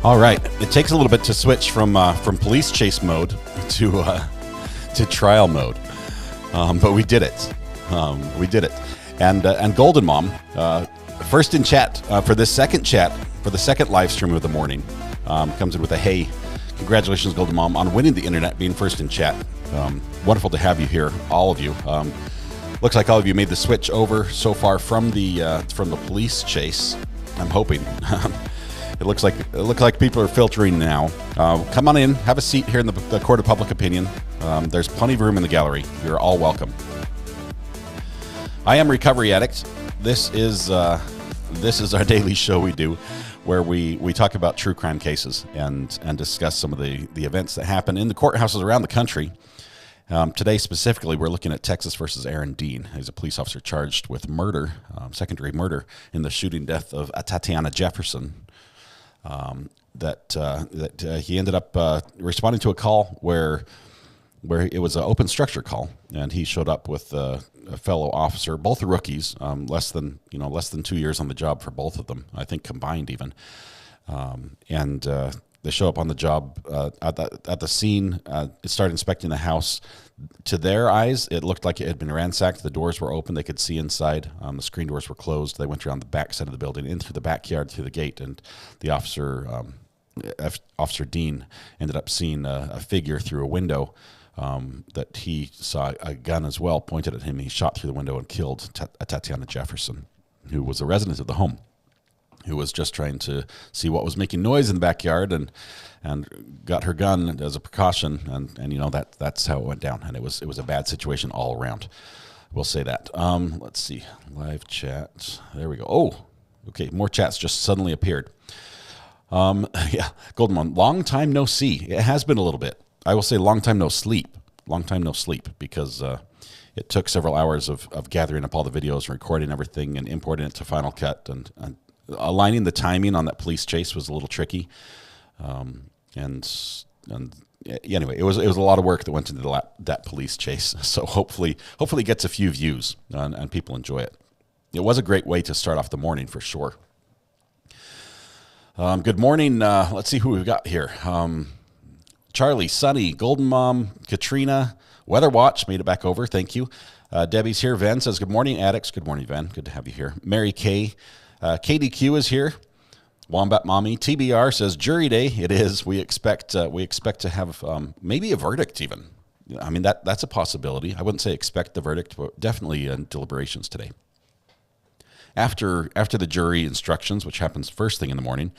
All right, it takes a little bit to switch from police chase mode to trial mode, but we did it. And Golden Mom, first in chat for the second live stream of the morning, comes in with a hey, congratulations, Golden Mom, on winning the internet, being first in chat. Wonderful to have you here, all of you. Looks like all of you made the switch over so far from the police chase. I'm hoping. It looks like people are filtering now. Come on in, have a seat here in the Court of Public Opinion. There's plenty of room in the gallery. You're all welcome. I am Recovery Addict. This is our daily show we do, where we talk about true crime cases and discuss some of the events that happen in the courthouses around the country. Today specifically, we're looking at Texas versus Aaron Dean. He's a police officer charged with murder, second-degree murder, in the shooting death of Atatiana Jefferson. That he ended up responding to a call where it was an open structure call, and he showed up with a fellow officer, both rookies, less than 2 years on the job for both of them, I think combined even, and they show up on the job at the scene. Started inspecting the house. To their eyes, it looked like it had been ransacked. The doors were open; they could see inside. The screen doors were closed. They went around the back side of the building, in through the backyard, through the gate, and the officer, Officer Dean, ended up seeing a figure through a window. That he saw a gun as well pointed at him. He shot through the window and killed Atatiana Jefferson, who was a resident of the home, who was just trying to see what was making noise in the backyard, and got her gun as a precaution, and that's how it went down. And it was a bad situation all around. We'll say that. Let's see, live chat. There we go. Oh, okay, more chats just suddenly appeared. Yeah, Golden One, long time no see. It has been a little bit. I will say long time no sleep. Long time no sleep, because it took several hours of gathering up all the videos, recording everything, and importing it to Final Cut, and aligning the timing on that police chase was a little tricky. Anyway, it was a lot of work that went into that police chase. So hopefully it gets a few views and people enjoy it. It was a great way to start off the morning for sure. Good morning. Let's see who we've got here. Charlie, Sunny, Golden Mom, Katrina, Weather Watch made it back over. Thank you. Debbie's here. Van says, good morning, addicts. Good morning, Van. Good to have you here. Mary Kay. KDQ is here. Wombat Mommy. TBR says, jury day. It is. We expect to have maybe a verdict even. I mean, that's a possibility. I wouldn't say expect the verdict, but definitely deliberations today. After the jury instructions, which happens first thing in the morning,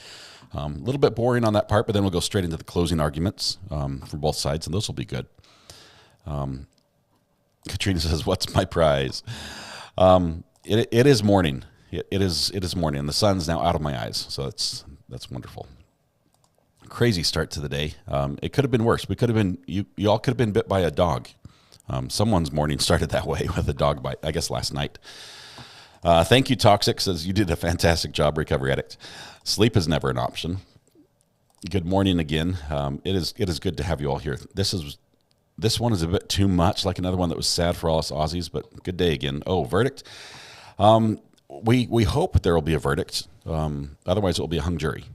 a little bit boring on that part, but then we'll go straight into the closing arguments from both sides, and those will be good. Katrina says, what's my prize? It is morning. It is morning, and the sun's now out of my eyes, so that's wonderful. Crazy start to the day. It could have been worse. We could have been you all could have been bit by a dog. Someone's morning started that way with a dog bite, I guess last night. Thank you, Toxic, says you did a fantastic job, Recovery Addict. Sleep is never an option. Good morning again. It is good to have you all here. This one is a bit too much, like another one that was sad for all us Aussies, but good day again. Oh, verdict. We hope there will be a verdict. Otherwise, it will be a hung jury.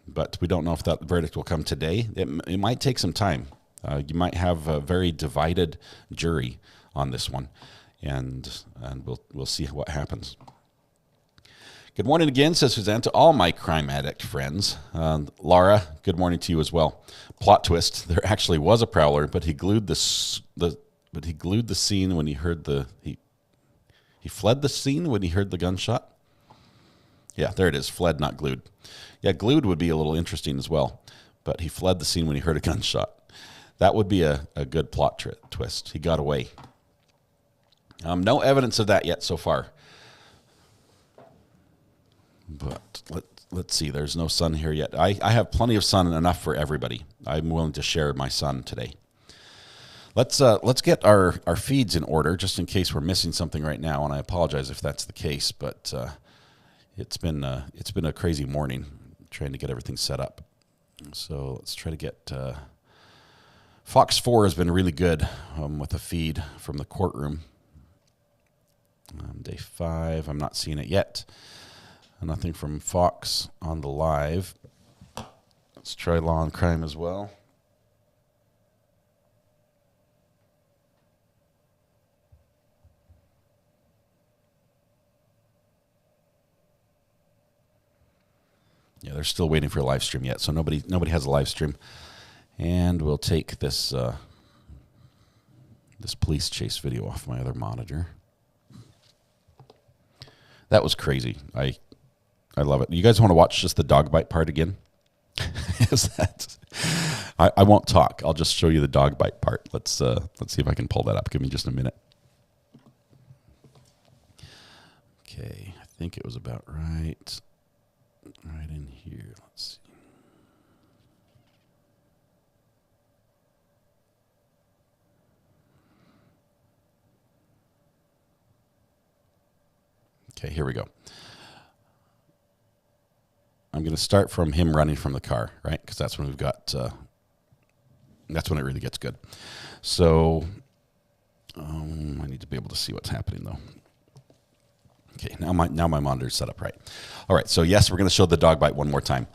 But we don't know if that verdict will come today. It might take some time. You might have a very divided jury on this one. and we'll see what happens. Good morning again, says Suzanne, to all my crime addict friends. Laura, good morning to you as well. Plot twist: there actually was a prowler, but he glued the scene when he heard he fled the scene when he heard the gunshot. Yeah, there it is. Fled, not glued. Yeah, glued would be a little interesting as well, but he fled the scene when he heard a gunshot. That would be a good plot twist. He got away. No evidence of that yet so far. But let's see. There's no sun here yet. I have plenty of sun, enough for everybody. I'm willing to share my sun today. Let's get our feeds in order, just in case we're missing something right now. And I apologize if that's the case, but it's been a crazy morning trying to get everything set up. So let's try to get Fox 4 has been really good with a feed from the courtroom. Day 5, I'm not seeing it yet. Nothing from Fox on the live. Let's try Law and Crime as well. Yeah, they're still waiting for a live stream yet, so nobody has a live stream. And we'll take this this police chase video off my other monitor. That was crazy. I love it. You guys want to watch just the dog bite part again? Is that? I won't talk. I'll just show you the dog bite part. Let's see if I can pull that up. Give me just a minute. Okay, I think it was about right in here. Let's see. Okay, here we go. I'm going to start from him running from the car, right? Because that's when we've got, that's when it really gets good. So I need to be able to see what's happening, though. Okay, now my monitor's set up right. All right, so yes, we're going to show the dog bite one more time.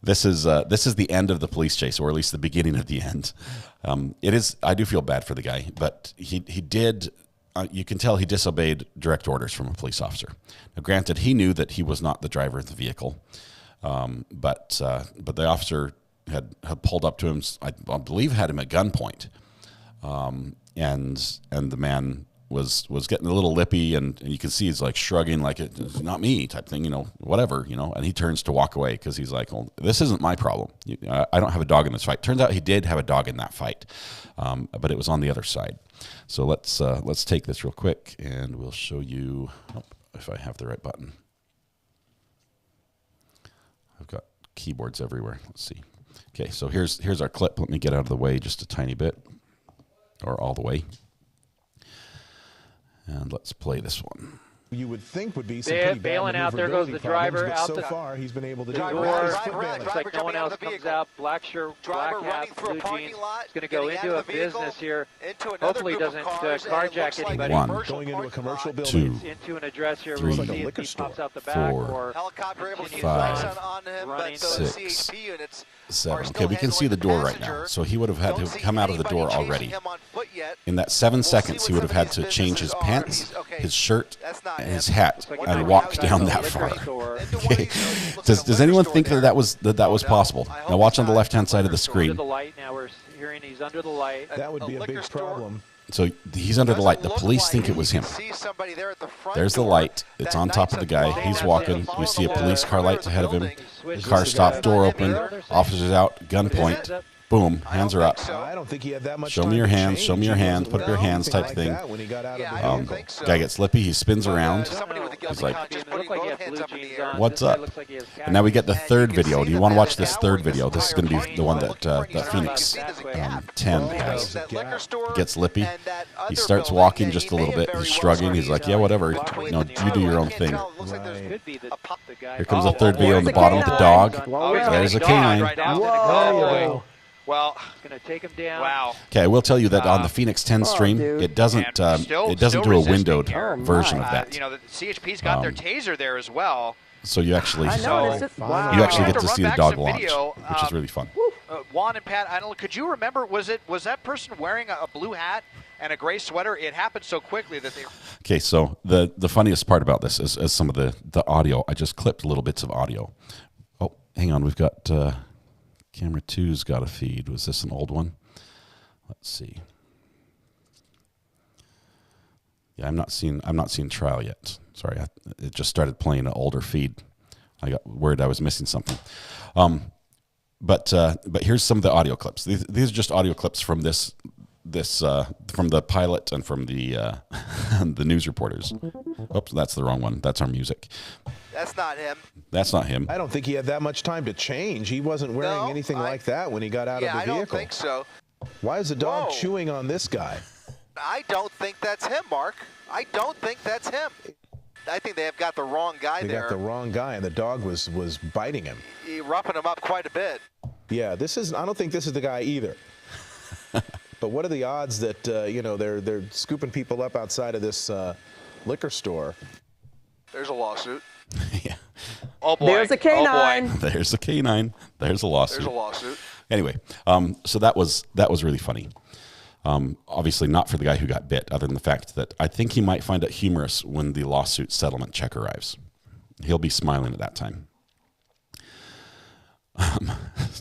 This is the end of the police chase, or at least the beginning of the end. It is. I do feel bad for the guy, but he did. You can tell he disobeyed direct orders from a police officer. Now, granted, he knew that he was not the driver of the vehicle, but the officer had pulled up to him. I believe had him at gunpoint, and the man was getting a little lippy, and you can see he's like shrugging, like it's not me type thing, whatever, and he turns to walk away because he's like, well, this isn't my problem. I don't have a dog in this fight. Turns out he did have a dog in that fight, but it was on the other side. So let's take this real quick, and we'll show you if I have the right button. I've got keyboards everywhere. Let's see. Okay, so here's our clip. Let me get out of the way just a tiny bit, or all the way. And let's play this one. You would think would be some pretty bailing out. There goes the driver out. So far, he's been able to do it. Looks like no one else comes out. Black shirt, black hat, blue jeans. He's going to go into a business here. Hopefully, he doesn't carjack anybody. Going into a commercial building. Into an address here. Three, we'll see if he pops out the back or five, running. 6, 7. Okay, we can see the door right now. So he would have had to come out of the door already. In that 7 seconds, he would have had to change his pants, his shirt, and his hat, and walk down that far. Okay. Does anyone think that was possible? Now watch on the left-hand side of the screen. Now we're hearing he's under the light. That would be a big problem. So he's under the light. The police think it was him. There's the light. It's on top of the guy. He's walking. We see a police car light ahead of him. Car stopped, door open. Officers out, gunpoint. Boom, hands are up. I don't think he had that much show me your hands, show me your hands, put up your hands type thing. Guy gets lippy, he spins around. He's like, what's up? And now we get the third video. Do you want to watch this third video? This is going to be the one that Phoenix 10 has. He gets lippy. He starts walking just a little bit. He's shrugging. He's like, yeah, whatever. You do your own thing. Here comes the third video on the bottom of the dog. There's a canine. Well, going to take him down. Wow. Okay, I will tell you that on the Phoenix 10 stream, it doesn't do a windowed version of that. The CHP's got their taser there as well. So you actually get to see the dog launch, which is really fun. Juan and Pat, I don't know, could you remember? Was that person wearing a blue hat and a gray sweater. It happened so quickly that they... Okay, so the funniest part about this is some of the audio. I just clipped little bits of audio. Oh, hang on. We've got camera 2's got a feed. Was this an old one? Let's see. Yeah, I'm not seeing trial yet. Sorry, it just started playing an older feed. I got worried I was missing something. But here's some of the audio clips. These are just audio clips from this from the pilot and from the the news reporters. Oops, that's the wrong one. That's our music. That's not him. That's not him. I don't think he had that much time to change. He wasn't wearing anything like that when he got out of the vehicle. Yeah, I don't think so. Why is the dog chewing on this guy? I don't think that's him, Mark. I don't think that's him. I think they have got the wrong guy there. They got the wrong guy, and the dog was biting him. He roughing him up quite a bit. Yeah, I don't think this is the guy either. But what are the odds that they're scooping people up outside of this liquor store? There's a lawsuit. Yeah. Oh boy. There's a canine. Oh boy. There's a canine. There's a lawsuit. There's a lawsuit. Anyway, so that was really funny. Obviously not for the guy who got bit, other than the fact that I think he might find it humorous when the lawsuit settlement check arrives. He'll be smiling at that time.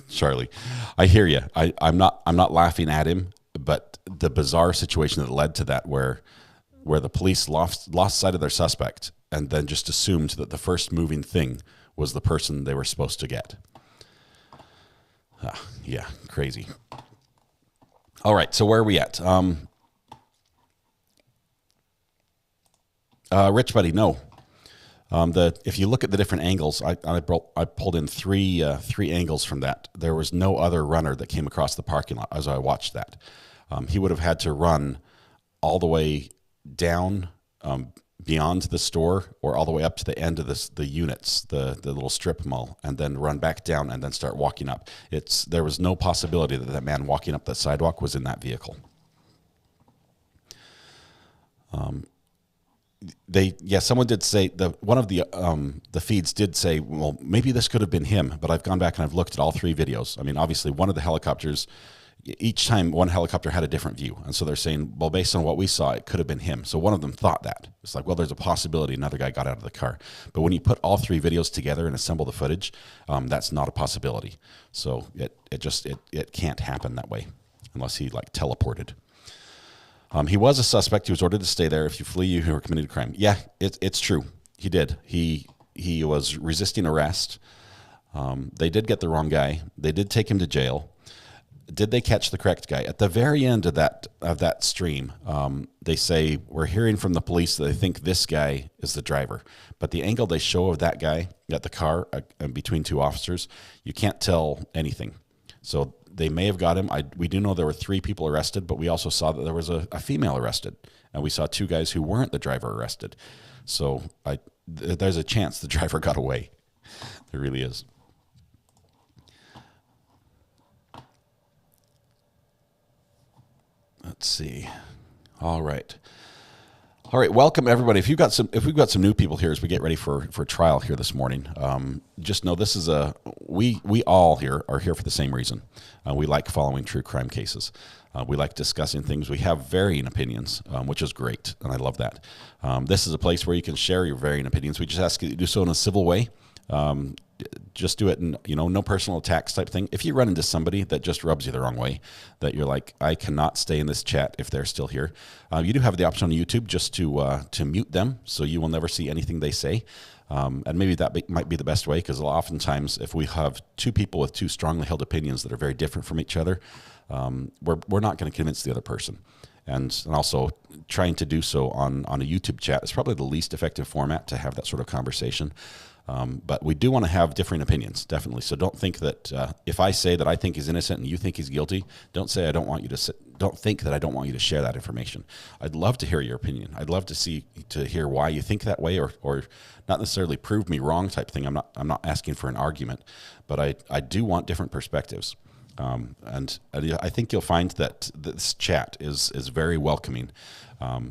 Charlie, I hear you. I'm not laughing at him, but the bizarre situation that led to that, where the police lost sight of their suspect and then just assumed that the first moving thing was the person they were supposed to get. Yeah, crazy. All right, so where are we at? Rich Buddy, no. If you look at the different angles, I pulled in three angles from that. There was no other runner that came across the parking lot as I watched that. He would have had to run all the way down beyond the store, or all the way up to the end of the units, the little strip mall, and then run back down and then start walking up. There was no possibility that man walking up the sidewalk was in that vehicle. Someone did say one of the feeds did say, well, maybe this could have been him, but I've gone back and I've looked at all three videos. I mean, obviously one of the helicopters, each time one helicopter had a different view. And so they're saying, well, based on what we saw, it could have been him. So one of them thought that. It's like, well, there's a possibility another guy got out of the car. But when you put all three videos together and assemble the footage, that's not a possibility. So it can't happen that way unless he teleported. He was a suspect. He was ordered to stay there. If you flee, you have committed a crime. Yeah, it's true. He did. He was resisting arrest. They did get the wrong guy. They did take him to jail. Did they catch the correct guy? At the very end of that stream, they say, we're hearing from the police that they think this guy is the driver. But the angle they show of that guy at the car between two officers, you can't tell anything. So they may have got him. We do know there were 3 people arrested, but we also saw that there was a female arrested. And we saw 2 guys who weren't the driver arrested. So there's a chance the driver got away. There really is. Let's see. All right. Welcome everybody. If we've got some new people here as we get ready for trial here this morning, just know this is we all here are here for the same reason. We like following true crime cases. We like discussing things. We have varying opinions, which is great, and I love that. This is a place where you can share your varying opinions. We just ask you to do so in a civil way. Just do it in, no personal attacks type thing. If you run into somebody that just rubs you the wrong way, that you're like, I cannot stay in this chat if they're still here, you do have the option on YouTube just to mute them, so you will never see anything they say. And maybe that might be the best way, because oftentimes if we have 2 people with 2 strongly held opinions that are very different from each other, we're not going to convince the other person. And also trying to do so on a YouTube chat is probably the least effective format to have that sort of conversation. But we do want to have differing opinions, definitely. So don't think that if I say that I think he's innocent and you think he's guilty, don't say don't think that I don't want you to share that information. I'd love to hear your opinion. I'd love to hear why you think that way, or not necessarily prove me wrong type thing. I'm not asking for an argument, but I do want different perspectives. And I think you'll find that this chat is very welcoming,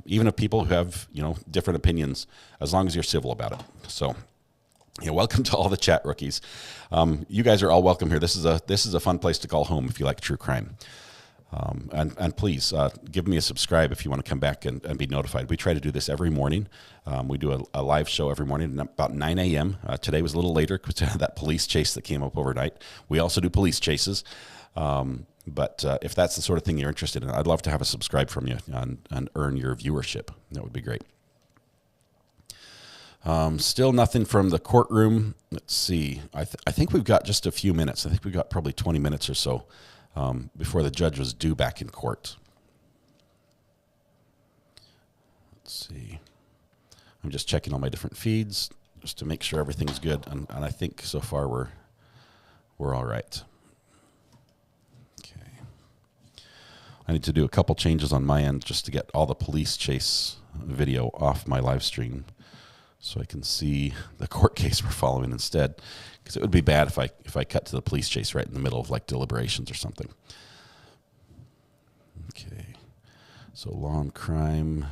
even of people who have different opinions, as long as you're civil about it. So. Yeah, welcome to all the chat rookies. You guys are all welcome here. This is a fun place to call home if you like true crime. And please give me a subscribe if you want to come back and be notified. We try to do this every morning. We do a live show every morning about 9 a.m. Today was a little later because of that police chase that came up overnight. We also do police chases. But if that's the sort of thing you're interested in, I'd love to have a subscribe from you and earn your viewership. That would be great. Still nothing from the courtroom. Let's see. I think we've got just a few minutes. I think we've got probably 20 minutes or so before the judge was due back in court. Let's see. I'm just checking all my different feeds just to make sure everything's good, and I think so far we're all right. Okay. I need to do a couple changes on my end just to get all the police chase video off my live stream so I can see the court case we're following instead, because it would be bad if I cut to the police chase right in the middle of like deliberations or something. Okay, so law and crime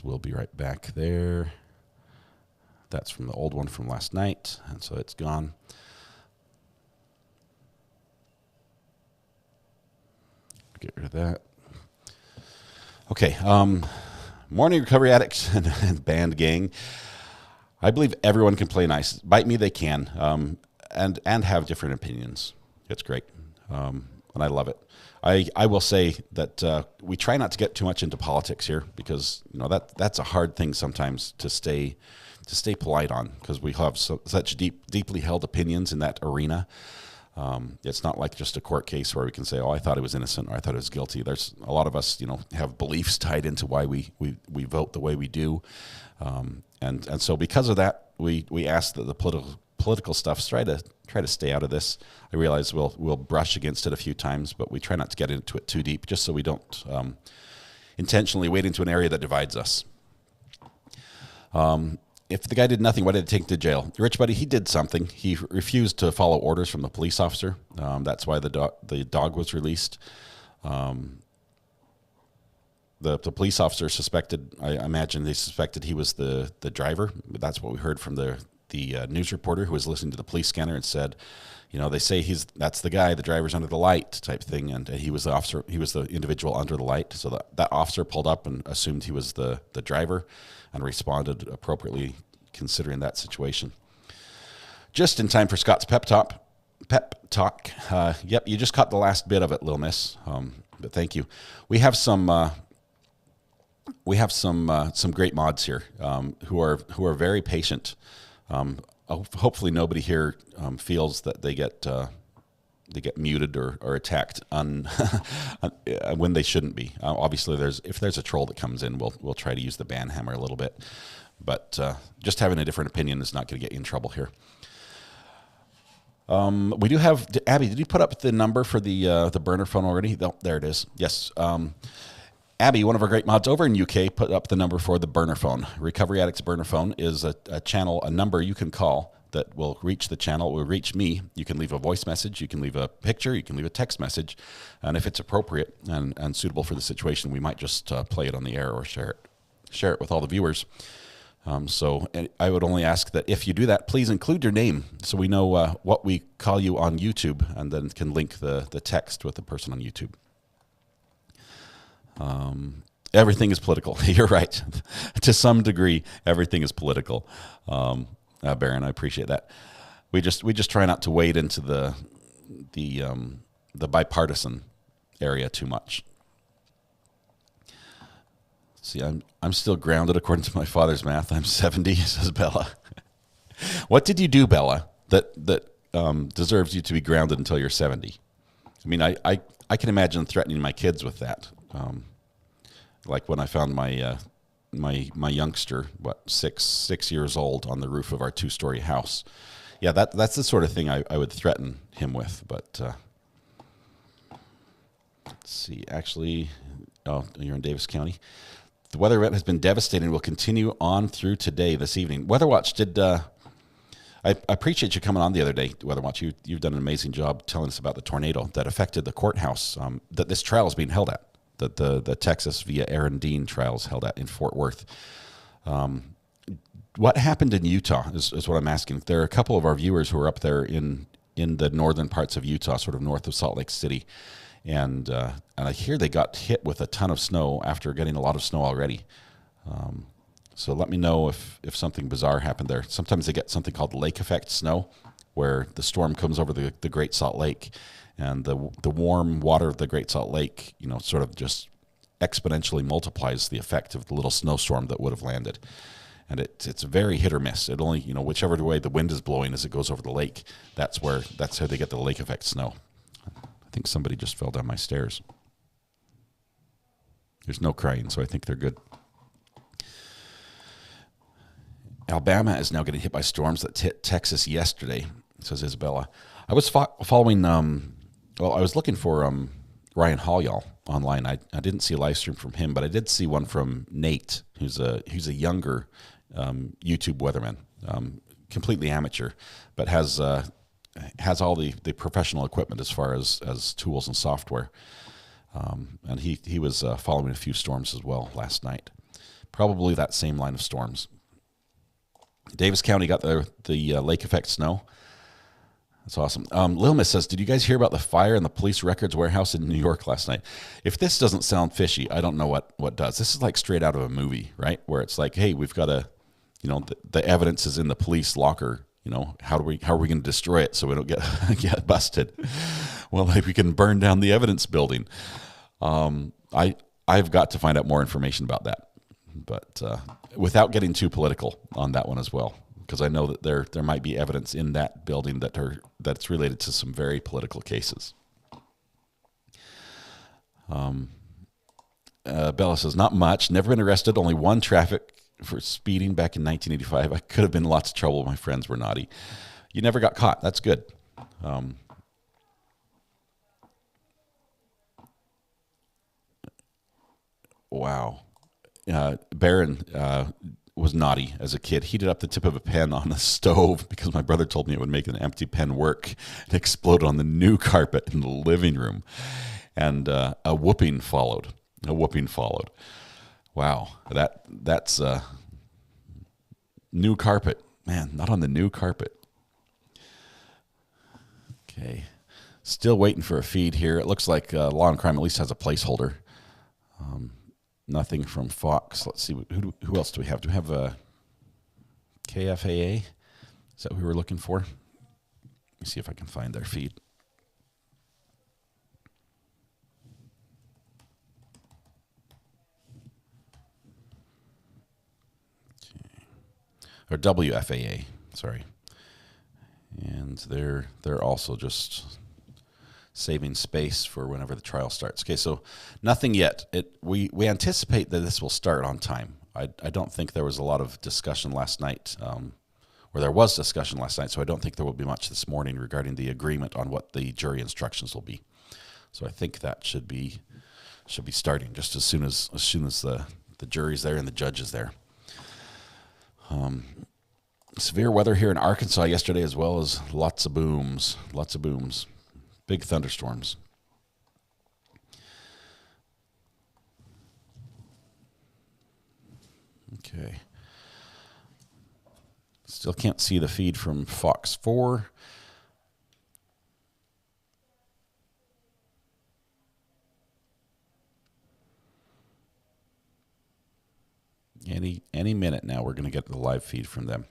we'll be right back there. That's from the old one from last night, and so it's gone. Get rid of that. Okay, morning recovery addicts and band gang. I believe everyone can play nice. Bite me, they can, and have different opinions. It's great, and I love it. I will say that we try not to get too much into politics here because that's a hard thing sometimes to stay polite on, because we have such deeply held opinions in that arena. It's not like just a court case where we can say, "Oh, I thought he was innocent," or "I thought he was guilty." There's a lot of us, have beliefs tied into why we vote the way we do. And so because of that, we ask that the political stuff try to stay out of this. I realize we'll brush against it a few times, but we try not to get into it too deep, just so we don't intentionally wade into an area that divides us. If the guy did nothing, why did they take him to jail? Rich Buddy, he did something. He refused to follow orders from the police officer. That's why the dog was released. The police officer suspected, I imagine they suspected he was the driver. That's what we heard from the news reporter who was listening to the police scanner and said, they say that's the guy, the driver's under the light type thing. And he was the officer, he was the individual under the light. So that officer pulled up and assumed he was the driver and responded appropriately considering that situation. Just in time for Scott's pep talk. Yep, you just caught the last bit of it, Little Miss. But thank you. We have some great mods here who are very patient. Hopefully nobody here feels that they get muted or attacked when they shouldn't be. Obviously, if there's a troll that comes in, we'll try to use the ban hammer a little bit. But just having a different opinion is not going to get you in trouble here. We do have Abby. Did you put up the number for the burner phone already? Oh, there it is. Yes. Abby, one of our great mods over in UK, put up the number for the burner phone. Recovery Addicts burner phone is a channel, a number you can call that will reach the channel, will reach me. You can leave a voice message, you can leave a picture, you can leave a text message, and if it's appropriate and suitable for the situation, we might just play it on the air or share it with all the viewers. So I would only ask that if you do that, please include your name so we know what we call you on YouTube, and then can link the text with the person on YouTube. Everything is political. You're right. To some degree, everything is political. Baron, I appreciate that. We just try not to wade into the bipartisan area too much. See, I'm still grounded according to my father's math. I'm 70, says Bella. What did you do, Bella, that deserves you to be grounded until you're 70? I mean, I can imagine threatening my kids with that. Like when I found my youngster, six years old, on the roof of our 2-story house. Yeah, that's the sort of thing I would threaten him with. But let's see. Actually, you're in Davis County. The weather event has been devastating and will continue on through today, this evening. Weather Watch did. I appreciate you coming on the other day, Weather Watch. You've done an amazing job telling us about the tornado that affected the courthouse that this trial is being held at. That the Texas via Aaron Dean trial is held at in Fort Worth. What happened in Utah is what I'm asking. There are a couple of our viewers who are up there in the northern parts of Utah, sort of north of Salt Lake City. and I hear they got hit with a ton of snow after getting a lot of snow already. So let me know if something bizarre happened there. Sometimes they get something called lake effect snow, where the storm comes over the Great Salt Lake, and the warm water of the Great Salt Lake, sort of just exponentially multiplies the effect of the little snowstorm that would have landed. And it's very hit or miss. It only, whichever way the wind is blowing as it goes over the lake, that's how they get the lake effect snow. I think somebody just fell down my stairs. There's no crying, so I think they're good. Alabama is now getting hit by storms that hit Texas yesterday, says Isabella. I was following, I was looking for Ryan Hall online. I didn't see a live stream from him, but I did see one from Nate, who's a younger YouTube weatherman, completely amateur, but has all the professional equipment as far as tools and software. And he was following a few storms as well last night. Probably that same line of storms. Davis County got the lake effect snow. That's awesome. Lil Miss says, did you guys hear about the fire in the police records warehouse in New York last night? If this doesn't sound fishy, I don't know what does. This is like straight out of a movie, right? Where it's like, hey, we've got the evidence is in the police locker. How are we going to destroy it so we don't get busted? Well, like we can burn down the evidence building. I've got to find out more information about that, but without getting too political on that one as well, because I know that there might be evidence in that building that's related to some very political cases. Bella says, not much. Never been arrested. Only one traffic for speeding back in 1985. I could have been in lots of trouble. My friends were naughty. You never got caught. That's good. Wow. Barron was naughty as a kid. Heated up the tip of a pen on the stove because my brother told me it would make an empty pen work. It exploded on the new carpet in the living room. And a whooping followed. Wow. That's new carpet. Man, not on the new carpet. Okay. Still waiting for a feed here. It looks like Law and Crime at least has a placeholder. Nothing from Fox. Let's see. Who else do we have? Do we have a KFAA? Is that what we were looking for? Let me see if I can find their feed. Okay. Or WFAA, sorry. And they're also just saving space for whenever the trial starts. Okay, so nothing yet. We anticipate that this will start on time. I don't think there was a lot of discussion last night, or there was discussion last night, so I don't think there will be much this morning regarding the agreement on what the jury instructions will be. So I think that should be starting just as soon as the jury's there and the judge is there. Severe weather here in Arkansas yesterday, as well as lots of booms. Big thunderstorms. Okay. Still can't see the feed from Fox 4. Any minute now we're going to get the live feed from them.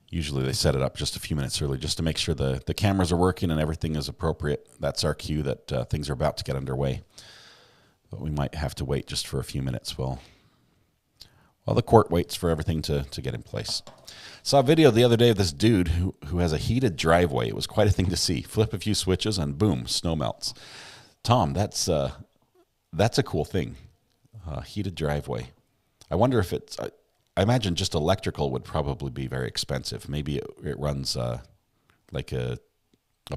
Usually they set it up just a few minutes early just to make sure the cameras are working and everything is appropriate. That's our cue that things are about to get underway. But we might have to wait just for a few minutes while the court waits for everything to get in place. Saw a video the other day of this dude who has a heated driveway. It was quite a thing to see. Flip a few switches and boom, snow melts. Tom, that's a cool thing. Heated driveway. I wonder if it's... I imagine just electrical would probably be very expensive. Maybe it runs like a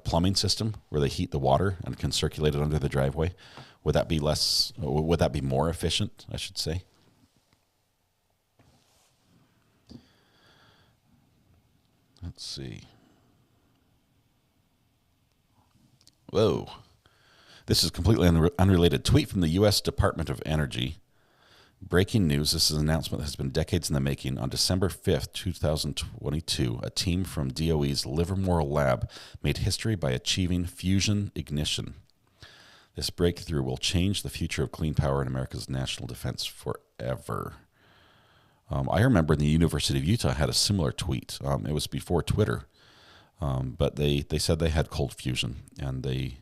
plumbing system where they heat the water and can circulate it under the driveway. Would that be less? Would that be more efficient, I should say? Let's see. Whoa. This is a completely unrelated tweet from the U.S. Department of Energy. Breaking news. This is an announcement that has been decades in the making. On December 5th, 2022, a team from DOE's Livermore lab made history by achieving fusion ignition. This breakthrough will change the future of clean power in America's national defense forever. I remember the University of Utah had a similar tweet. It was before Twitter, but they said they had cold fusion, and they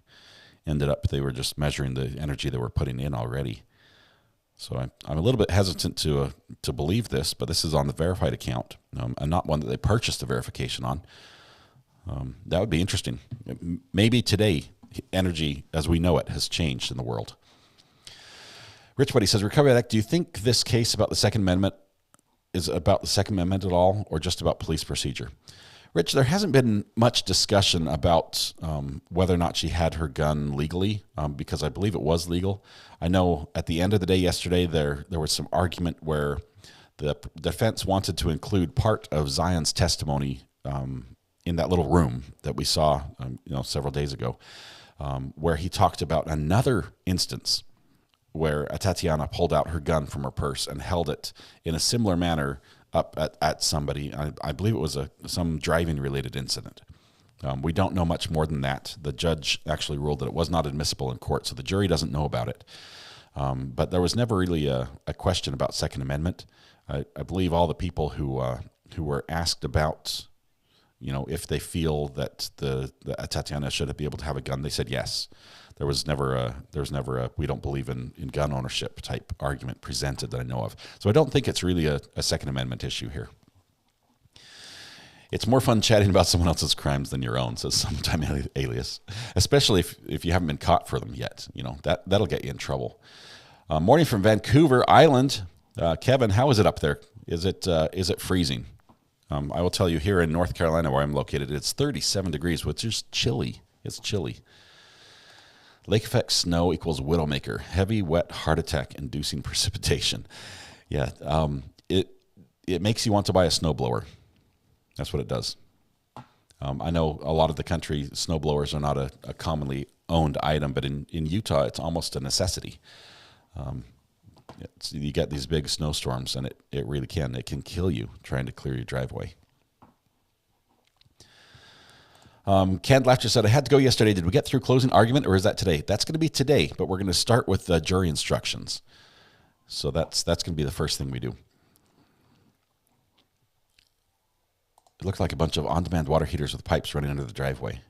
they were just measuring the energy they were putting in already. So I'm a little bit hesitant to believe this, but this is on the verified account, and not one that they purchased the verification on. That would be interesting. Maybe today, energy as we know it has changed in the world. Rich Buddy says, Recovery Act, do you think this case about the Second Amendment is about the Second Amendment at all, or just about police procedure? Rich, there hasn't been much discussion about whether or not she had her gun legally, because I believe it was legal. I know at the end of the day yesterday, there was some argument where the defense wanted to include part of Zion's testimony in that little room that we saw several days ago, where he talked about another instance where Atatiana pulled out her gun from her purse and held it in a similar manner up at somebody. I believe it was some driving-related incident. We don't know much more than that. The judge actually ruled that it was not admissible in court, so the jury doesn't know about it. But there was never really a question about Second Amendment. I believe all the people who were asked about, if they feel that the Atatiana should be able to have a gun, they said yes. There was never a we don't believe in gun ownership type argument presented that I know of. So I don't think it's really a Second Amendment issue here. It's more fun chatting about someone else's crimes than your own, says Sometime Alias, especially if you haven't been caught for them yet. That'll get you in trouble. Morning from Vancouver Island. Kevin, how is it up there? Is it freezing? I will tell you, here in North Carolina, where I'm located, it's 37 degrees, which is chilly. It's chilly. Lake effect snow equals Widowmaker. Heavy, wet, heart attack inducing precipitation. Yeah, it makes you want to buy a snowblower. That's what it does. I know a lot of the country, snowblowers are not a commonly owned item, but in Utah, it's almost a necessity. You get these big snowstorms, and it really can. It can kill you trying to clear your driveway. Canned Laughter said, I had to go yesterday. Did we get through closing argument, or is that today? That's going to be today, but we're going to start with the jury instructions. So that's going to be the first thing we do. It looked like a bunch of on-demand water heaters with pipes running under the driveway.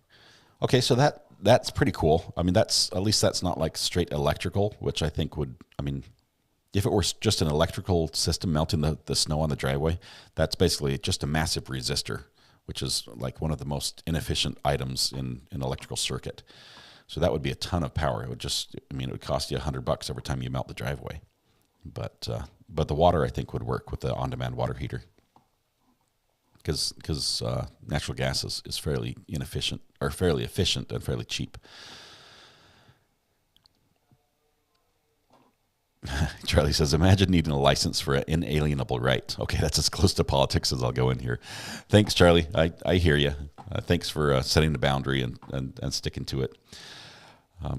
Okay, so that's pretty cool. I mean, at least that's not like straight electrical, which I think if it were just an electrical system melting the snow on the driveway, that's basically just a massive resistor, which is like one of the most inefficient items in an electrical circuit. So that would be a ton of power. It would cost you $100 every time you melt the driveway. But the water, I think, would work with the on-demand water heater, because natural gas is fairly inefficient, or fairly efficient and fairly cheap. Charlie says, imagine needing a license for an inalienable right. Okay, that's as close to politics as I'll go in here. Thanks, Charlie. I hear you. Thanks for setting the boundary and sticking to it.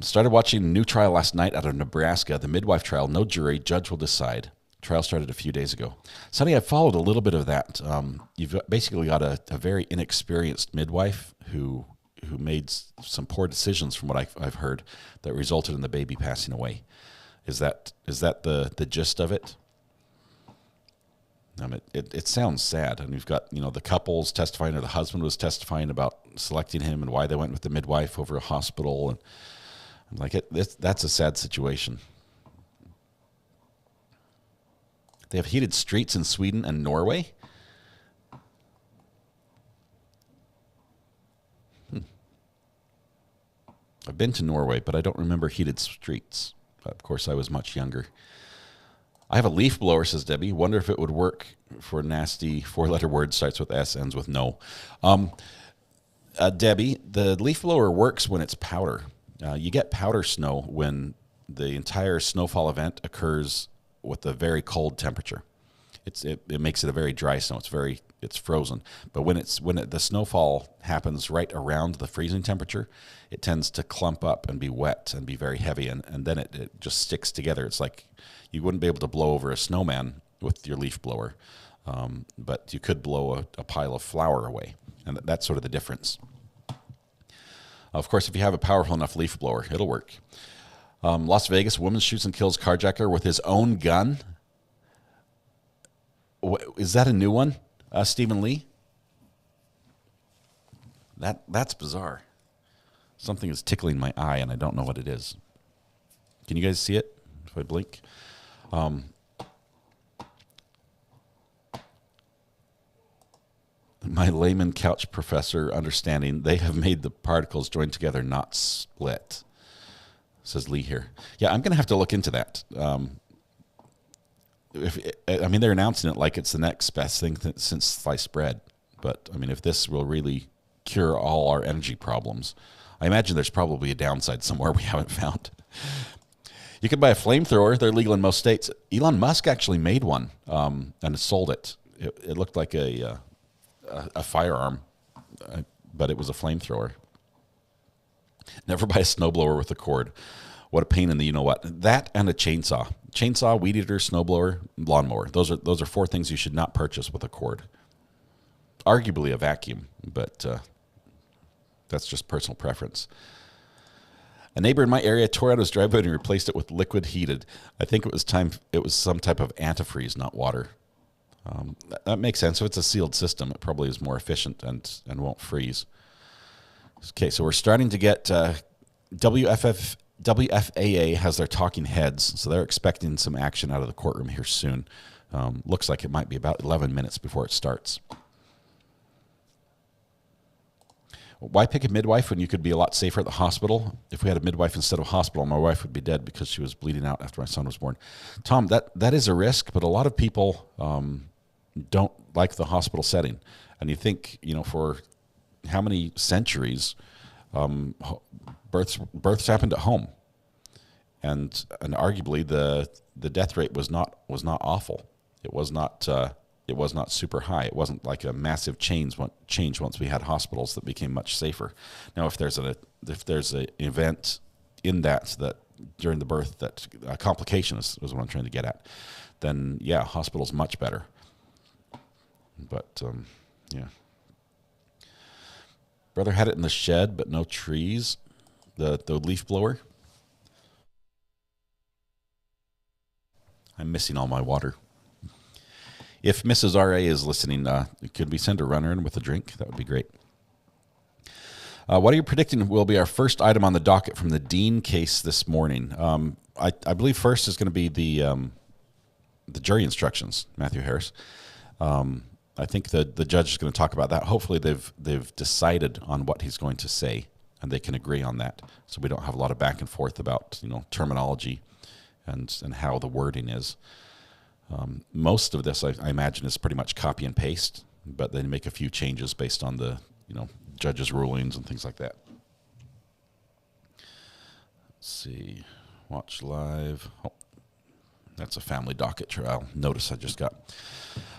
Started watching a new trial last night out of Nebraska, the midwife trial. No jury, judge will decide. Trial started a few days ago. Sonny, I followed a little bit of that. You've basically got a very inexperienced midwife who made some poor decisions, from what I've heard, that resulted in the baby passing away. Is that the gist of it? It sounds sad. And you've got the couples testifying, or the husband was testifying about selecting him and why they went with the midwife over a hospital, and I'm like, that's a sad situation. They have heated streets in Sweden and Norway. I've been to Norway, but I don't remember heated streets. Of course, I was much younger. I have a leaf blower, says Debbie. Wonder if it would work for nasty four-letter word, starts with S, ends with no. Debbie, the leaf blower works when it's powder. You get powder snow when the entire snowfall event occurs with a very cold temperature. It makes it a very dry snow. It's frozen. But when the snowfall happens right around the freezing temperature, it tends to clump up and be wet and be very heavy, and then it just sticks together. It's like you wouldn't be able to blow over a snowman with your leaf blower, but you could blow a pile of flour away, and that's sort of the difference. Of course, if you have a powerful enough leaf blower, it'll work. Las Vegas, woman shoots and kills carjacker with his own gun. Is that a new one, Stephen Lee? That's bizarre. Something is tickling my eye, and I don't know what it is. Can you guys see it if I blink? My layman couch professor understanding, they have made the particles join together, not split, says Lee here. Yeah, I'm going to have to look into that. They're announcing it like it's the next best thing since sliced bread. But, I mean, if this will really cure all our energy problems, I imagine there's probably a downside somewhere we haven't found. You can buy a flamethrower. They're legal in most states. Elon Musk actually made one and sold it. It looked like a firearm, but it was a flamethrower. Never buy a snowblower with a cord. What a pain in the you-know-what. That and a chainsaw. Chainsaw, weed eater, snowblower, lawnmower. Those are 4 things you should not purchase with a cord. Arguably a vacuum, but that's just personal preference. A neighbor in my area tore out his driveway and replaced it with liquid heated. I think it was some type of antifreeze, not water. That makes sense. If it's a sealed system, it probably is more efficient and won't freeze. Okay, so we're starting to get WFAA has their talking heads, so they're expecting some action out of the courtroom here soon. Looks like it might be about 11 minutes before it starts. Why pick a midwife when you could be a lot safer at the hospital? If we had a midwife instead of a hospital, my wife would be dead because she was bleeding out after my son was born. Tom, that is a risk, but a lot of people don't like the hospital setting. And you think, for how many centuries births happened at home, and arguably the death rate was not awful. It was not super high. It wasn't like a massive change once we had hospitals that became much safer. Now, if there's an event in that during the birth that a complication is what I'm trying to get at, then yeah, hospital's much better. But yeah. Brother had it in the shed, but no trees. The leaf blower. I'm missing all my water. If Mrs. R.A. is listening, could we send a runner in with a drink? That would be great. What are you predicting will be our first item on the docket from the Dean case this morning? I believe first is going to be the jury instructions, Matthew Harris. I think the judge is going to talk about that. Hopefully they've decided on what he's going to say, and they can agree on that, so we don't have a lot of back and forth about terminology and how the wording is. Most of this, I imagine, is pretty much copy and paste, but they make a few changes based on the judges' rulings and things like that. Let's see, watch live. Oh, that's a family docket trial notice I just got.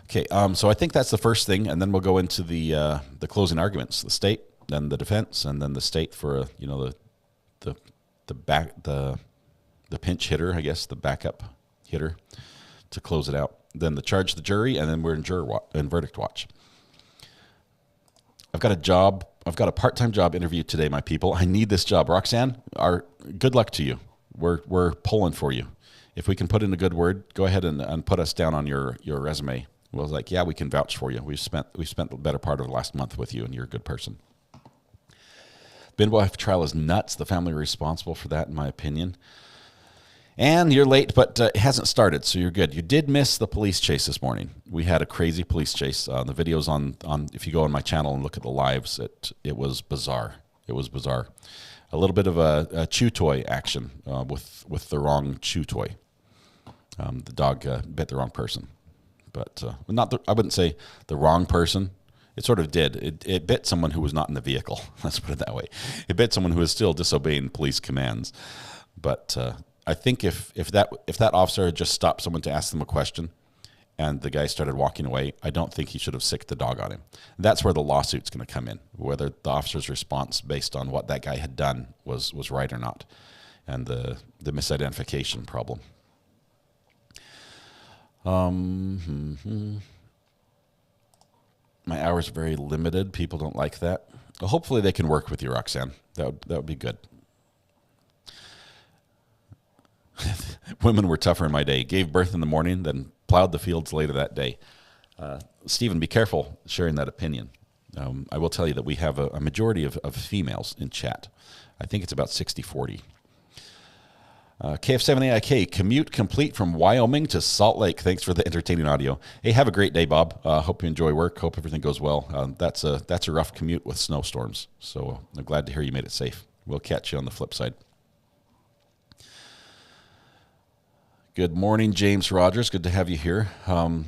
Okay, so I think that's the first thing, and then we'll go into the closing arguments, the state, then the defense, and then the state for the pinch hitter, I guess, the backup hitter to close it out. Then the charge the jury, and then we're in verdict watch. I've got a part-time job interview today, my people. I need this job. Roxanne, good luck to you. We're pulling for you. If we can put in a good word, go ahead and put us down on your resume. Well, like, yeah, we can vouch for you. We've spent the better part of the last month with you, and you're a good person. Midwife trial is nuts. The family are responsible for that, in my opinion. And you're late, but it hasn't started, so you're good. You did miss the police chase this morning. We had a crazy police chase. The video's on. If you go on my channel and look at the lives, it was bizarre. It was bizarre. A little bit of a chew toy action with the wrong chew toy. The dog bit the wrong person, but I wouldn't say the wrong person. It sort of did. It bit someone who was not in the vehicle. Let's put it that way. It bit someone who was still disobeying police commands, but. I think if that officer had just stopped someone to ask them a question and the guy started walking away, I don't think he should have sicked the dog on him. And that's where the lawsuit's going to come in, whether the officer's response based on what that guy had done was right or not, and the misidentification problem. My hours are very limited. People don't like that. Well, hopefully they can work with you, Roxanne. That would be good. Women were tougher in my day. Gave birth in the morning, then plowed the fields later that day. Stephen, be careful sharing that opinion. I will tell you that we have a majority of females in chat. I think it's about 60-40. KF7AIK, commute complete from Wyoming to Salt Lake. Thanks for the entertaining audio. Hey, have a great day, Bob. Hope you enjoy work. Hope everything goes well. That's a rough commute with snowstorms. So I'm glad to hear you made it safe. We'll catch you on the flip side. Good morning, James Rogers. Good to have you here. A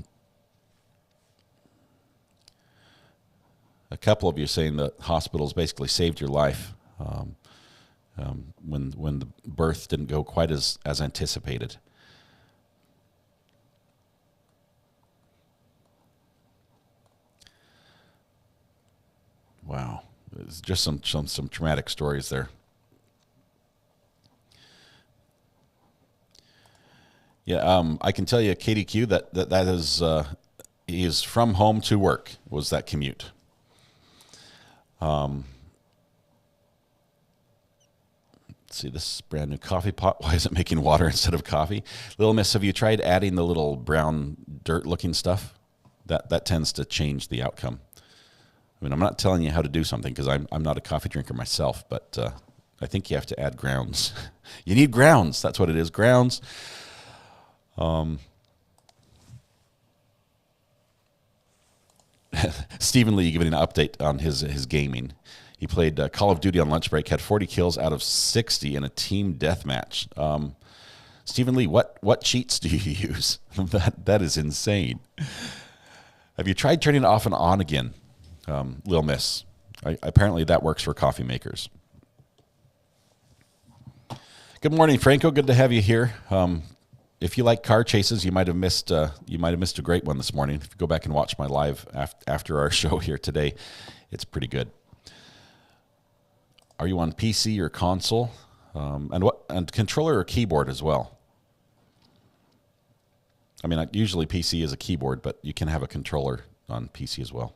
couple of you saying that hospitals basically saved your life when the birth didn't go quite as anticipated. Wow, it's just some traumatic stories there. Yeah, I can tell you, KDQ, that is he is from home to work was that commute. Let's see, this brand new coffee pot. Why is it making water instead of coffee? Little Miss, have you tried adding the little brown dirt looking stuff? That tends to change the outcome. I mean, I'm not telling you how to do something because I'm not a coffee drinker myself, but I think you have to add grounds. You need grounds. That's what it is, grounds. Stephen Lee giving an update on his gaming. He played Call of Duty on lunch break, had 40 kills out of 60 in a team deathmatch. Stephen Lee, what cheats do you use? That is insane. Have you tried turning it off and on again, Lil Miss? Apparently that works for coffee makers. Good morning, Franco. Good to have you here. If you like car chases, you might have missed a great one this morning. If you go back and watch my live after our show here today, it's pretty good. Are you on PC or console? And controller or keyboard as well? I mean, usually PC is a keyboard, but you can have a controller on PC as well.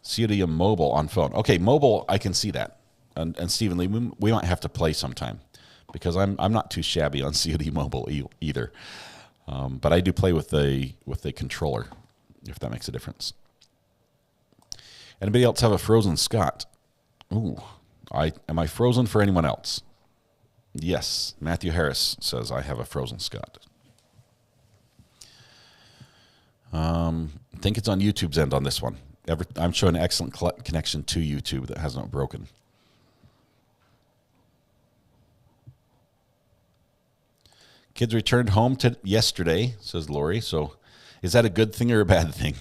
COD mobile on phone. Okay, mobile, I can see that. And Stephen Lee, we might have to play sometime, because I'm not too shabby on COD mobile either. But I do play with a controller, if that makes a difference. Anybody else have a frozen Scott? Ooh, am I frozen for anyone else? Yes, Matthew Harris says I have a frozen Scott. I think it's on YouTube's end on this one. I'm showing an excellent connection to YouTube that has not broken. Kids returned home yesterday, says Lori. So is that a good thing or a bad thing?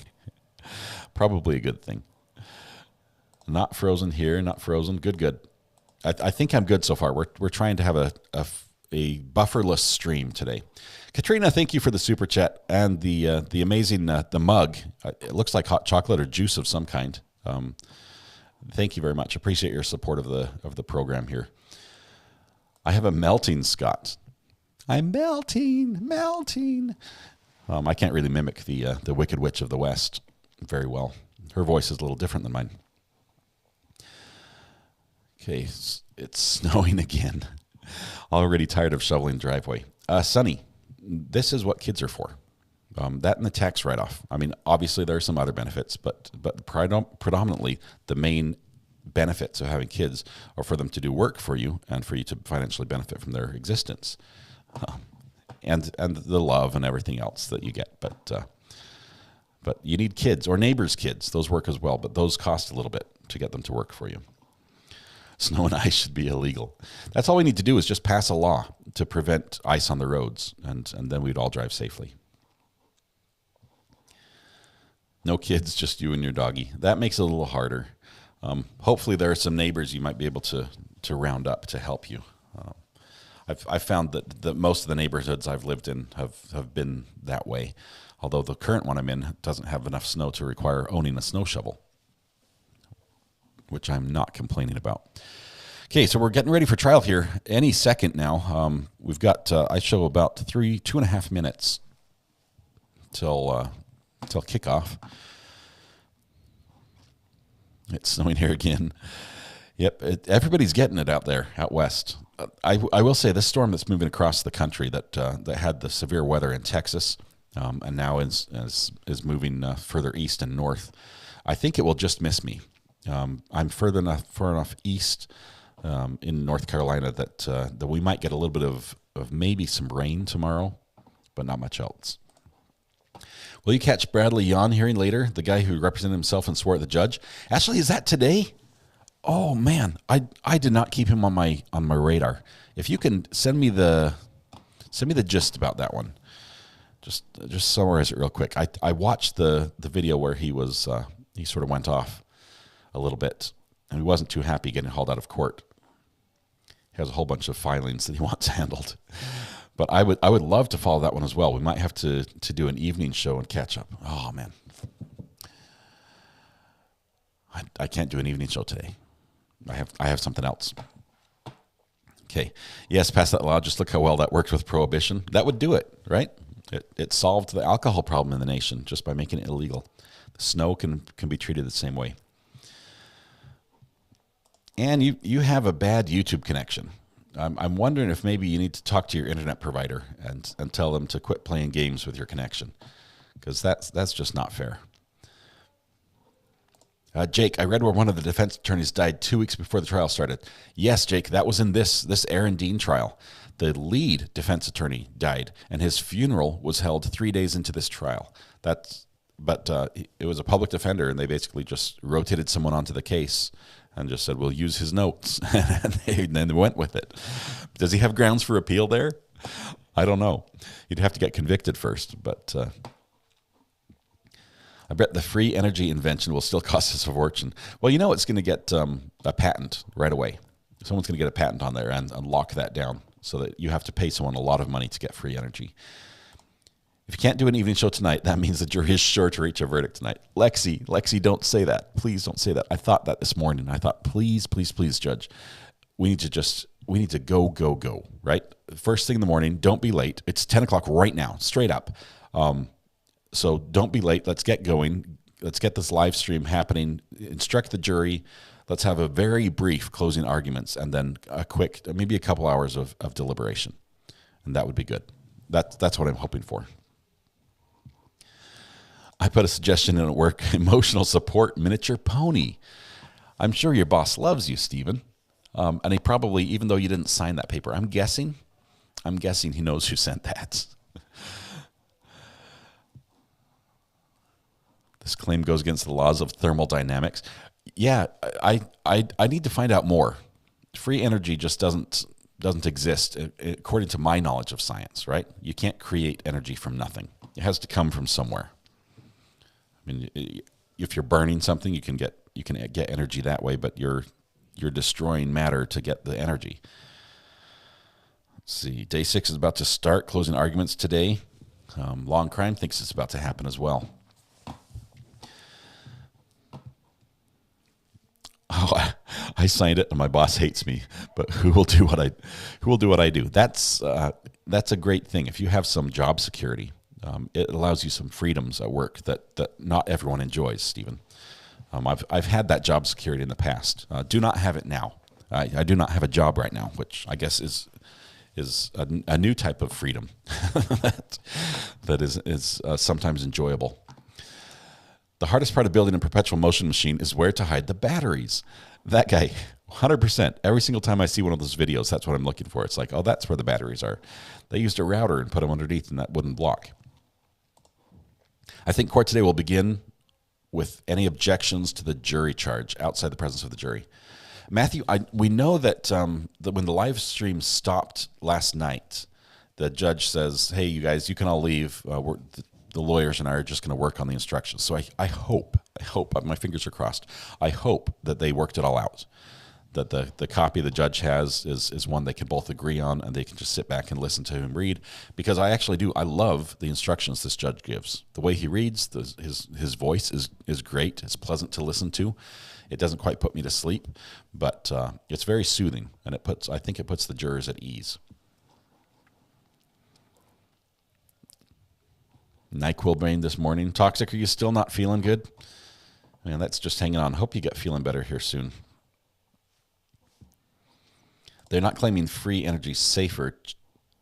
Probably a good thing. Not frozen here, not frozen. Good. I think I'm good so far. We're trying to have a bufferless stream today. Katrina, thank you for the super chat and the amazing the mug. It looks like hot chocolate or juice of some kind. Thank you very much. Appreciate your support of the program here. I have a melting Scott. I'm melting. I can't really mimic the Wicked Witch of the West very well. Her voice is a little different than mine. Okay, it's snowing again. Already tired of shoveling driveway. Sunny, this is what kids are for. That and the tax write-off. I mean, obviously there are some other benefits, but predominantly the main benefits of having kids are for them to do work for you and for you to financially benefit from their existence. And the love and everything else that you get. But you need kids or neighbors' kids. Those work as well, but those cost a little bit to get them to work for you. Snow and ice should be illegal. That's all we need to do is just pass a law to prevent ice on the roads, and then we'd all drive safely. No kids, just you and your doggy. That makes it a little harder. Hopefully there are some neighbors you might be able to round up to help you. I've found that most of the neighborhoods I've lived in have been that way, although the current one I'm in doesn't have enough snow to require owning a snow shovel, which I'm not complaining about. Okay, so we're getting ready for trial here any second now. We've got, I show about 2.5 minutes till kickoff. It's snowing here again. Yep, everybody's getting it out there, out west. I will say this storm that's moving across the country that had the severe weather in Texas and now is moving further east and north. I think it will just miss me. I'm far enough east in North Carolina that we might get a little bit of maybe some rain tomorrow, but not much else. Will you catch Bradley Yawn hearing later, the guy who represented himself and swore at the judge? Actually, is that today? Oh man, I did not keep him on my radar. If you can send me the gist about that one, just summarize it real quick. I watched the video where he sort of went off a little bit, and he wasn't too happy getting hauled out of court. He has a whole bunch of filings that he wants handled. But I would love to follow that one as well. We might have to do an evening show and catch up. Oh man, I can't do an evening show today. I have something else. Okay, yes, pass that law. Just look how well that worked with prohibition. That would do it, right? It solved the alcohol problem in the nation just by making it illegal. The snow can be treated the same way. And you have a bad YouTube connection. I'm wondering if maybe you need to talk to your internet provider and tell them to quit playing games with your connection, because that's just not fair. Jake, I read where one of the defense attorneys died 2 weeks before the trial started. Yes, Jake, that was in this Aaron Dean trial. The lead defense attorney died, and his funeral was held 3 days into this trial. But it was a public defender, and they basically just rotated someone onto the case and just said, we'll use his notes, and then they went with it. Does he have grounds for appeal there? I don't know. You'd have to get convicted first, but I bet the free energy invention will still cost us a fortune. Well, it's going to get a patent right away. Someone's going to get a patent on there and lock that down so that you have to pay someone a lot of money to get free energy. If you can't do an evening show tonight, that means the jury is sure to reach a verdict tonight. Lexi, don't say that. Please don't say that. I thought that this morning. I thought, please, Judge, we need to go, right? First thing in the morning, don't be late. It's 10 o'clock right now, straight up. So don't be late. Let's get going. Let's get this live stream happening. Instruct the jury. Let's have a very brief closing arguments and then a quick, maybe a couple hours of deliberation. And that would be good. That's what I'm hoping for. I put a suggestion in at work, emotional support miniature pony. I'm sure your boss loves you, Stephen. And he probably, even though you didn't sign that paper, I'm guessing he knows who sent that. This claim goes against the laws of thermodynamics. Yeah, I need to find out more. Free energy just doesn't exist according to my knowledge of science, right? You can't create energy from nothing. It has to come from somewhere. I mean, if you're burning something, you can get energy that way, but you're destroying matter to get the energy. Let's see. Day 6 is about to start. Closing arguments today. Law and Crime thinks it's about to happen as well. Oh, I signed it, and my boss hates me. But who will do what I do? That's a great thing. If you have some job security. It allows you some freedoms at work that not everyone enjoys, Stephen. I've had that job security in the past. Do not have it now. I do not have a job right now, which I guess is a new type of freedom that is sometimes enjoyable. The hardest part of building a perpetual motion machine is where to hide the batteries. That guy, 100%. Every single time I see one of those videos, that's what I'm looking for. It's like, oh, that's where the batteries are. They used a router and put them underneath in that wooden block. I think court today will begin with any objections to the jury charge outside the presence of the jury. Matthew, we know that when the live stream stopped last night, the judge says, hey, you guys, you can all leave. The lawyers and I are just going to work on the instructions. So I hope, my fingers are crossed, I hope that they worked it all out, that the copy the judge has is one they can both agree on and they can just sit back and listen to him read. Because I love the instructions this judge gives. The way he reads, his voice is great. It's pleasant to listen to. It doesn't quite put me to sleep, but it's very soothing, and I think it puts the jurors at ease. NyQuil brain this morning. Toxic, are you still not feeling good? Man, that's just hanging on. Hope you get feeling better here soon. They're not claiming free energy safer.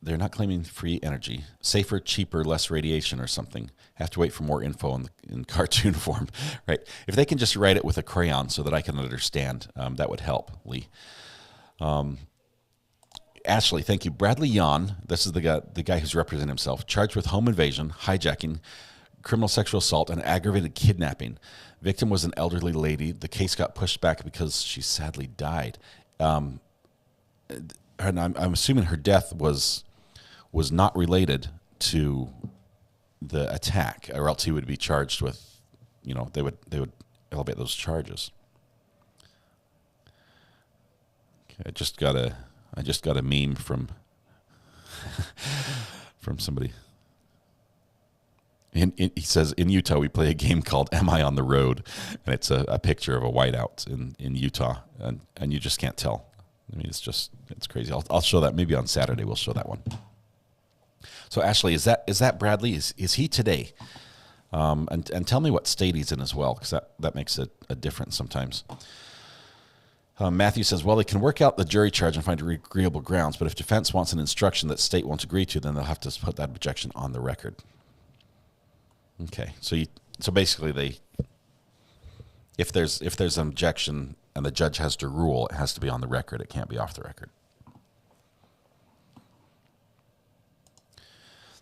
They're not claiming free energy safer, cheaper, less radiation or something. Have to wait for more info in cartoon form, right? If they can just write it with a crayon so that I can understand, that would help, Lee. Ashley, thank you. Bradley Yon, this is the guy who's representing himself, charged with home invasion, hijacking, criminal sexual assault, and aggravated kidnapping. Victim was an elderly lady. The case got pushed back because she sadly died. And I'm assuming her death was not related to the attack, or else he would be charged with, they would elevate those charges. Okay, I just got a meme from somebody. He says, in Utah, we play a game called Am I on the Road? And it's a picture of a whiteout in Utah, and you just can't tell. I mean, it's crazy. I'll show that. Maybe on Saturday we'll show that one. So, Ashley, is that Bradley? Is he today? And tell me what state he's in as well, because that makes a difference sometimes. Matthew says, well, they can work out the jury charge and find agreeable grounds, but if defense wants an instruction that state won't agree to, then they'll have to put that objection on the record. Okay, so basically if there's an objection and the judge has to rule, it has to be on the record. It can't be off the record.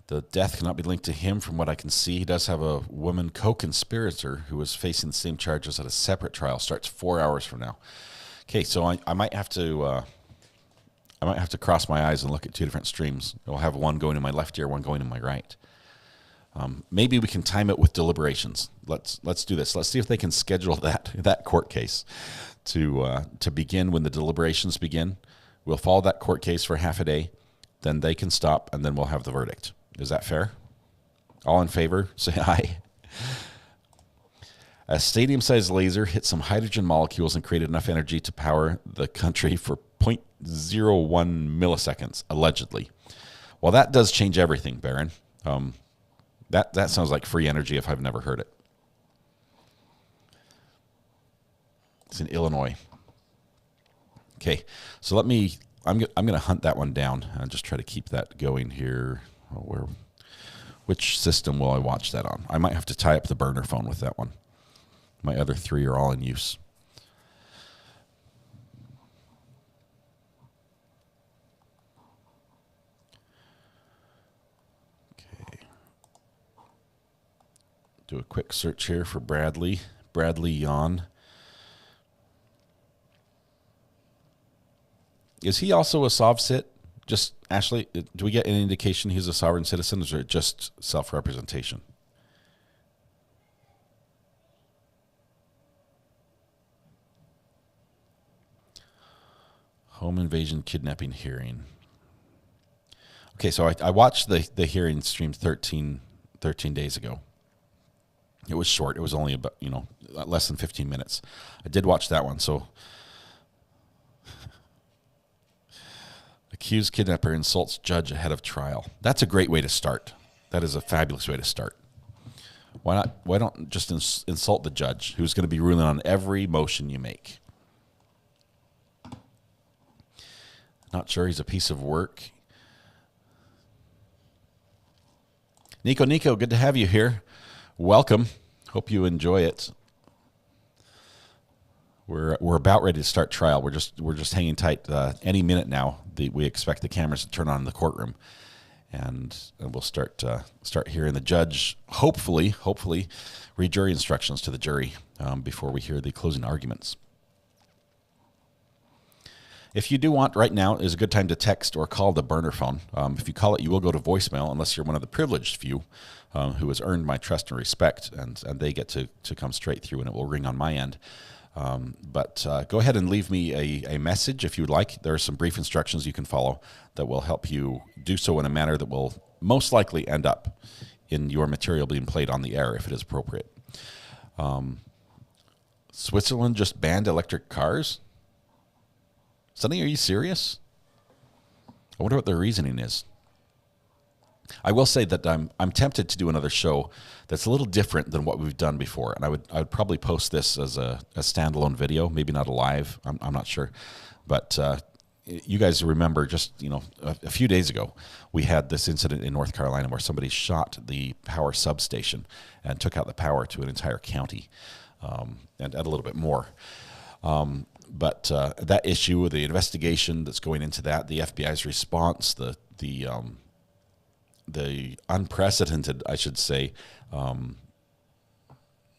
The death cannot be linked to him from what I can see. He does have a woman co-conspirator who is facing the same charges at a separate trial. Starts 4 hours from now. Okay, so I might have to cross my eyes and look at two different streams. I'll have one going in my left ear, one going in my right. Maybe we can time it with deliberations. Let's do this. Let's see if they can schedule that court case to begin when the deliberations begin. We'll follow that court case for half a day, then they can stop, and then we'll have the verdict. Is that fair? All in favor, say aye. A stadium-sized laser hit some hydrogen molecules and created enough energy to power the country for 0.01 milliseconds, allegedly. Well, that does change everything, Baron. That sounds like free energy if I've never heard it. It's in Illinois. Okay, so I'm going to hunt that one down and just try to keep that going here. Which system will I watch that on? I might have to tie up the burner phone with that one. My other three are all in use. Okay. Do a quick search here for Bradley Yon. Is he also a Sov-Cit? Just, Ashley, do we get any indication he's a sovereign citizen, or is it just self-representation? Home invasion kidnapping hearing. Okay, so I watched the hearing stream 13 days ago. It was short. It was only about, less than 15 minutes. I did watch that one, so... Accused kidnapper insults judge ahead of trial. That's a great way to start. That is a fabulous way to start. Why don't just insult the judge, who's going to be ruling on every motion you make? Not sure he's a piece of work. Nico, good to have you here. Welcome. Hope you enjoy it. We're about ready to start trial. We're just hanging tight. Any minute now, we expect the cameras to turn on in the courtroom, and we'll start hearing the judge. Hopefully, read jury instructions to the jury before we hear the closing arguments. If you do want, right now is a good time to text or call the burner phone. If you call it, you will go to voicemail unless you're one of the privileged few who has earned my trust and respect, and they get to come straight through, and it will ring on my end. But go ahead and leave me a message if you would like. There are some brief instructions you can follow that will help you do so in a manner that will most likely end up in your material being played on the air if it is appropriate. Switzerland just banned electric cars? Sonny, are you serious? I wonder what their reasoning is. I will say that I'm tempted to do another show that's a little different than what we've done before, and I would probably post this as a standalone video, maybe not a live. I'm not sure, but you guys remember just, a few days ago, we had this incident in North Carolina where somebody shot the power substation and took out the power to an entire county, and a little bit more. But that issue, the investigation that's going into that, the FBI's response, the unprecedented, I should say,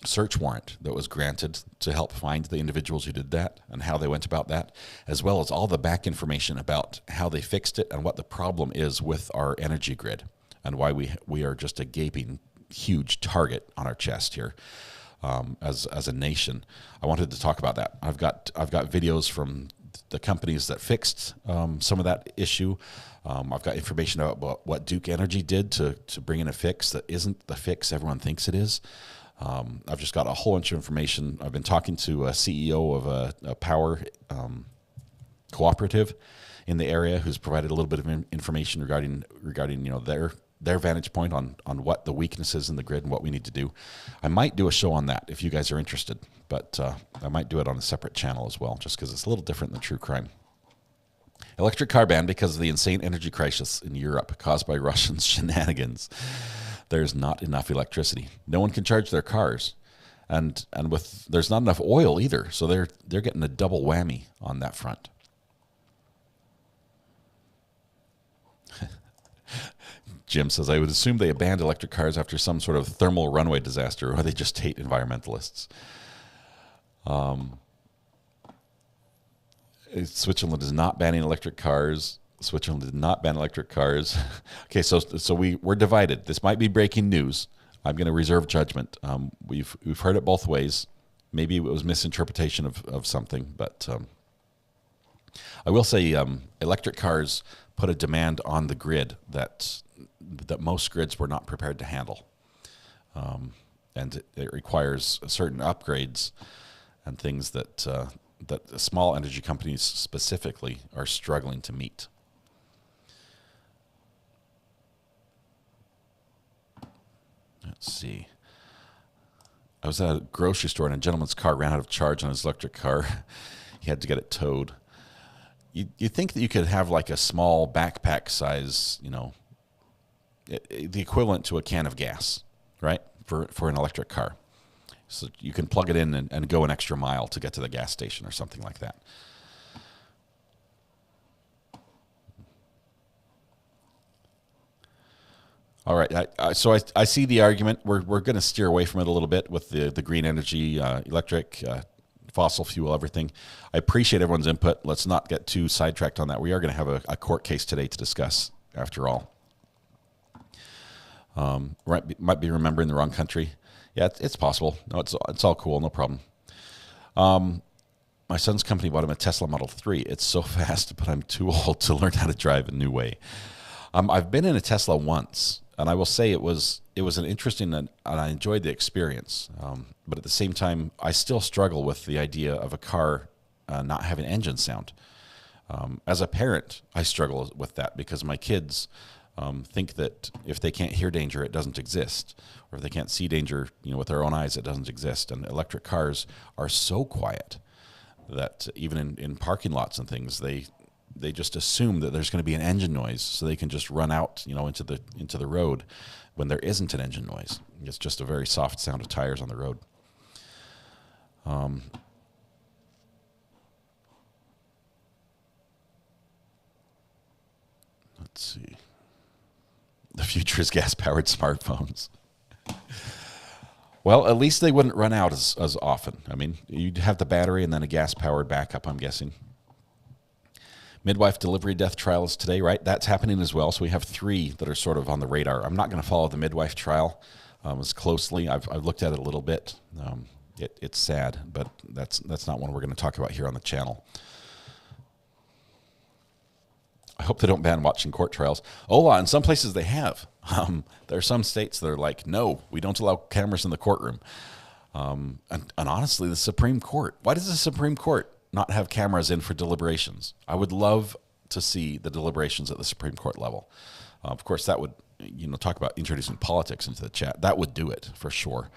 search warrant that was granted to help find the individuals who did that and how they went about that, as well as all the back information about how they fixed it and what the problem is with our energy grid and why we are just a gaping huge target on our chest here, as a nation. I wanted to talk about that. I've got videos from the companies that fixed some of that issue. I've got information about what Duke Energy did to bring in a fix that isn't the fix everyone thinks it is. I've just got a whole bunch of information. I've been talking to a CEO of a power cooperative in the area who's provided a little bit of information regarding their vantage point on what the weakness is in the grid and what we need to do. I might do a show on that if you guys are interested, but I might do it on a separate channel as well, just because it's a little different than true crime. Electric car ban because of the insane energy crisis in Europe caused by Russian shenanigans. There's not enough electricity. No one can charge their cars, and there's not enough oil either. So they're getting a double whammy on that front. Jim says, I would assume they abandoned electric cars after some sort of thermal runaway disaster, or they just hate environmentalists. Switzerland is not banning electric cars. Switzerland did not ban electric cars. Okay, so we're divided. This might be breaking news. I'm going to reserve judgment. We've heard it both ways. Maybe it was misinterpretation of something, but I will say electric cars put a demand on the grid that most grids were not prepared to handle, and it requires certain upgrades and things that small energy companies specifically are struggling to meet. Let's see. I was at a grocery store and a gentleman's car ran out of charge on his electric car. He had to get it towed. You think that you could have like a small backpack size, the equivalent to a can of gas, right? For an electric car. So you can plug it in and go an extra mile to get to the gas station or something like that. All right, so I see the argument. We're going to steer away from it a little bit with the green energy, electric, fossil fuel, everything. I appreciate everyone's input. Let's not get too sidetracked on that. We are going to have a court case today to discuss, after all. Might be remembering the wrong country. Yeah, it's possible. No, it's all cool, no problem. My son's company bought him a Tesla Model 3. It's so fast, but I'm too old to learn how to drive a new way. I've been in a Tesla once, and I will say it was an interesting, and I enjoyed the experience. But at the same time, I still struggle with the idea of a car not having engine sound. As a parent, I struggle with that because my kids think that if they can't hear danger, it doesn't exist, or if they can't see danger, with their own eyes, it doesn't exist. And electric cars are so quiet that even in parking lots and things, they just assume that there's going to be an engine noise, so they can just run out, into the road when there isn't an engine noise. It's just a very soft sound of tires on the road. Let's see. The future is gas-powered smartphones. Well, at least they wouldn't run out as often. I mean, you'd have the battery and then a gas-powered backup, I'm guessing. Midwife delivery death trial is today, right? That's happening as well. So we have 3 that are sort of on the radar. I'm not going to follow the midwife trial as closely. I've looked at it a little bit. It's sad, but that's not one we're going to talk about here on the channel. I hope they don't ban watching court trials. In some places they have. There are some states that are like, no, we don't allow cameras in the courtroom. And honestly, the Supreme Court. Why does the Supreme Court not have cameras in for deliberations? I would love to see the deliberations at the Supreme Court level. Of course, that would, talk about introducing politics into the chat. That would do it for sure.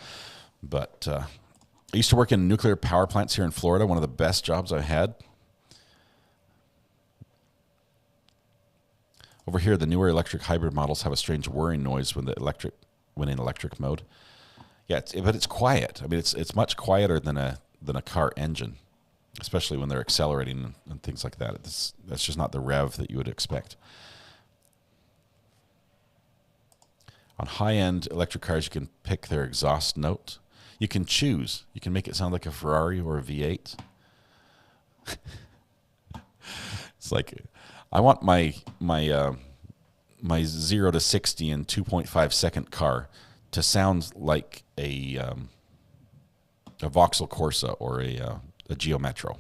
But I used to work in nuclear power plants here in Florida, one of the best jobs I had. Over here, the newer electric hybrid models have a strange whirring noise when in electric mode. Yeah, but it's quiet. I mean, it's much quieter than a car engine, especially when they're accelerating and things like that. That's just not the rev that you would expect. On high-end electric cars, you can pick their exhaust note. You can choose. You can make it sound like a Ferrari or a V8. It's like, I want my 0 to 60 in 2.5 second car to sound like a Vauxhall Corsa or a Geo Metro.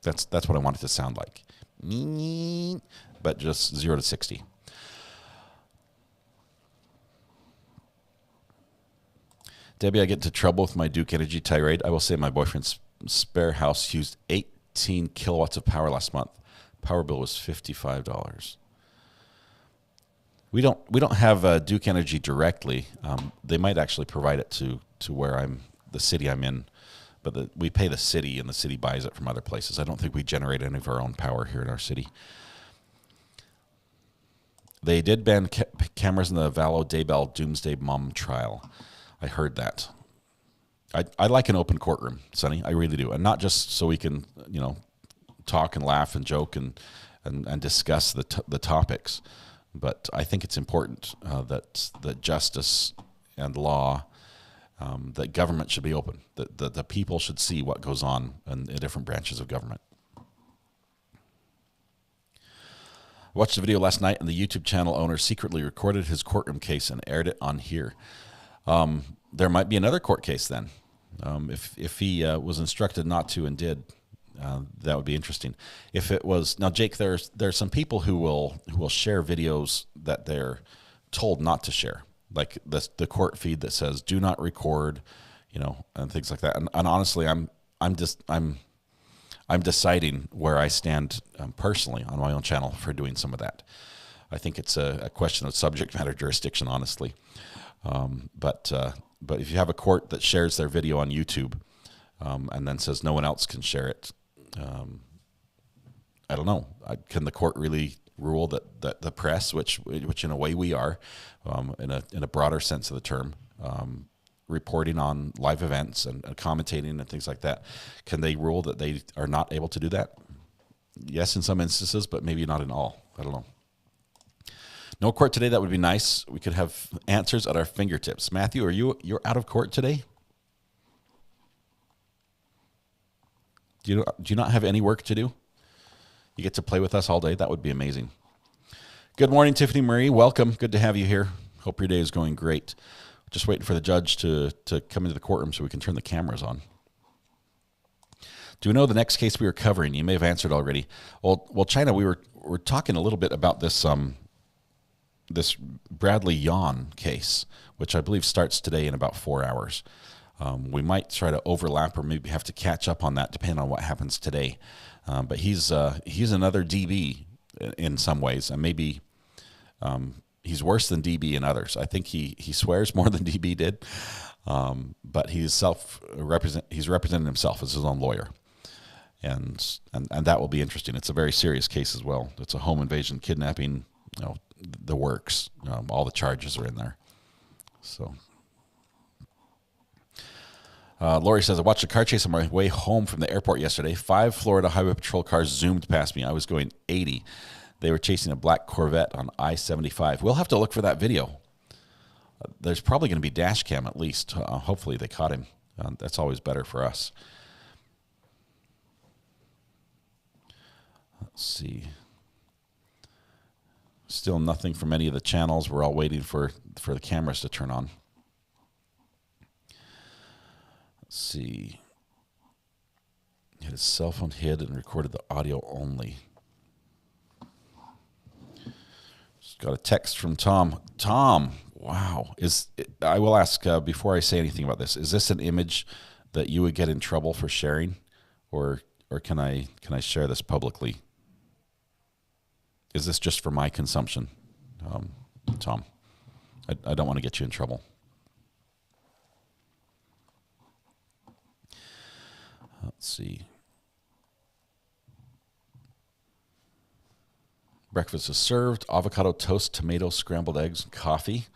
That's what I want it to sound like. But just 0 to 60. Debbie, I get into trouble with my Duke Energy tirade. I will say my boyfriend's spare house used 18 kilowatts of power last month. Power bill was $55. We don't have Duke Energy directly. They might actually provide it to where the city I'm in, but we pay the city, and the city buys it from other places. I don't think we generate any of our own power here in our city. They did ban cameras in the Vallow Daybell Doomsday Mom trial. I heard that. I like an open courtroom, Sonny. I really do, and not just so we can talk and laugh and joke and discuss the topics, but I think it's important that justice and law, that government should be open. That the people should see what goes on in different branches of government. I watched the video last night, and the YouTube channel owner secretly recorded his courtroom case and aired it on here. There might be another court case then. If he was instructed not to and did, that would be interesting. If it was now, Jake, there's some people who will share videos that they're told not to share, like the court feed that says do not record, and things like that. And honestly, I'm deciding where I stand personally on my own channel for doing some of that. I think it's a question of subject matter jurisdiction, honestly. But if you have a court that shares their video on YouTube and then says no one else can share it, I don't know. Can the court really rule that the press, which in a way we are, in a broader sense of the term, reporting on live events and commentating and things like that, can they rule that they are not able to do that? Yes, in some instances, but maybe not in all. I don't know. No court today. That would be nice. We could have answers at our fingertips. Matthew, you're out of court today? Do you not have any work to do? You get to play with us all day. That would be amazing. Good morning, Tiffany Marie. Welcome. Good to have you here. Hope your day is going great. Just waiting for the judge to come into the courtroom so we can turn the cameras on. Do you know the next case we were covering? You may have answered already. Well, China, we're talking a little bit about this this Bradley Yawn case, which I believe starts today in about 4 hours. We might try to overlap or maybe have to catch up on that depending on what happens today. But he's another DB in some ways, and maybe he's worse than DB in others. I think he swears more than DB did, but he's representing himself as his own lawyer, and that will be interesting. It's a very serious case as well. It's a home invasion, kidnapping, the works. All the charges are in there. So. Lori says, I watched a car chase on my way home from the airport yesterday. 5 Florida Highway Patrol cars zoomed past me. I was going 80. They were chasing a black Corvette on I-75. We'll have to look for that video. There's probably going to be dash cam at least. Hopefully they caught him. That's always better for us. Let's see. Still nothing from any of the channels. We're all waiting for the cameras to turn on. Let's see. He had his cell phone hid and recorded the audio only. Just got a text from Tom. Tom, wow. I will ask before I say anything about this. Is this an image that you would get in trouble for sharing, or can I share this publicly? Is this just for my consumption, Tom? I don't want to get you in trouble. Let's see. breakfast is served. Avocado toast, tomato, scrambled eggs, and coffee.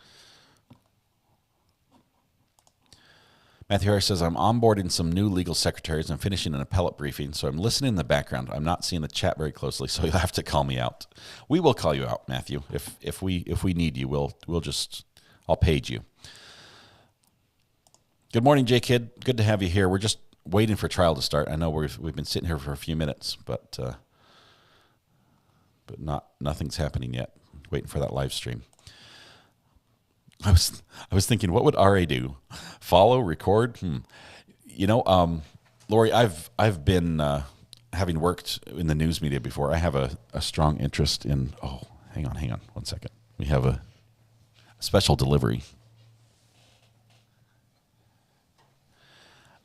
Matthew Harris says, I'm onboarding some new legal secretaries. I'm finishing an appellate briefing, so I'm listening in the background. I'm not seeing the chat very closely, so you'll have to call me out. We will call you out, Matthew. If we need you, I'll page you. Good morning, J-Kid. Good to have you here. We're just waiting for trial to start. I know we've been sitting here for a few minutes, but nothing's happening yet. Waiting for that live stream. I was thinking, what would RA do? Follow, record? Lori, I've been having worked in the news media before. I have a strong interest in. Oh, hang on 1 second. We have a special delivery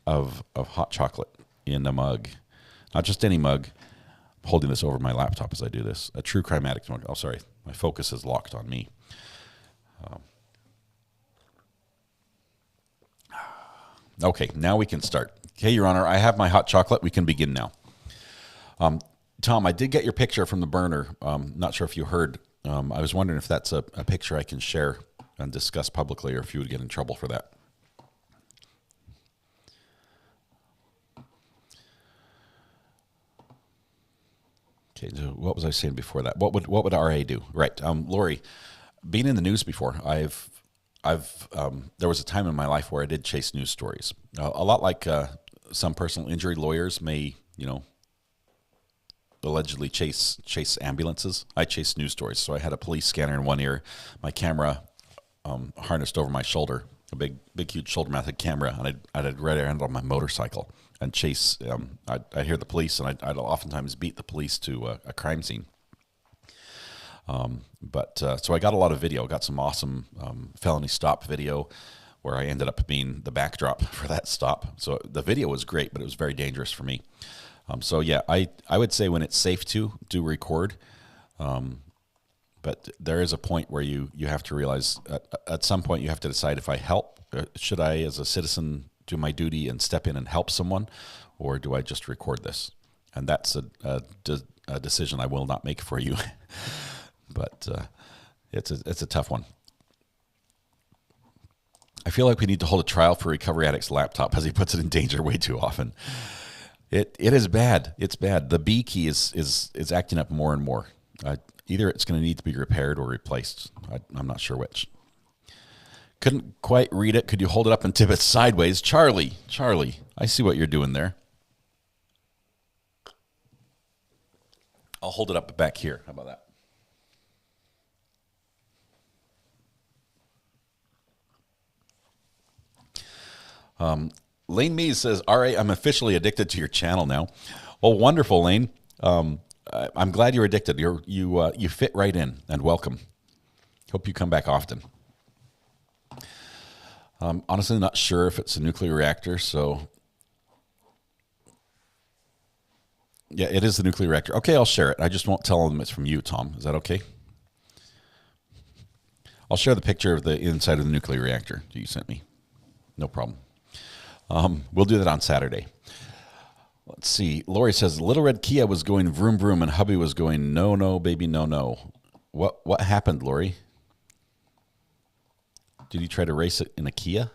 of hot chocolate in a mug, not just any mug. I'm holding this over my laptop as I do this. A True Crime Addict mug. Oh, sorry, my focus is locked on me. Okay, now we can start. Okay, Your Honor, I have my hot chocolate. We can begin now. Tom, I did get your picture from the burner. Not sure if you heard. I was wondering if that's a picture I can share and discuss publicly, or if you would get in trouble for that. Okay, so what was I saying before that? What would RA do? Right, Lori, being in the news before, there was a time in my life where I did chase news stories. A lot like some personal injury lawyers may, allegedly chase ambulances. I chase news stories. So I had a police scanner in one ear, my camera harnessed over my shoulder, a big, huge shoulder-mounted camera, and I'd ride around on my motorcycle and chase. I'd hear the police, and I'd oftentimes beat the police to a crime scene. So I got a lot of video, got some awesome felony stop video where I ended up being the backdrop for that stop. So the video was great, but it was very dangerous for me. So yeah, I would say when it's safe to do record, but there is a point where you have to realize at some point you have to decide if I help, should I as a citizen do my duty and step in and help someone, or do I just record this? And that's a decision I will not make for you. But it's a tough one. I feel like we need to hold a trial for Recovery Addict's laptop, as he puts it in danger way too often. It is bad. It's bad. The B key is acting up more and more. Either it's going to need to be repaired or replaced. I'm not sure which. Couldn't quite read it. Could you hold it up and tip it sideways? Charlie, I see what you're doing there. I'll hold it up back here. How about that? Lane Mees says, "RA, I'm officially addicted to your channel now." Oh, wonderful, Lane. I'm glad you're addicted. You fit right in, and welcome. Hope you come back often. Honestly, not sure if it's a nuclear reactor, so yeah, it is the nuclear reactor. Okay, I'll share it. I just won't tell them it's from you, Tom. Is that okay? I'll share the picture of the inside of the nuclear reactor that you sent me. No problem. We'll do that on Saturday. Let's see. Lori says, Little Red Kia was going vroom vroom and hubby was going no, baby, no. What happened, Lori? Did you try to race it in a Kia?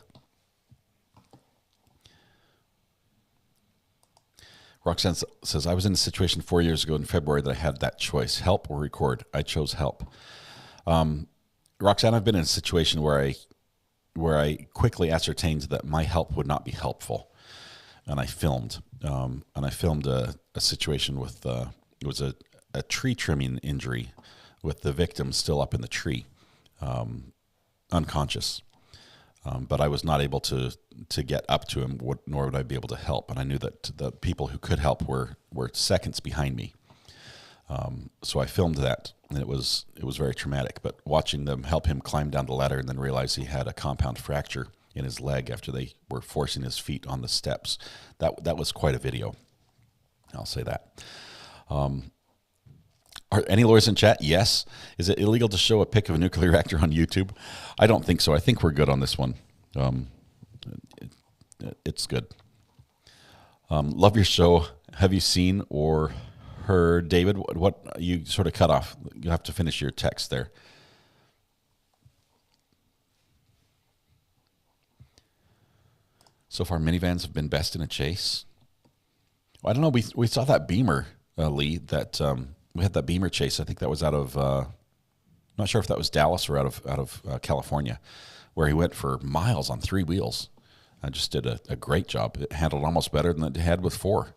Roxanne says, I was in a situation 4 years ago in February that I had that choice, help or record. I chose help. Roxanne, I've been in a situation where I quickly ascertained that my help would not be helpful. And I filmed. A situation with, it was a tree trimming injury with the victim still up in the tree, unconscious. But I was not able to get up to him, nor would I be able to help. And I knew that the people who could help were seconds behind me. So I filmed that, and it was very traumatic. But watching them help him climb down the ladder and then realize he had a compound fracture in his leg after they were forcing his feet on the steps, that was quite a video. I'll say that. Are any lawyers in chat? Yes. Is it illegal to show a pic of a nuclear reactor on YouTube? I don't think so. I think we're good on this one. It's good. Love your show. Have you seen or heard. David, what you sort of cut off. You have to finish your text there. So far, minivans have been best in a chase. Well, I don't know. We saw that Beamer, Lee, that we had that Beamer chase. I think that was out of, not sure if that was Dallas or out of California, where he went for miles on 3 wheels. I just did a great job. It handled almost better than it had with 4.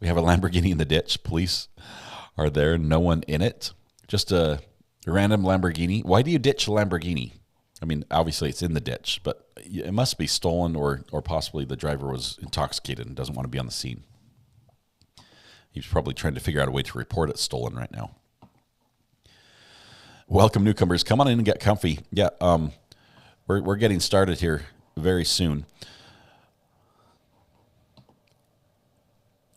We have a Lamborghini in the ditch. Police are there. No one in it. Just a random Lamborghini. Why do you ditch a Lamborghini? I mean, obviously it's in the ditch, but it must be stolen or possibly the driver was intoxicated and doesn't want to be on the scene. He's probably trying to figure out a way to report it stolen right now. Welcome, newcomers. Come on in and get comfy. Yeah, we're getting started here very soon.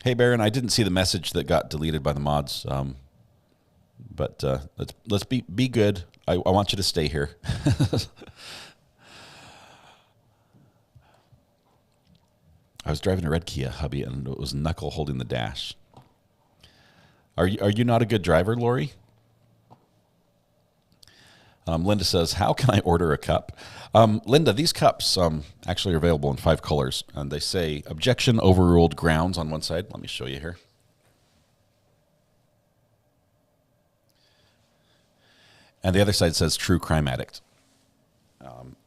Hey, Baron, I didn't see the message that got deleted by the mods, but let's be good. I want you to stay here. I was driving a red Kia, hubby, and it was Knuckle holding the dash. Are you not a good driver, Lori? Linda says, how can I order a cup? Linda, these cups actually are available in 5 colors, and they say objection overruled grounds on one side. Let me show you here. And the other side says true crime addict.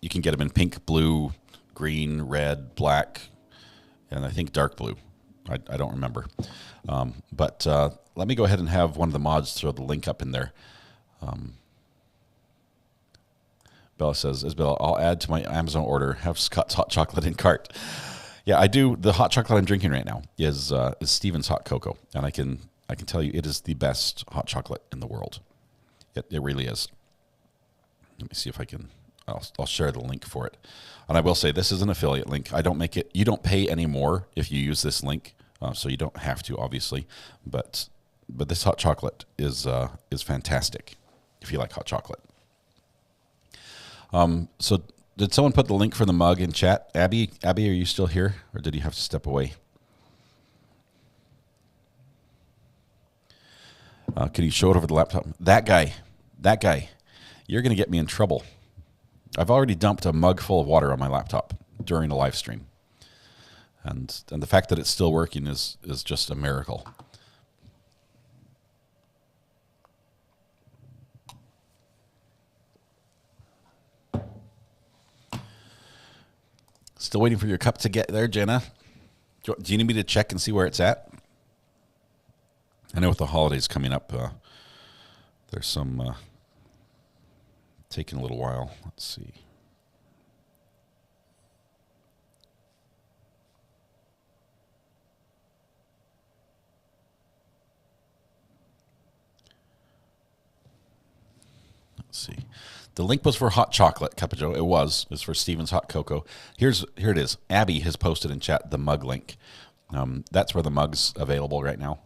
You can get them in pink, blue, green, red, black, and I think dark blue. I don't remember. But let me go ahead and have one of the mods throw the link up in there. Bella says, Isabel, I'll add to my Amazon order, have Scott's hot chocolate in cart. Yeah, I do. The hot chocolate I'm drinking right now is Stevens Hot Cocoa, and I can tell you it is the best hot chocolate in the world. It really is. Let me see if I can. I'll share the link for it. And I will say this is an affiliate link. I don't make it. You don't pay any more if you use this link, so you don't have to, obviously. But this hot chocolate is fantastic if you like hot chocolate. So did someone put the link for the mug in chat? Abby, are you still here, or did you have to step away? Can you show it over the laptop? That guy, you're going to get me in trouble. I've already dumped a mug full of water on my laptop during a live stream. And the fact that it's still working is just a miracle. Still waiting for your cup to get there, Jenna. Do you need me to check and see where it's at? I know with the holidays coming up, there's some taking a little while. Let's see. Let's see. The link was for hot chocolate, Cup of Joe. It was. It's for Stevens Hot Cocoa. Here it is. Abby has posted in chat the mug link. That's where the mug's available right now.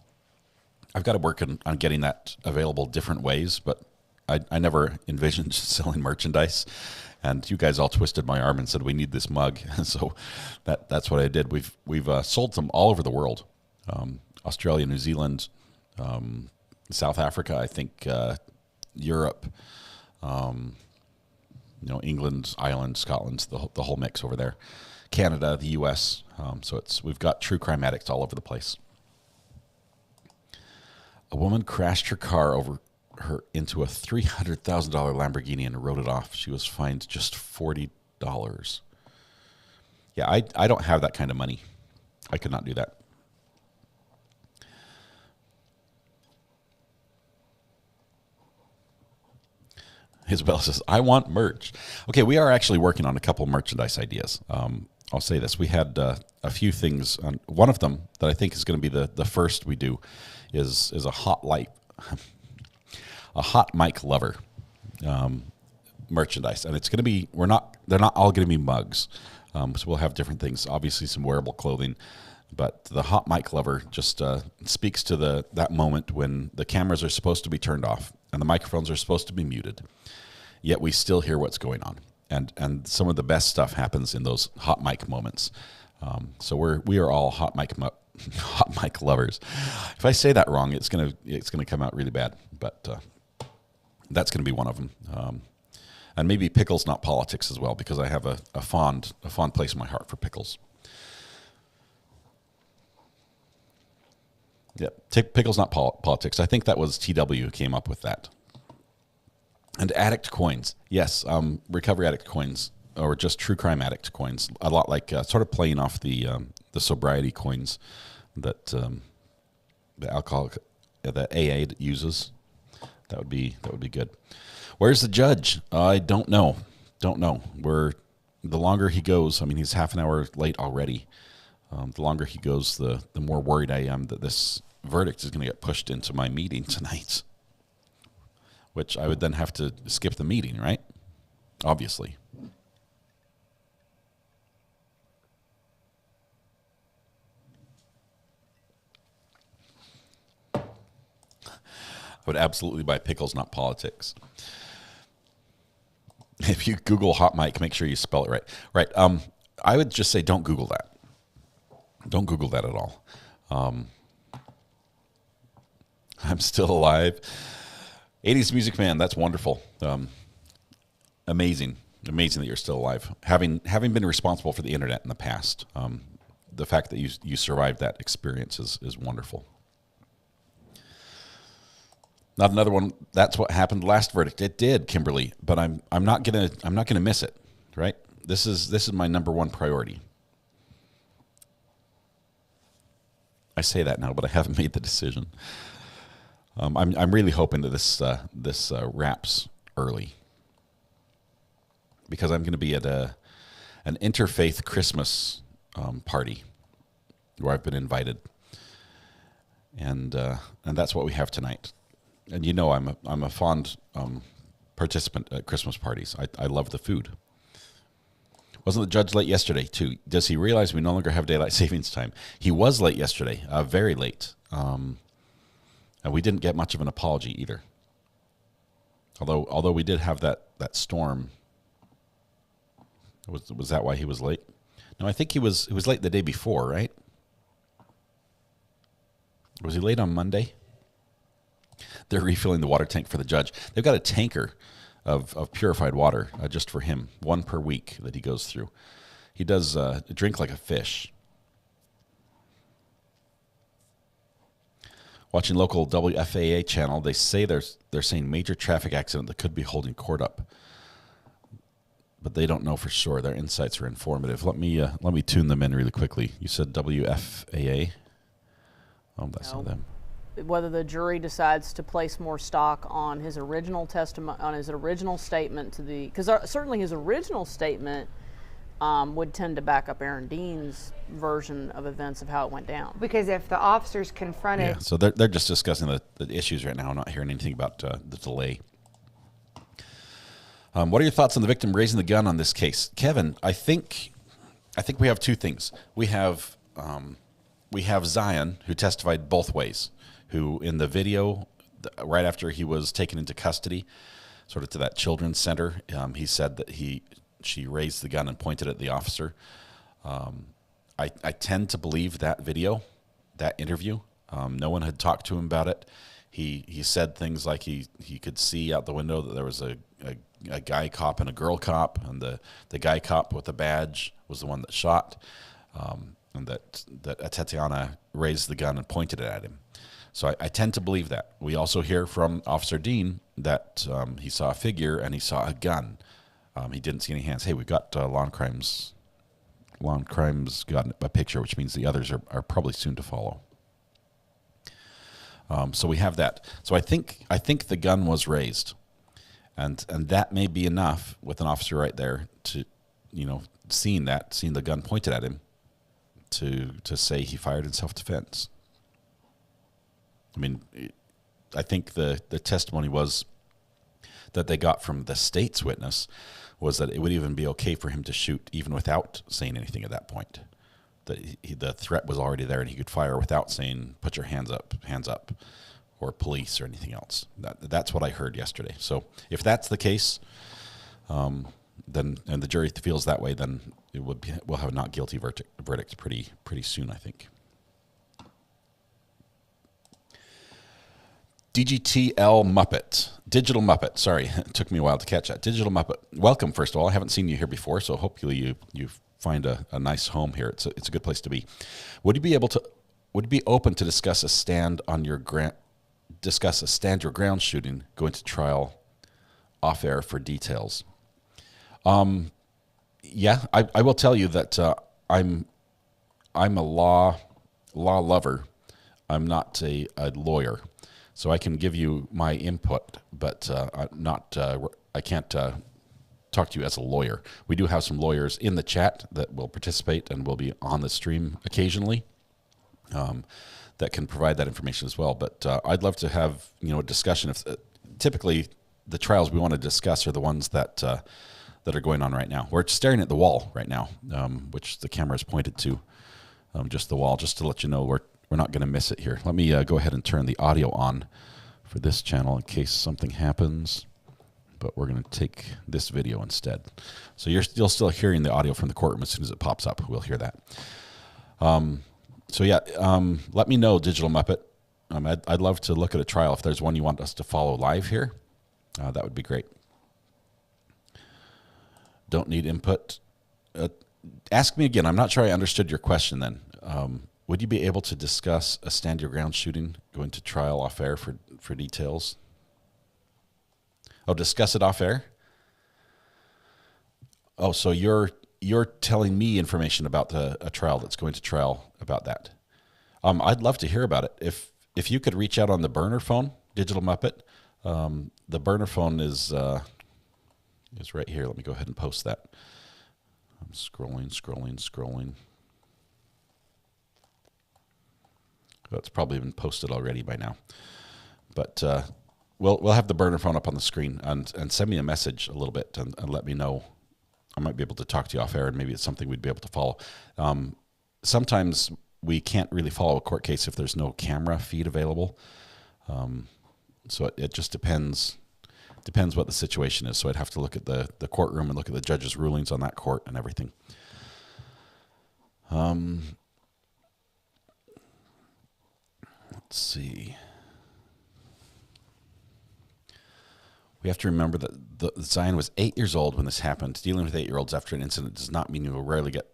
I've got to work on getting that available different ways, but I never envisioned selling merchandise. And you guys all twisted my arm and said, we need this mug. So that's what I did. We've sold some all over the world. Australia, New Zealand, South Africa, I think Europe, England, Ireland, Scotland, the whole mix over there. Canada, the U.S. So we've got true crime addicts all over the place. A woman crashed her car into a $300,000 Lamborghini and wrote it off. She was fined just $40. Yeah, I don't have that kind of money. I could not do that. Isabel says, I want merch. Okay, we are actually working on a couple merchandise ideas. I'll say this. We had a few things. One of them that I think is going to be the first we do is a hot mic lover merchandise. And it's going to be, they're not all going to be mugs. So we'll have different things, obviously some wearable clothing. But the hot mic lover just speaks to that moment when the cameras are supposed to be turned off and the microphones are supposed to be muted, yet we still hear what's going on. And some of the best stuff happens in those hot mic moments. So we are all hot mic hot mic lovers. If I say that wrong, it's gonna come out really bad. But that's gonna be one of them. And maybe pickles, not politics, as well, because I have a fond place in my heart for pickles. Yeah, pickles, not politics. I think that was TW who came up with that. And addict coins, yes, recovery addict coins, or just true crime addict coins. A lot like sort of playing off the sobriety coins that the alcoholic, the AA uses. That would be good. Where's the judge? I don't know. The longer he goes, I mean, he's half an hour late already. The longer he goes, the more worried I am that this verdict is going to get pushed into my meeting tonight, which I would then have to skip the meeting, right? Obviously. I would absolutely buy pickles, not politics. If you Google hot mic, make sure you spell it right. Right. I would just say don't Google that. Don't Google that at all. I'm still alive. 80s Music Man, that's wonderful. Amazing that you're still alive. Having been responsible for the internet in the past, the fact that you survived that experience is wonderful. Not another one. That's what happened last verdict. It did, Kimberly, but I'm not gonna miss it. Right? This is my number one priority. I say that now, but I haven't made the decision. I'm really hoping that this wraps early, because I'm going to be at an interfaith Christmas party where I've been invited, and that's what we have tonight. And you know, I'm a fond participant at Christmas parties. I love the food. Wasn't the judge late yesterday too? Does he realize we no longer have daylight savings time? He was late yesterday, very late, and we didn't get much of an apology either. Although we did have that storm. Was that why he was late? No, I think he was late the day before, right? Was he late on Monday? They're refilling the water tank for the judge. They've got a tanker of purified water just for him, one per week that he goes through. He does drink like a fish. Watching local WFAA channel, they say they're saying major traffic accident that could be holding court up, but they don't know for sure. Their insights are informative. Let me tune them in really quickly. You said WFAA. Oh, that's not them. Whether the jury decides to place more stock on his original testimony, on his original statement to the, because certainly his original statement would tend to back up Aaron Dean's version of events of how it went down. Because if the officers confronted... Yeah, so they're just discussing the issues right now. I'm not hearing anything about the delay. What are your thoughts on the victim raising the gun on this case? Kevin, I think we have two things. We have Zion, who testified both ways, who in the video, right after he was taken into custody, sort of to that children's center, he said that she raised the gun and pointed at the officer. I tend to believe that video, that interview. No one had talked to him about it. He said things like he could see out the window that there was a guy cop and a girl cop, and the guy cop with the badge was the one that shot, and that Atatiana raised the gun and pointed it at him. So I tend to believe that. We also hear from Officer Dean that he saw a figure and he saw a gun. He didn't see any hands. Hey, we've got Law and Crimes got a picture, which means the others are probably soon to follow. So we have that. So I think the gun was raised, and that may be enough with an officer right there to, seeing the gun pointed at him, to say he fired in self-defense. I mean, I think the testimony was that they got from the state's witness was that it would even be okay for him to shoot even without saying anything at that point. That the threat was already there and he could fire without saying, put your hands up, or police or anything else. That's what I heard yesterday. So if that's the case, then, and the jury feels that way, then we'll have a not guilty verdict pretty soon, I think. DGTL Muppet. Digital Muppet. Sorry, it took me a while to catch that. Digital Muppet. Welcome, first of all. I haven't seen you here before, so hopefully you find a nice home here. It's a good place to be. Would you be open to discuss a stand your ground shooting, going to trial off air for details? Yeah, I will tell you that I'm a law lover. I'm not a lawyer, so I can give you my input, but I can't talk to you as a lawyer. We do have some lawyers in the chat that will participate and will be on the stream occasionally, that can provide that information as well. But I'd love to have a discussion. Typically, the trials we want to discuss are the ones that are going on right now. We're staring at the wall right now, which the camera is pointed to, just the wall, just to let you know we're not going to miss it here. Let me go ahead and turn the audio on for this channel in case something happens, but we're going to take this video instead. So you're still hearing the audio from the courtroom. As soon as it pops up, we'll hear that. So yeah, let me know, Digital Muppet. I'd love to look at a trial. If there's one you want us to follow live here, that would be great. Don't need input. Ask me again. I'm not sure I understood your question then. Would you be able to discuss a stand your ground shooting, going to trial off air for details? Oh, discuss it off air? Oh, so you're telling me information about a trial that's going to trial about that. I'd love to hear about it. If you could reach out on the burner phone, Digital Muppet. The burner phone is right here. Let me go ahead and post that. I'm scrolling. Well, it's probably been posted already by now. But we'll have the burner phone up on the screen, and send me a message a little bit and let me know. I might be able to talk to you off air, and maybe it's something we'd be able to follow. Sometimes we can't really follow a court case if there's no camera feed available. So it just depends what the situation is. So I'd have to look at the courtroom and look at the judge's rulings on that court and everything. Let's see. We have to remember that Zion was 8 years old when this happened. Dealing with 8-year-olds after an incident does not mean you will rarely get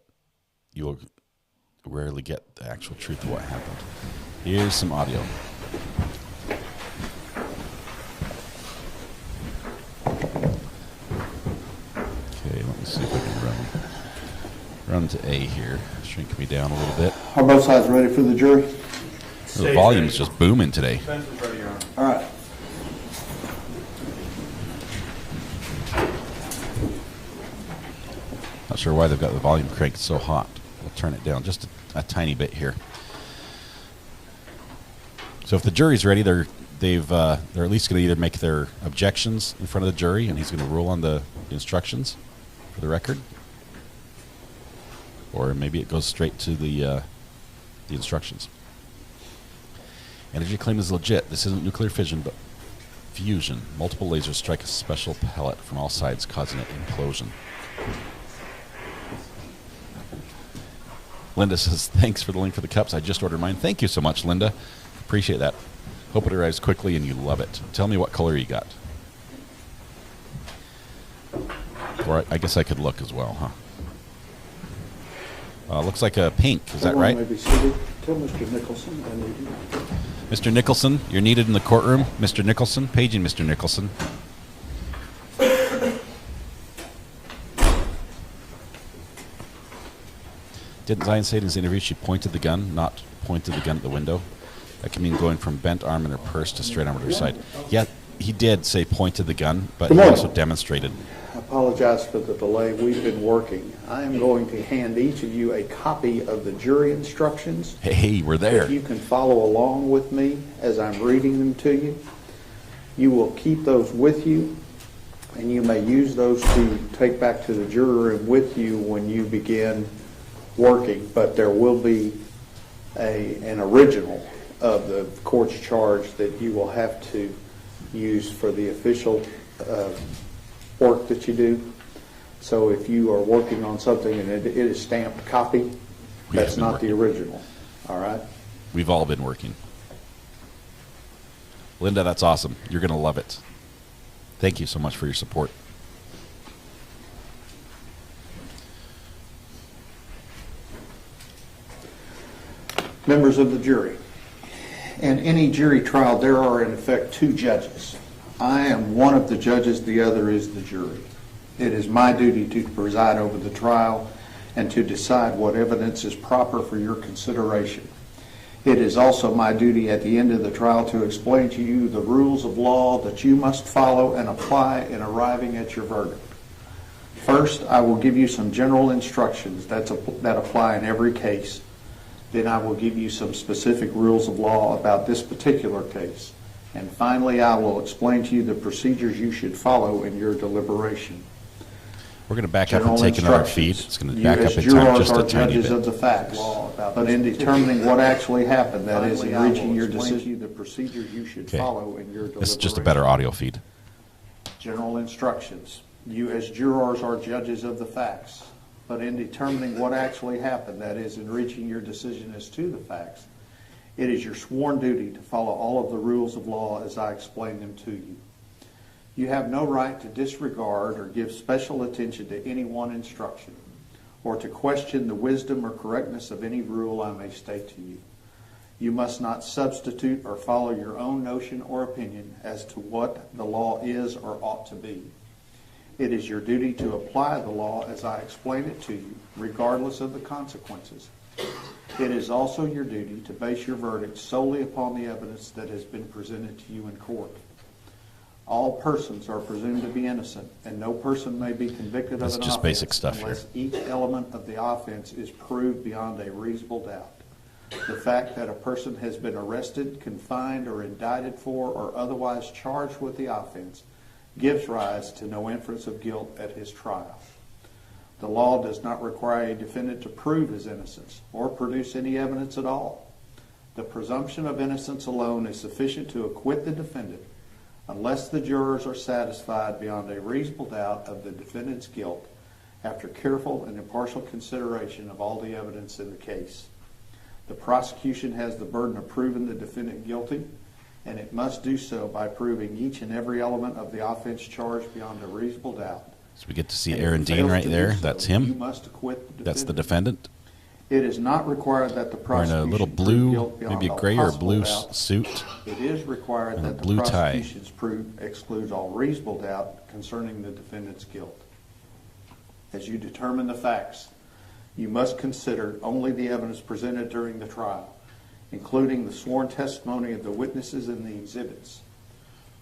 the actual truth of what happened. Here's some audio. Okay, let me see if I can run to A here. Shrink me down a little bit. Are both sides ready for the jury? The volume's just booming today. All right. Not sure why they've got the volume cranked so hot. We'll turn it down just a tiny bit here. So if the jury's ready, they're at least going to either make their objections in front of the jury, and he's going to rule on the instructions for the record, or maybe it goes straight to the instructions. Energy claim is legit. This isn't nuclear fission, but fusion. Multiple lasers strike a special pellet from all sides, causing an implosion. Linda says, thanks for the link for the cups. I just ordered mine. Thank you so much, Linda. Appreciate that. Hope it arrives quickly and you love it. Tell me what color you got. Or I guess I could look as well, huh? Looks like a pink. Is that right? Maybe seated. Tell Mr. Nicholson I need you. Mr. Nicholson, you're needed in the courtroom. Mr. Nicholson, paging Mr. Nicholson. Didn't Zion say in his interview she pointed the gun, not pointed the gun at the window? That can mean going from bent arm in her purse to straight arm at her side. Yeah, he did say pointed the gun, but he also demonstrated. I apologize for the delay. We've been working. I am going to hand each of you a copy of the jury instructions. Hey, we're there. You can follow along with me as I'm reading them to you. You will keep those with you, and you may use those to take back to the jury room with you when you begin working, but there will be an original of the court's charge that you will have to use for the official work that you do. So if you are working on something and it is stamped copy, that's not the original. All right? We've all been working. Linda, that's awesome. You're going to love it. Thank you so much for your support. Members of the jury, in any jury trial, there are in effect two judges. I am one of the judges, the other is the jury. It is my duty to preside over the trial and to decide what evidence is proper for your consideration. It is also my duty at the end of the trial to explain to you the rules of law that you must follow and apply in arriving at your verdict. First, I will give you some general instructions that apply in every case. Then I will give you some specific rules of law about this particular case. And finally, I will explain to you the procedures you should follow in your deliberation. We're going to back up and take another feed. It's going to back up in time jurors just a are tiny judges bit. of the facts, but in determining what actually happened, that is, in reaching your decision, the procedures you should follow in your deliberation. This is just a better audio feed. General instructions. You as jurors are judges of the facts, but in determining what actually happened, that is, in reaching your decision as to the facts, it is your sworn duty to follow all of the rules of law as I explain them to you. You have no right to disregard or give special attention to any one instruction, or to question the wisdom or correctness of any rule I may state to you. You must not substitute or follow your own notion or opinion as to what the law is or ought to be. It is your duty to apply the law as I explain it to you, regardless of the consequences. It is also your duty to base your verdict solely upon the evidence that has been presented to you in court. All persons are presumed to be innocent, and no person may be convicted of an just offense basic stuff unless here. each element of the offense is proved beyond a reasonable doubt. The fact that a person has been arrested, confined, or indicted for, or otherwise charged with the offense gives rise to no inference of guilt at his trial. The law does not require a defendant to prove his innocence or produce any evidence at all. The presumption of innocence alone is sufficient to acquit the defendant unless the jurors are satisfied beyond a reasonable doubt of the defendant's guilt after careful and impartial consideration of all the evidence in the case. The prosecution has the burden of proving the defendant guilty, and it must do so by proving each and every element of the offense charged beyond a reasonable doubt. So we get to see Aaron Dean right there. That's him. You must acquit the defendant. That's the defendant. It is not required that the Wearing prosecution a little prove blue, guilt beyond maybe a all gray or possible blue doubt. suit. It is required and a that the blue tie. prosecution's proof excludes all reasonable doubt concerning the defendant's guilt. As you determine the facts, you must consider only the evidence presented during the trial, including the sworn testimony of the witnesses and the exhibits.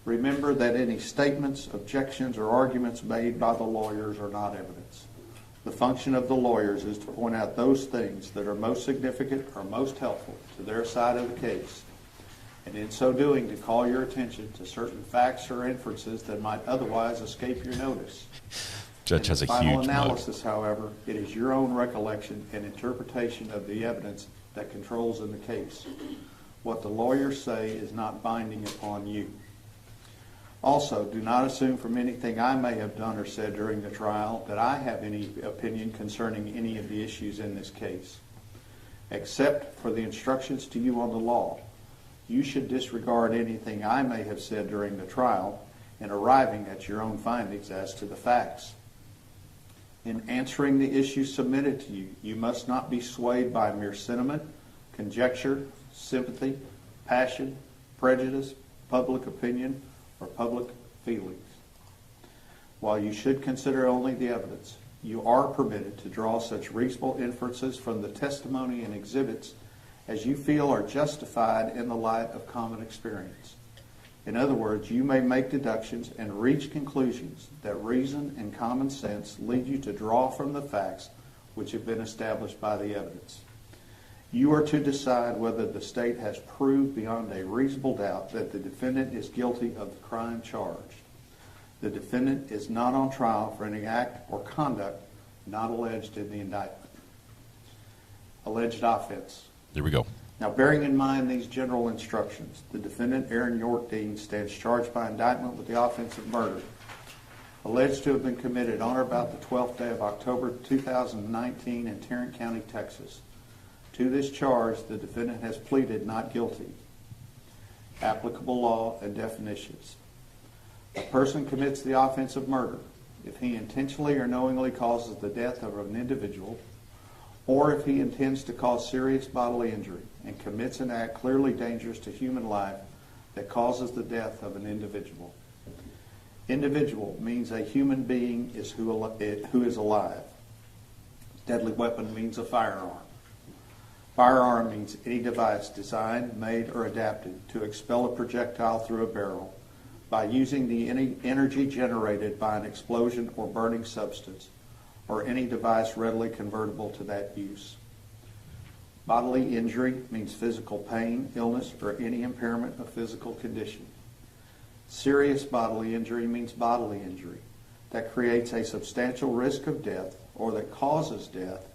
Remember that any statements, objections, or arguments made by the lawyers are not evidence. The function of the lawyers is to point out those things that are most significant or most helpful to their side of the case, and in so doing to call your attention to certain facts or inferences that might otherwise escape your notice. Judge has a final huge mug. analysis, however, it is your own recollection and interpretation of the evidence that controls in the case. What the lawyers say is not binding upon you. Also, do not assume from anything I may have done or said during the trial that I have any opinion concerning any of the issues in this case. Except for the instructions to you on the law, you should disregard anything I may have said during the trial in arriving at your own findings as to the facts. In answering the issues submitted to you, you must not be swayed by mere sentiment, conjecture, sympathy, passion, prejudice, public opinion, or public feelings. While you should consider only the evidence, you are permitted to draw such reasonable inferences from the testimony and exhibits as you feel are justified in the light of common experience. In other words, you may make deductions and reach conclusions that reason and common sense lead you to draw from the facts which have been established by the evidence. You are to decide whether the state has proved beyond a reasonable doubt that the defendant is guilty of the crime charged. The defendant is not on trial for any act or conduct not alleged in the indictment. Alleged offense. There we go. Now, bearing in mind these general instructions, the defendant, Aaron York Dean, stands charged by indictment with the offense of murder, alleged to have been committed on or about the 12th day of October 2019 in Tarrant County, Texas. To this charge, the defendant has pleaded not guilty. Applicable law and definitions. A person commits the offense of murder if he intentionally or knowingly causes the death of an individual, or if he intends to cause serious bodily injury and commits an act clearly dangerous to human life that causes the death of an individual. Individual means a human being is who is alive. Deadly weapon means a firearm. Firearm means any device designed, made, or adapted to expel a projectile through a barrel by using the energy generated by an explosion or burning substance, or any device readily convertible to that use. Bodily injury means physical pain, illness, or any impairment of physical condition. Serious bodily injury means bodily injury that creates a substantial risk of death or that causes death,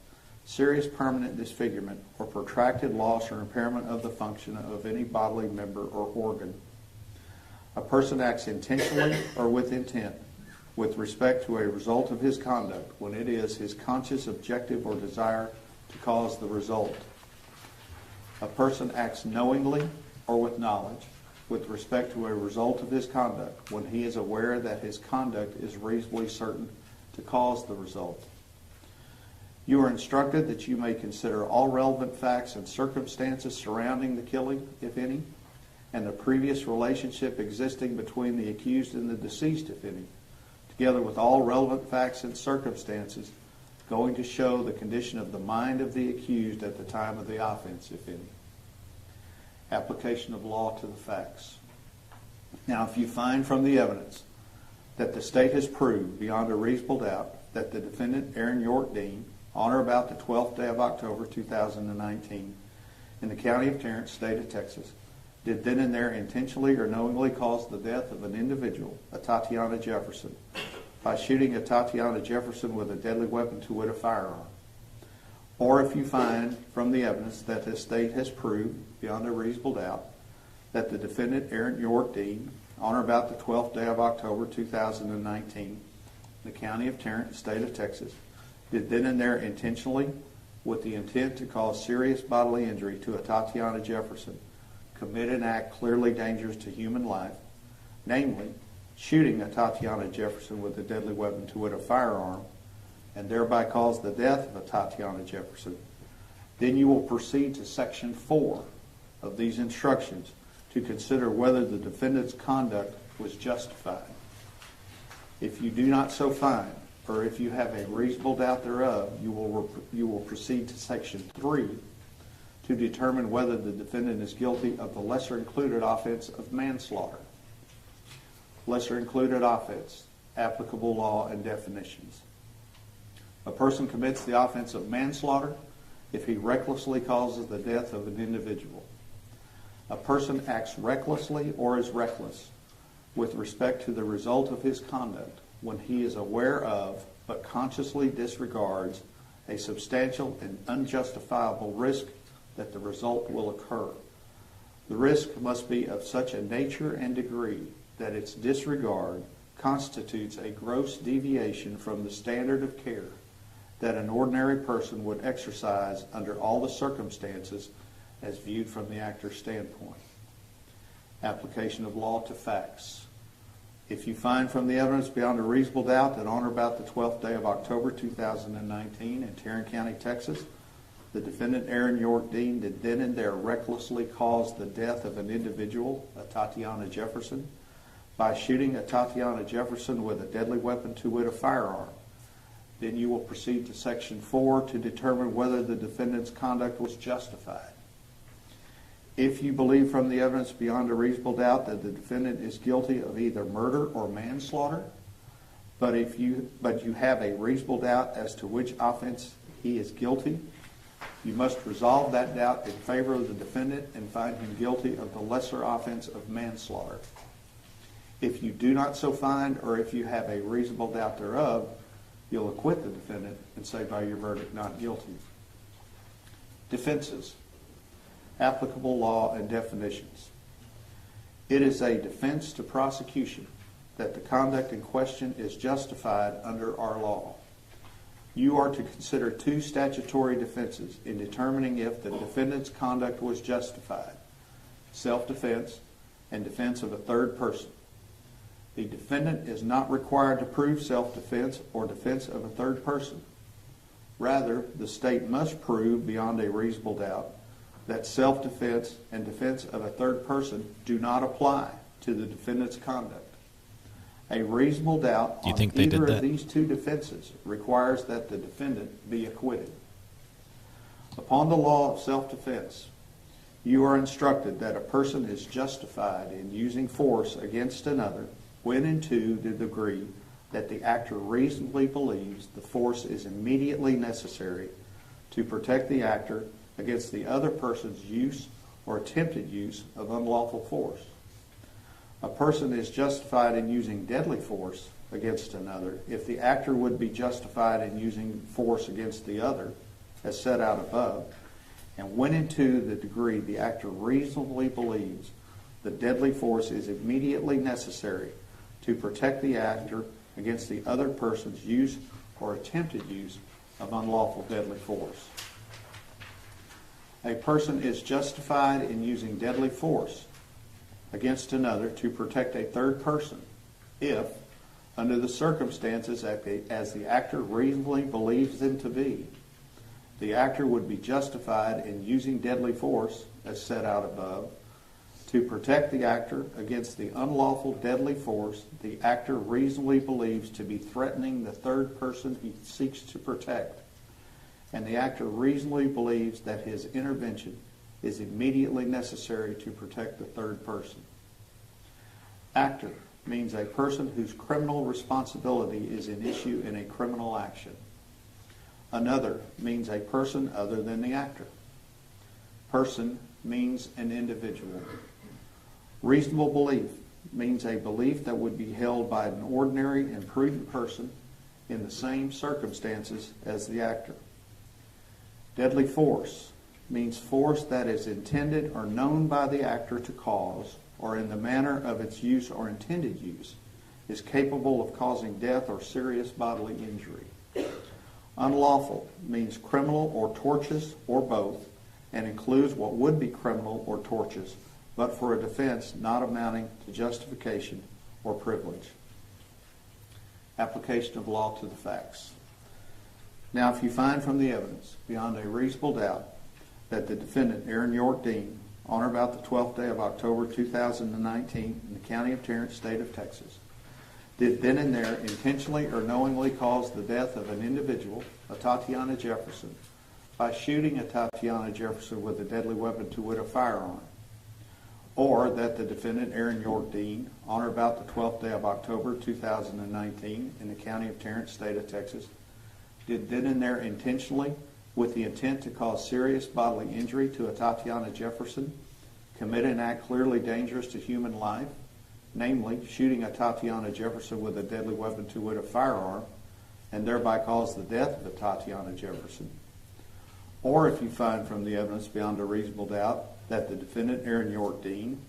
serious permanent disfigurement, or protracted loss or impairment of the function of any bodily member or organ. A person acts intentionally or with intent with respect to a result of his conduct when it is his conscious objective or desire to cause the result. A person acts knowingly or with knowledge with respect to a result of his conduct when he is aware that his conduct is reasonably certain to cause the result. You are instructed that you may consider all relevant facts and circumstances surrounding the killing, if any, and the previous relationship existing between the accused and the deceased, if any, together with all relevant facts and circumstances going to show the condition of the mind of the accused at the time of the offense, if any. Application of law to the facts. Now, if you find from the evidence that the state has proved beyond a reasonable doubt that the defendant, Aaron York Dean, on or about the 12th day of October 2019, in the county of Tarrant, state of Texas, did then and there intentionally or knowingly cause the death of an individual, Atatiana Jefferson, by shooting Atatiana Jefferson with a deadly weapon, to wit, a firearm. Or if you find from the evidence that the state has proved beyond a reasonable doubt that the defendant, Aaron York Dean, on or about the 12th day of October 2019, in the county of Tarrant, state of Texas, did then and there intentionally, with the intent to cause serious bodily injury to Atatiana Jefferson, commit an act clearly dangerous to human life, namely, shooting Atatiana Jefferson with a deadly weapon, to wit, a firearm, and thereby cause the death of Atatiana Jefferson, then you will proceed to Section 4 of these instructions to consider whether the defendant's conduct was justified. If you do not so find, or if you have a reasonable doubt thereof, you will proceed to Section 3 to determine whether the defendant is guilty of the lesser included offense of manslaughter. Lesser included offense, applicable law and definitions. A person commits the offense of manslaughter if he recklessly causes the death of an individual. A person acts recklessly or is reckless with respect to the result of his conduct when he is aware of but consciously disregards a substantial and unjustifiable risk that the result will occur. The risk must be of such a nature and degree that its disregard constitutes a gross deviation from the standard of care that an ordinary person would exercise under all the circumstances as viewed from the actor's standpoint. Application of law to facts. If you find from the evidence beyond a reasonable doubt that on or about the 12th day of October 2019 in Tarrant County, Texas, the defendant, Aaron York Dean, did then and there recklessly cause the death of an individual, Atatiana Jefferson, by shooting Atatiana Jefferson with a deadly weapon, to wit, a firearm, then you will proceed to Section 4 to determine whether the defendant's conduct was justified. If you believe from the evidence beyond a reasonable doubt that the defendant is guilty of either murder or manslaughter, but you have a reasonable doubt as to which offense he is guilty, you must resolve that doubt in favor of the defendant and find him guilty of the lesser offense of manslaughter. If you do not so find, or if you have a reasonable doubt thereof, you'll acquit the defendant and say by your verdict, not guilty. Defenses. Applicable law and definitions. It is a defense to prosecution that the conduct in question is justified under our law. You are to consider two statutory defenses in determining if the defendant's conduct was justified: self-defense and defense of a third person. The defendant is not required to prove self-defense or defense of a third person. Rather, the state must prove beyond a reasonable doubt that self-defense and defense of a third person do not apply to the defendant's conduct. A reasonable doubt on either of these two defenses requires that the defendant be acquitted. Upon the law of self-defense, you are instructed that a person is justified in using force against another when and to the degree that the actor reasonably believes the force is immediately necessary to protect the actor against the other person's use or attempted use of unlawful force. A person is justified in using deadly force against another if the actor would be justified in using force against the other, as set out above, and when and to the degree the actor reasonably believes the deadly force is immediately necessary to protect the actor against the other person's use or attempted use of unlawful deadly force. A person is justified in using deadly force against another to protect a third person if, under the circumstances as the actor reasonably believes them to be, the actor would be justified in using deadly force, as set out above, to protect the actor against the unlawful deadly force the actor reasonably believes to be threatening the third person he seeks to protect, and the actor reasonably believes that his intervention is immediately necessary to protect the third person. Actor means a person whose criminal responsibility is an issue in a criminal action. Another means a person other than the actor. Person means an individual. Reasonable belief means a belief that would be held by an ordinary and prudent person in the same circumstances as the actor. Deadly force means force that is intended or known by the actor to cause, or in the manner of its use or intended use, is capable of causing death or serious bodily injury. Unlawful means criminal or tortious or both, and includes what would be criminal or tortious, but for a defense not amounting to justification or privilege. Application of law to the facts. Now, if you find from the evidence, beyond a reasonable doubt, that the defendant, Aaron York Dean, on or about the 12th day of October 2019 in the County of Tarrant, State of Texas, did then and there intentionally or knowingly cause the death of an individual, Atatiana Jefferson, by shooting Atatiana Jefferson with a deadly weapon, to wit, a firearm, or that the defendant, Aaron York Dean, on or about the 12th day of October 2019 in the County of Tarrant, State of Texas, did then and there intentionally, with the intent to cause serious bodily injury to Atatiana Jefferson, commit an act clearly dangerous to human life, namely shooting Atatiana Jefferson with a deadly weapon, to wit, a firearm, and thereby cause the death of Atatiana Jefferson. Or if you find from the evidence beyond a reasonable doubt that the defendant, Aaron York Dean,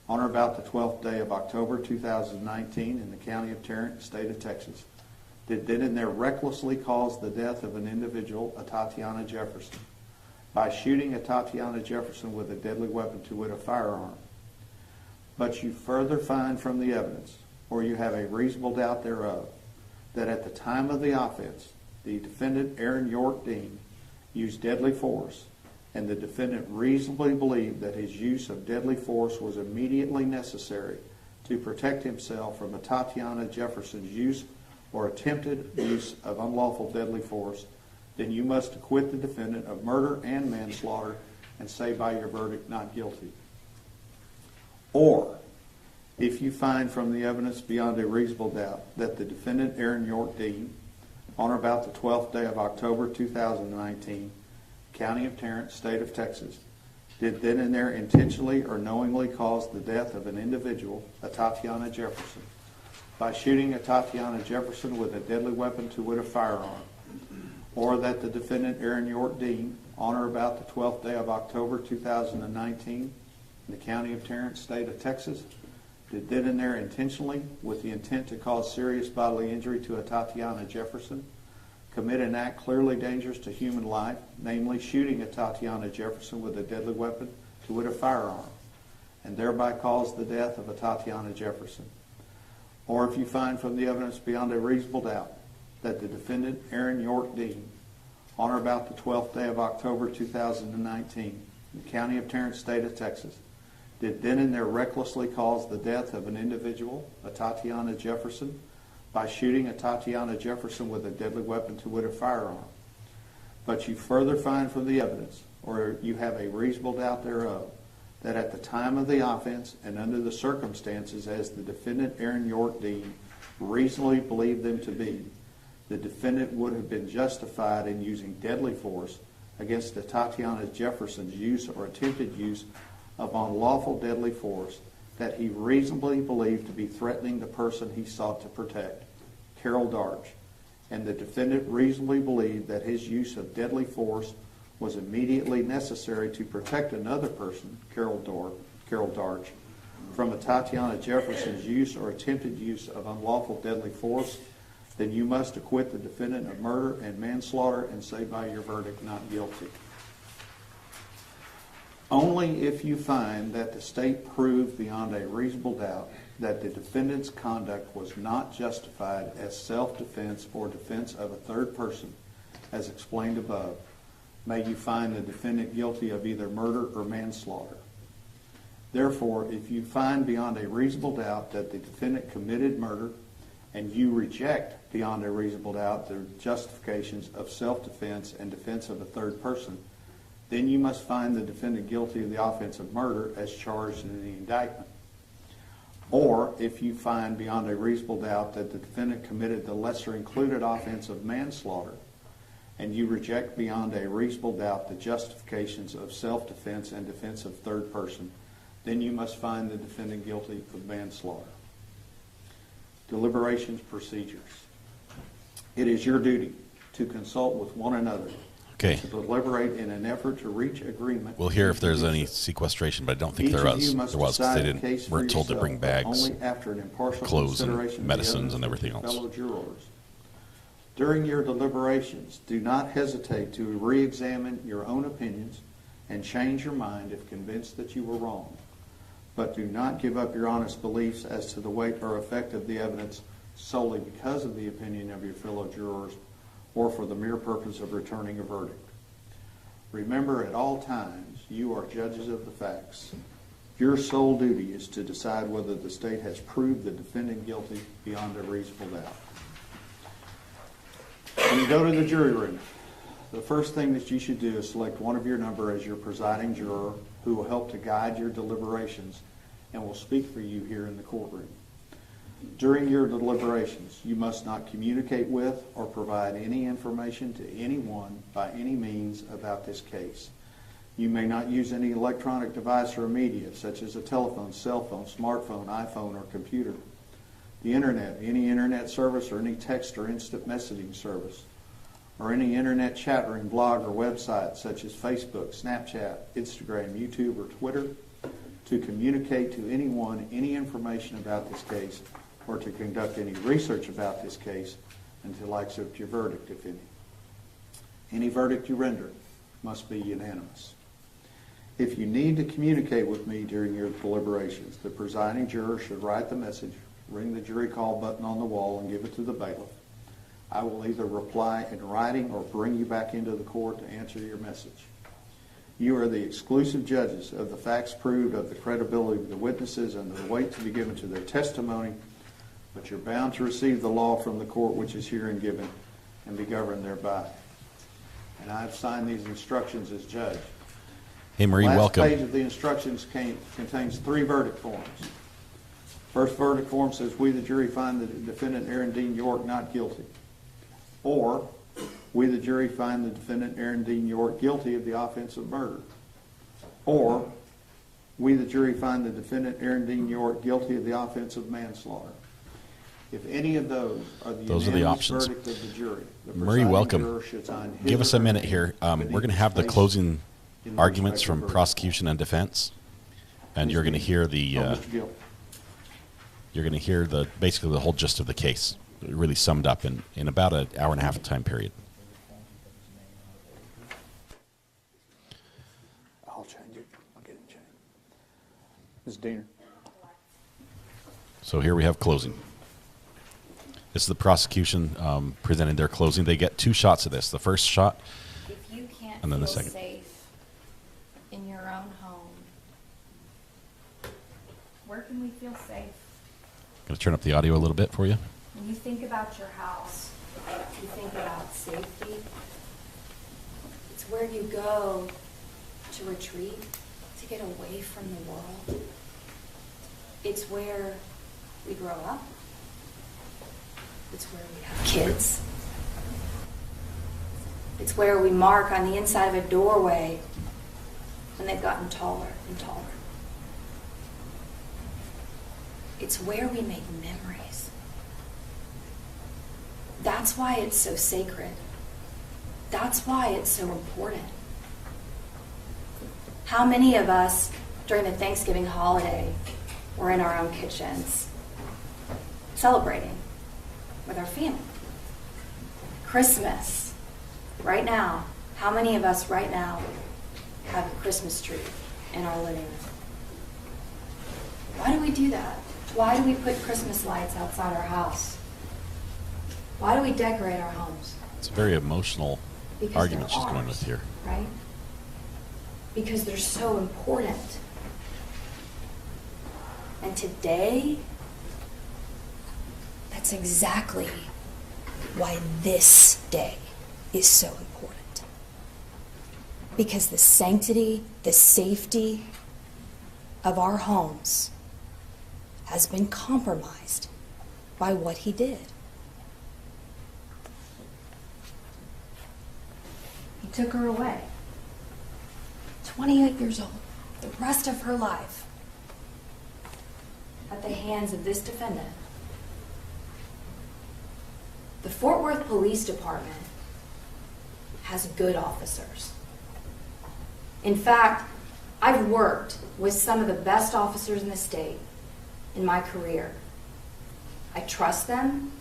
on or about the 12th day of October 2019 in the County of Tarrant, State of Texas, did then and there recklessly cause the death of an individual, Atatiana Jefferson, by shooting Atatiana Jefferson with a deadly weapon, to wit, a firearm. But you further find from the evidence, or you have a reasonable doubt thereof, that at the time of the offense, the defendant, Aaron York Dean, used deadly force, and the defendant reasonably believed that his use of deadly force was immediately necessary to protect himself from Atatiana Jefferson's use or attempted use of unlawful deadly force, then you must acquit the defendant of murder and manslaughter and say by your verdict, not guilty. Or, if you find from the evidence beyond a reasonable doubt that the defendant, Aaron York Dean, on or about the 12th day of October 2019, County of Tarrant, State of Texas, did then and there intentionally or knowingly cause the death of an individual, Atatiana Jefferson, by shooting Atatiana Jefferson with a deadly weapon, to wit, a firearm, or that the defendant, Aaron York Dean, on or about the 12th day of October 2019 in the County of Tarrant, State of Texas, did then and there intentionally, with the intent to cause serious bodily injury to Atatiana Jefferson, commit an act clearly dangerous to human life, namely shooting Atatiana Jefferson with a deadly weapon, to wit, a firearm, and thereby caused the death of Atatiana Jefferson. Or if you find from the evidence beyond a reasonable doubt that the defendant, Aaron York Dean, on or about the 12th day of October 2019, in the county of Tarrant, state of Texas, did then and there recklessly cause the death of an individual, Atatiana Jefferson, by shooting Atatiana Jefferson with a deadly weapon, to wit, a firearm. But you further find from the evidence, or you have a reasonable doubt thereof, that at the time of the offense and under the circumstances as the defendant, Aaron York Dean, reasonably believed them to be, the defendant would have been justified in using deadly force against Atatiana Jefferson's use or attempted use of unlawful deadly force that he reasonably believed to be threatening the person he sought to protect, Carol Darch, and the defendant reasonably believed that his use of deadly force was immediately necessary to protect another person, Carol Darch, from Atatiana Jefferson's use or attempted use of unlawful deadly force, then you must acquit the defendant of murder and manslaughter and say by your verdict, not guilty. Only if you find that the state proved beyond a reasonable doubt that the defendant's conduct was not justified as self-defense or defense of a third person, as explained above, may you find the defendant guilty of either murder or manslaughter. Therefore, if you find beyond a reasonable doubt that the defendant committed murder and you reject beyond a reasonable doubt the justifications of self-defense and defense of a third person, then you must find the defendant guilty of the offense of murder as charged in the indictment. Or if you find beyond a reasonable doubt that the defendant committed the lesser included offense of manslaughter, and you reject beyond a reasonable doubt the justifications of self-defense and defense of third person, then you must find the defendant guilty of manslaughter. Deliberations procedures. It is your duty to consult with one another, Okay. to deliberate in an effort to reach agreement. We'll hear if there's any sequestration, but I don't think there was. There was, because they weren't told to bring bags, clothes, and medicines, and everything else. Fellow jurors. During your deliberations, do not hesitate to re-examine your own opinions and change your mind if convinced that you were wrong. But do not give up your honest beliefs as to the weight or effect of the evidence solely because of the opinion of your fellow jurors or for the mere purpose of returning a verdict. Remember, at all times, you are judges of the facts. Your sole duty is to decide whether the state has proved the defendant guilty beyond a reasonable doubt. When you go to the jury room, the first thing that you should do is select one of your number as your presiding juror who will help to guide your deliberations and will speak for you here in the courtroom. During your deliberations, you must not communicate with or provide any information to anyone by any means about this case. You may not use any electronic device or media, such as a telephone, cell phone, smartphone, iPhone, or computer. The internet, any internet service or any text or instant messaging service, or any internet chat room, blog, or website, such as Facebook, Snapchat, Instagram, YouTube, or Twitter, to communicate to anyone any information about this case or to conduct any research about this case until I accept your verdict, if any. Any verdict you render must be unanimous. If you need to communicate with me during your deliberations, the presiding juror should write the message, ring the jury call button on the wall, and give it to the bailiff. I will either reply in writing or bring you back into the court to answer your message. You are the exclusive judges of the facts proved, of the credibility of the witnesses, and the weight to be given to their testimony, but you're bound to receive the law from the court which is herein given and be governed thereby. And I've signed these instructions as judge. Hey, Marie, welcome. The last page of the instructions contains 3 verdict forms. First verdict form says, we the jury find the defendant Aaron Dean York not guilty. Or, we the jury find the defendant Aaron Dean York guilty of the offense of murder. Or, we the jury find the defendant Aaron Dean York guilty of the offense of manslaughter. If any of those are the unanimous options. verdict of the jury, the Marie, welcome. juror should sign his Give us a minute here. We're going to have the closing in the arguments respective from verdict. prosecution and defense, and you're going to hear the Mr. Gill. you're going to hear the basically the whole gist of the case, really summed up in about an hour and a half time period. I'll change it. I'll get it changed. Ms. Diener. So here we have closing. This is the prosecution presenting their closing. They get 2 shots of this. The first shot, If you can't and then feel the second. safe in your own home, where can we feel safe? I'm going to turn up the audio a little bit for you. When you think about your house, you think about safety. It's where you go to retreat, to get away from the world. It's where we grow up. It's where we have kids. It's where we mark on the inside of a doorway when they've gotten taller and taller. It's where we make memories. That's why it's so sacred. That's why it's so important. How many of us during the Thanksgiving holiday were in our own kitchens celebrating with our family? Christmas, right now, how many of us right now have a Christmas tree in our living room? Why do we do that? Why do we put Christmas lights outside our house? Why do we decorate our homes? It's a very emotional Because argument they're she's going ours, with here. right? Because they're so important. And today, that's exactly why this day is so important. Because the sanctity, the safety of our homes has been compromised by what he did. He took her away. 28 years old, the rest of her life, at the hands of this defendant. The Fort Worth Police Department has good officers. In fact, I've worked with some of the best officers in the state in my career. I trust them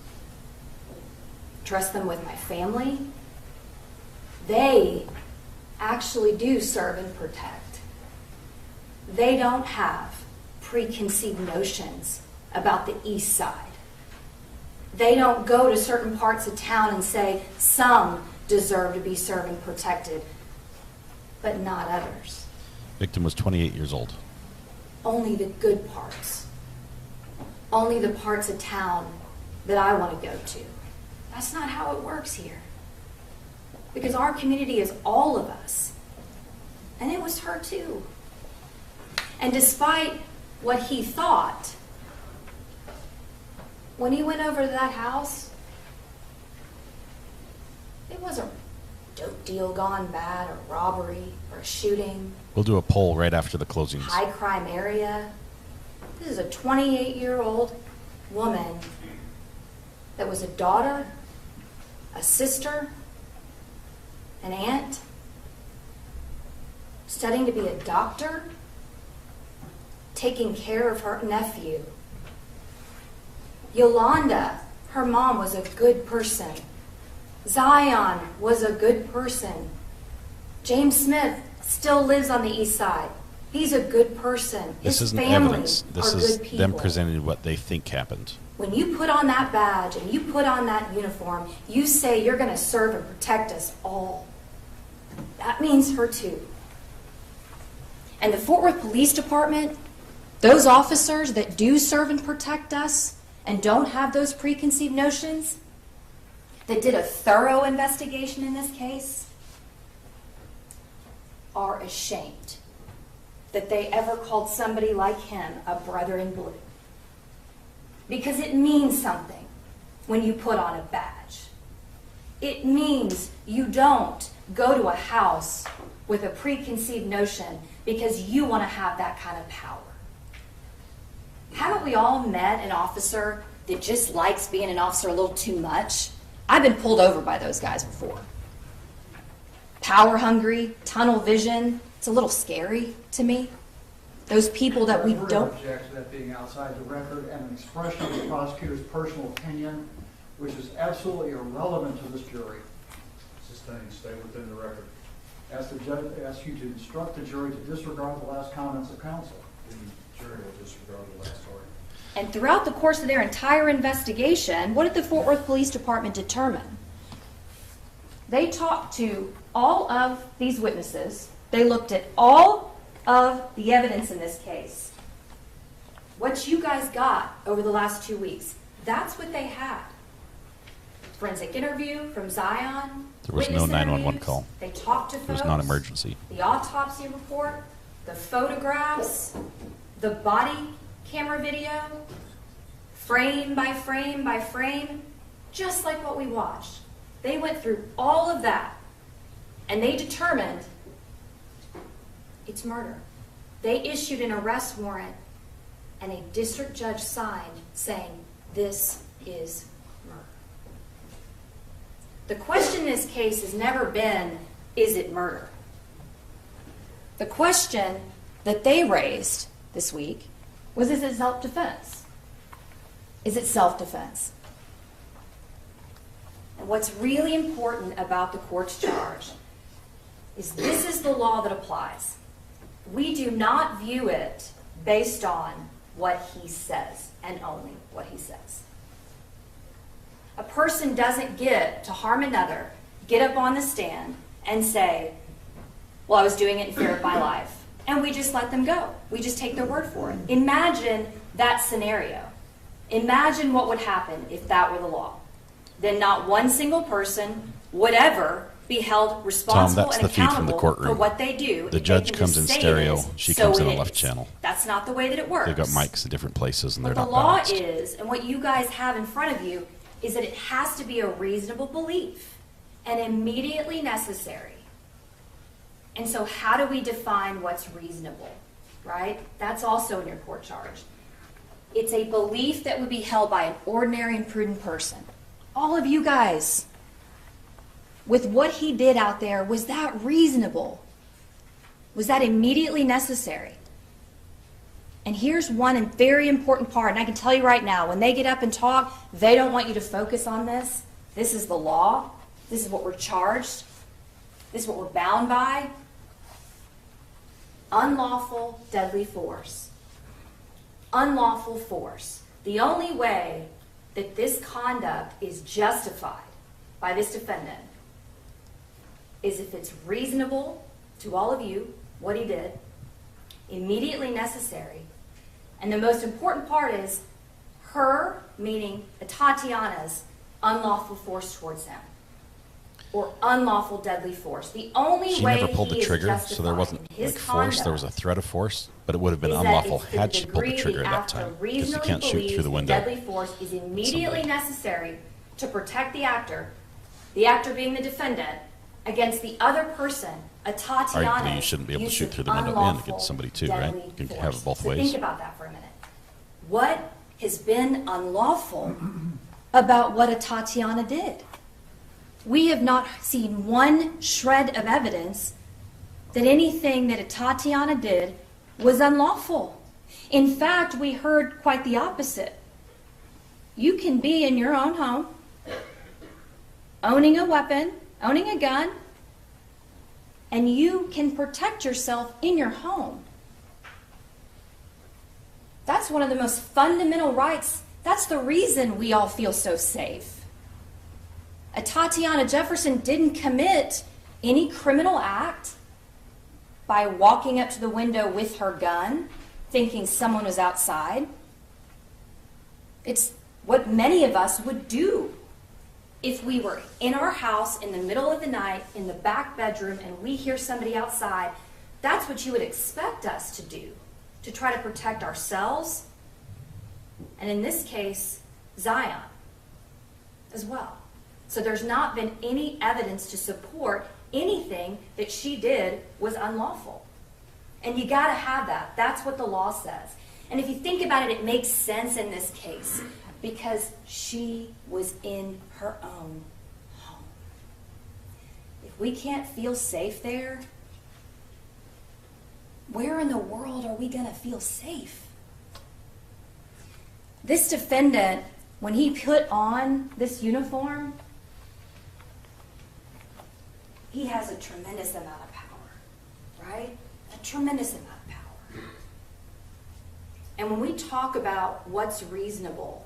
with my family. They actually do serve and protect. They don't have preconceived notions about the East Side. They don't go to certain parts of town and say some deserve to be served and protected, but not others. Victim was 28 years old. Only the good parts. Only the parts of town that I want to go to. That's not how it works here. Because our community is all of us. And it was her too. And despite what he thought, when he went over to that house, it wasn't a dope deal gone bad, or robbery, or a shooting. We'll do a poll right after the closings. High crime area. This is a 28-year-old woman that was a daughter, a sister, an aunt, studying to be a doctor, taking care of her nephew. Yolanda, her mom, was a good person. Zion was a good person. James Smith still lives on the east side. He's a good person. This His isn't family evidence. This are is good people. them presenting what they think happened. When you put on that badge and you put on that uniform, you say you're going to serve and protect us all. That means her too. And the Fort Worth Police Department, those officers that do serve and protect us and don't have those preconceived notions, that did a thorough investigation in this case, are ashamed that they ever called somebody like him a brother in blue. Because it means something when you put on a badge. It means you don't go to a house with a preconceived notion because you want to have that kind of power. Haven't we all met an officer that just likes being an officer a little too much? I've been pulled over by those guys before. Power hungry, tunnel vision, it's a little scary to me. Those people that we don't... I object to that being outside the record and an expression of the prosecutor's personal opinion, which is absolutely irrelevant to this jury. Sustained, stay within the record. Ask the judge, ask you to instruct the jury to disregard the last comments of counsel. The jury attorney will disregard the last story. And throughout the course of their entire investigation, what did the Fort Worth Police Department determine? They talked to all of these witnesses. They looked at all of the evidence in this case. What you guys got over the last 2 weeks, that's what they had. Forensic interview from Zion. There was no witness 911 interviews. call. They talked to folks. It was not emergency. The autopsy report, the photographs, the body camera video, frame by frame by frame, just like what we watched. They went through all of that, and they determined it's murder. They issued an arrest warrant, and a district judge signed saying this is murder. The question in this case has never been, is it murder? The question that they raised this week was, is it self-defense? Is it self-defense? And what's really important about the court's charge is this is the law that applies. We do not view it based on what he says and only what he says. A person doesn't get to harm another, get up on the stand and say, well, I was doing it in fear of my life. And we just let them go. We just take their word for it. Imagine that scenario. Imagine what would happen if that were the law. Then not one single person would ever be held responsible Tom, that's and the feed from the accountable courtroom. for what they do. The if judge they can comes just in say it stereo. is, She so comes in it a left is. channel. That's not the way that it works. They've got mics at different places, and What they're the not law balanced. is, and what you guys have in front of you, is that it has to be a reasonable belief and immediately necessary. And so how do we define what's reasonable, right? That's also in your court charge. It's a belief that would be held by an ordinary and prudent person. All of you guys, with what he did out there, was that reasonable? Was that immediately necessary? And here's one very important part, and I can tell you right now, when they get up and talk, they don't want you to focus on this. This is the law. This is what we're charged. This is what we're bound by. Unlawful deadly force. Unlawful force. The only way that this conduct is justified by this defendant is if it's reasonable to all of you, what he did, immediately necessary, and the most important part is her, meaning Atatiana's, unlawful force towards him, or unlawful deadly force. The only She way never pulled the he is trigger, so there wasn't justified in his like force. There was a conduct threat of force, but it would have been is that unlawful it's the had she pulled the degree trigger at that actor time, because you reasonably can't shoot through believes the window. Deadly force is immediately somebody. necessary to protect the actor being the defendant, against the other person, Atatiana. Arguably, you shouldn't be able to shoot through the window and against somebody too, right? You can have it both So ways. think about that for a minute. What has been unlawful about what Atatiana did? We have not seen one shred of evidence that anything that Atatiana did was unlawful. In fact, we heard quite the opposite. You can be in your own home, owning a weapon, owning a gun, and you can protect yourself in your home. That's one of the most fundamental rights. That's the reason we all feel so safe. Atatiana Jefferson didn't commit any criminal act by walking up to the window with her gun, thinking someone was outside. It's what many of us would do if we were in our house in the middle of the night in the back bedroom and we hear somebody outside. That's what you would expect us to do, to try to protect ourselves, and in this case, Zion as well. So there's not been any evidence to support anything that she did was unlawful. And you gotta have that. That's what the law says. And if you think about it, it makes sense in this case because she was in her own home. If we can't feel safe there, where in the world are we gonna feel safe? This defendant, when he put on this uniform, he has a tremendous amount of power, right? A tremendous amount of power. And when we talk about what's reasonable,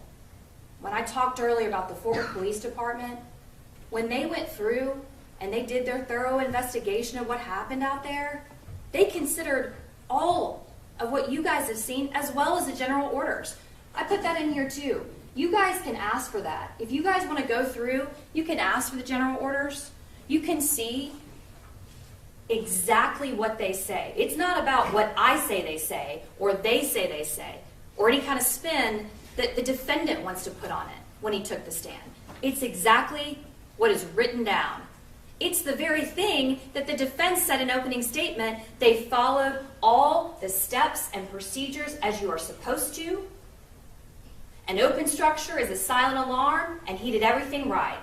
when I talked earlier about the Fort Worth Police Department, when they went through and they did their thorough investigation of what happened out there, they considered all of what you guys have seen as well as the general orders. I put that in here too. You guys can ask for that. If you guys want to go through, you can ask for the general orders. You can see exactly what they say. It's not about what I say they say, or they say, or any kind of spin that the defendant wants to put on it when he took the stand. It's exactly what is written down. It's the very thing that the defense said in opening statement. They followed all the steps and procedures as you are supposed to. An open structure is a silent alarm, and he did everything right.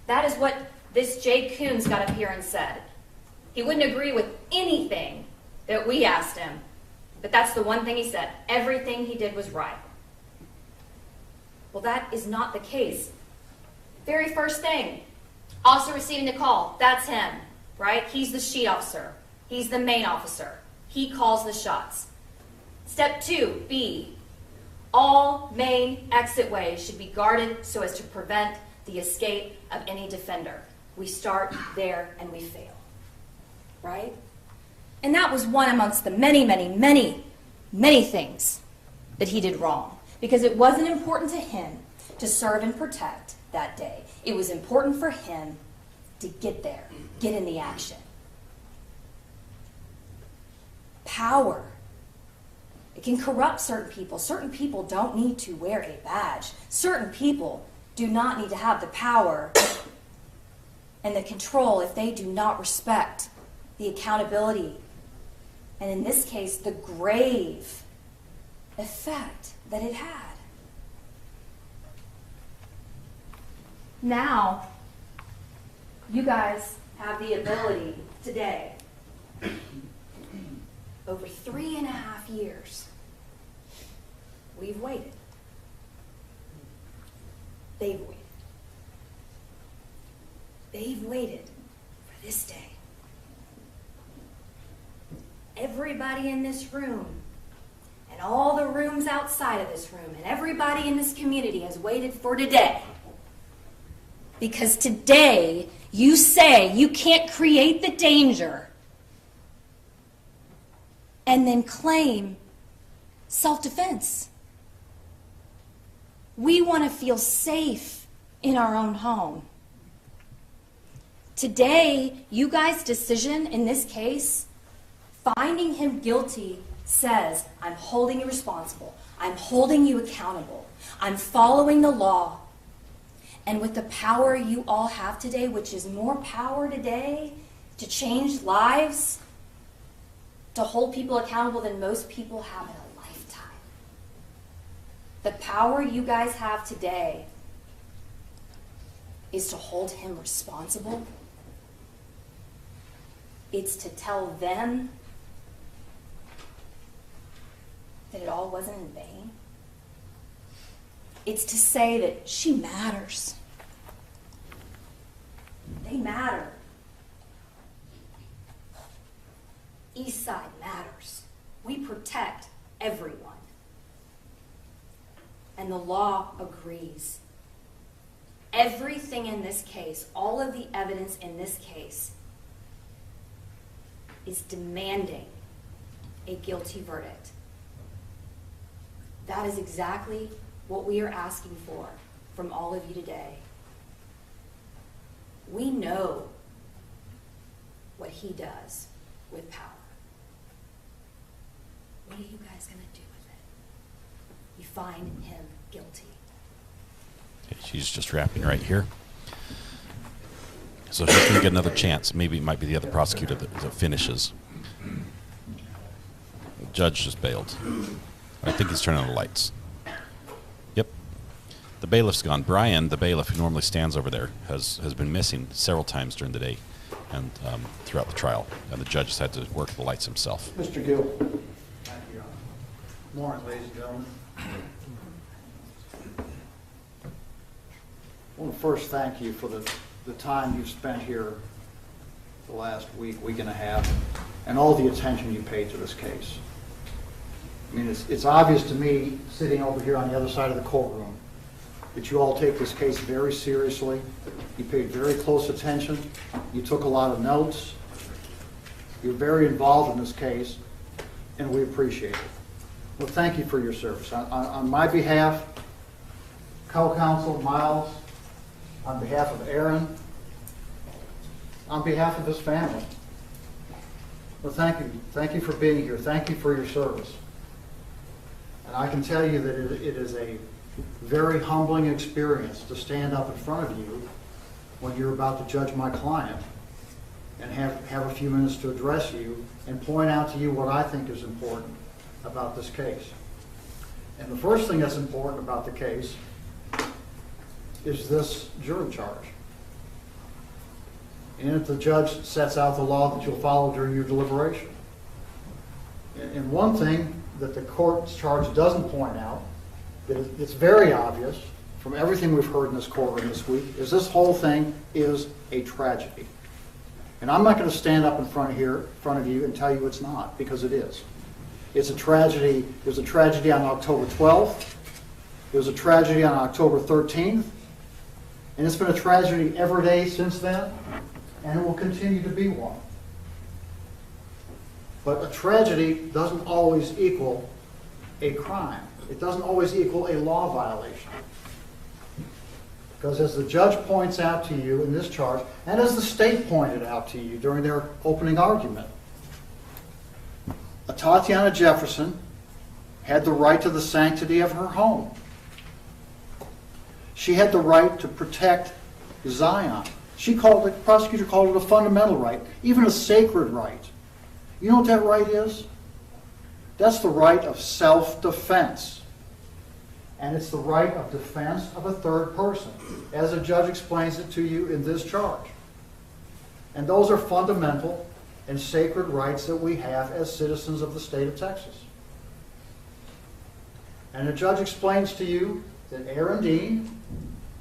That is what this Jay Coons got up here and said. He wouldn't agree with anything that we asked him, but that's the one thing he said. Everything he did was right. Well, that is not the case. Very first thing, officer receiving the call, that's him, right? He's the sheet officer. He's the main officer. He calls the shots. Step 2, B, all main exit ways should be guarded so as to prevent the escape of any defender. We start there and we fail, right? And that was one amongst the many, many, many, many things that he did wrong, because it wasn't important to him to serve and protect that day. It was important for him to get there, get in the action. Power. It can corrupt certain people. Certain people don't need to wear a badge. Certain people do not need to have the power and the control if they do not respect the accountability, and in this case, the grave effect that it had. Now, you guys have the ability today, over 3.5 years, we've waited. They've waited. They've waited for this day. Everybody in this room, and all the rooms outside of this room, and everybody in this community has waited for today. Because today, you say you can't create the danger and then claim self-defense. We want to feel safe in our own home. Today, you guys' decision in this case, finding him guilty, says, I'm holding you responsible. I'm holding you accountable. I'm following the law. And with the power you all have today, which is more power today to change lives, to hold people accountable than most people have in a lifetime. The power you guys have today is to hold him responsible. It's to tell them that it all wasn't in vain. It's to say that she matters. They matter. Eastside matters. We protect everyone. And the law agrees. Everything in this case, all of the evidence in this case, is demanding a guilty verdict. That is exactly what we are asking for from all of you today. We know what he does with power. What are you guys going to do with it? You find him guilty. Okay, she's just wrapping right here. So she's going to get another chance. Maybe it might be the other prosecutor that finishes. The judge just bailed. I think he's turning on the lights. Yep. The bailiff's gone. Brian, the bailiff who normally stands over there, has been missing several times during the day and throughout the trial. And the judge has had to work the lights himself. Mr. Gill. Thank you, Your Honor. Morning, ladies and gentlemen. I want to first thank you for the time you've spent here the last week and a half, and all the attention you paid to this case. I mean, it's obvious to me, sitting over here on the other side of the courtroom, that you all take this case very seriously. You paid very close attention. You took a lot of notes. You're very involved in this case, and we appreciate it. Well, thank you for your service. On my behalf, co-counsel Miles, on behalf of Aaron, on behalf of his family. Well, thank you. Thank you for being here. Thank you for your service. And I can tell you that it is a very humbling experience to stand up in front of you when you're about to judge my client and have a few minutes to address you and point out to you what I think is important about this case. And the first thing that's important about the case is this jury charge. And if the judge sets out the law that you'll follow during your deliberation. And one thing that the court's charge doesn't point out, that it's very obvious from everything we've heard in this courtroom this week, is this whole thing is a tragedy. And I'm not going to stand up in front of you and tell you it's not, because it is. It's a tragedy. It was a tragedy on October 12th. It was a tragedy on October 13th. And it's been a tragedy every day since then, and it will continue to be one. But a tragedy doesn't always equal a crime. It doesn't always equal a law violation. Because as the judge points out to you in this charge, and as the state pointed out to you during their opening argument, Atatiana Jefferson had the right to the sanctity of her home. She had the right to protect Zion. The prosecutor called it a fundamental right, even a sacred right. You know what that right is? That's the right of self-defense. And it's the right of defense of a third person, as the judge explains it to you in this charge. And those are fundamental and sacred rights that we have as citizens of the state of Texas. And the judge explains to you that Aaron Dean,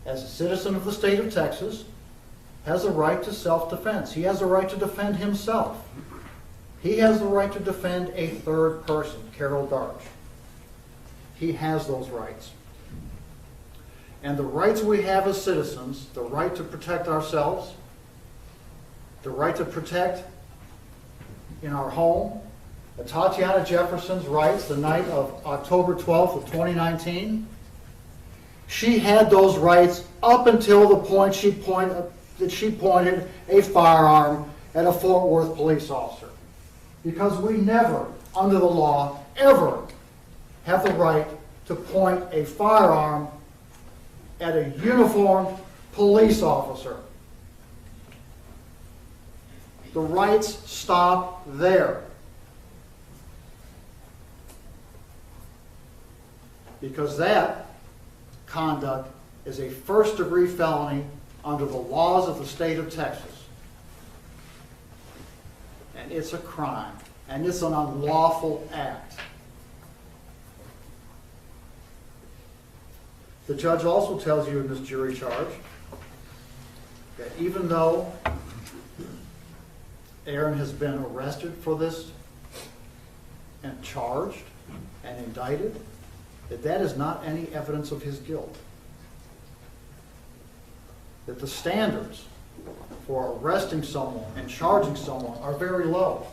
as a citizen of the state of Texas, has a right to self-defense. He has a right to defend himself. He has the right to defend a third person, Carol Darch. He has those rights. And the rights we have as citizens, the right to protect ourselves, the right to protect in our home, Atatiana Jefferson's rights the night of October 12th of 2019, she had those rights up until the point that she pointed a firearm at a Fort Worth police officer. Because we never, under the law, ever have the right to point a firearm at a uniformed police officer. The rights stop there. Because that conduct is a first-degree felony under the laws of the state of Texas. And it's a crime. And it's an unlawful act. The judge also tells you in this jury charge that even though Aaron has been arrested for this and charged and indicted, that is not any evidence of his guilt. That the standards for arresting someone and charging someone are very low.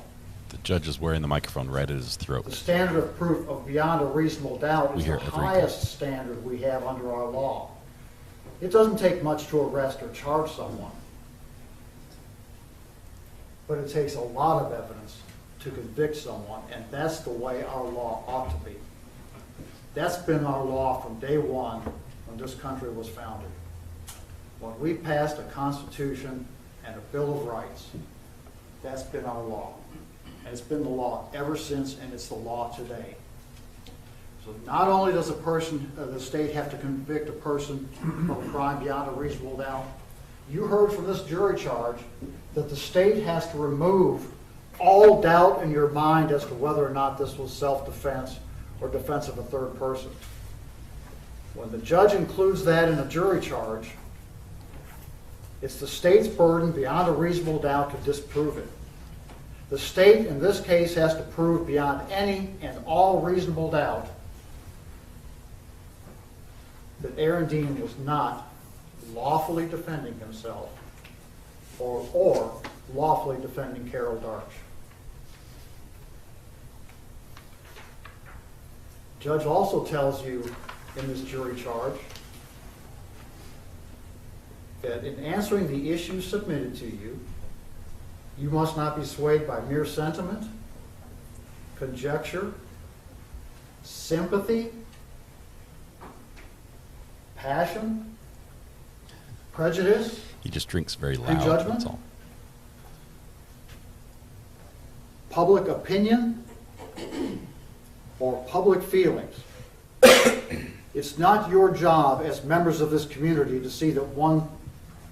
The judge is wearing the microphone right at his throat. The standard of proof of beyond a reasonable doubt is the highest standard we have under our law. It doesn't take much to arrest or charge someone, but it takes a lot of evidence to convict someone, and that's the way our law ought to be. That's been our law from day one when this country was founded. When we passed a Constitution and a Bill of Rights, that's been our law. And it's been the law ever since, and it's the law today. So not only does the state have to convict a person of a crime beyond a reasonable doubt, you heard from this jury charge that the state has to remove all doubt in your mind as to whether or not this was self-defense or defense of a third person. When the judge includes that in a jury charge, it's the state's burden beyond a reasonable doubt to disprove it. The state in this case has to prove beyond any and all reasonable doubt that Aaron Dean was not lawfully defending himself or lawfully defending Carol Darch. Judge also tells you in this jury charge that in answering the issues submitted to you, you must not be swayed by mere sentiment, conjecture, sympathy, passion, prejudice. He just drinks very loud. Prejudgment? That's all. Public opinion, or public feelings. It's not your job as members of this community to see that one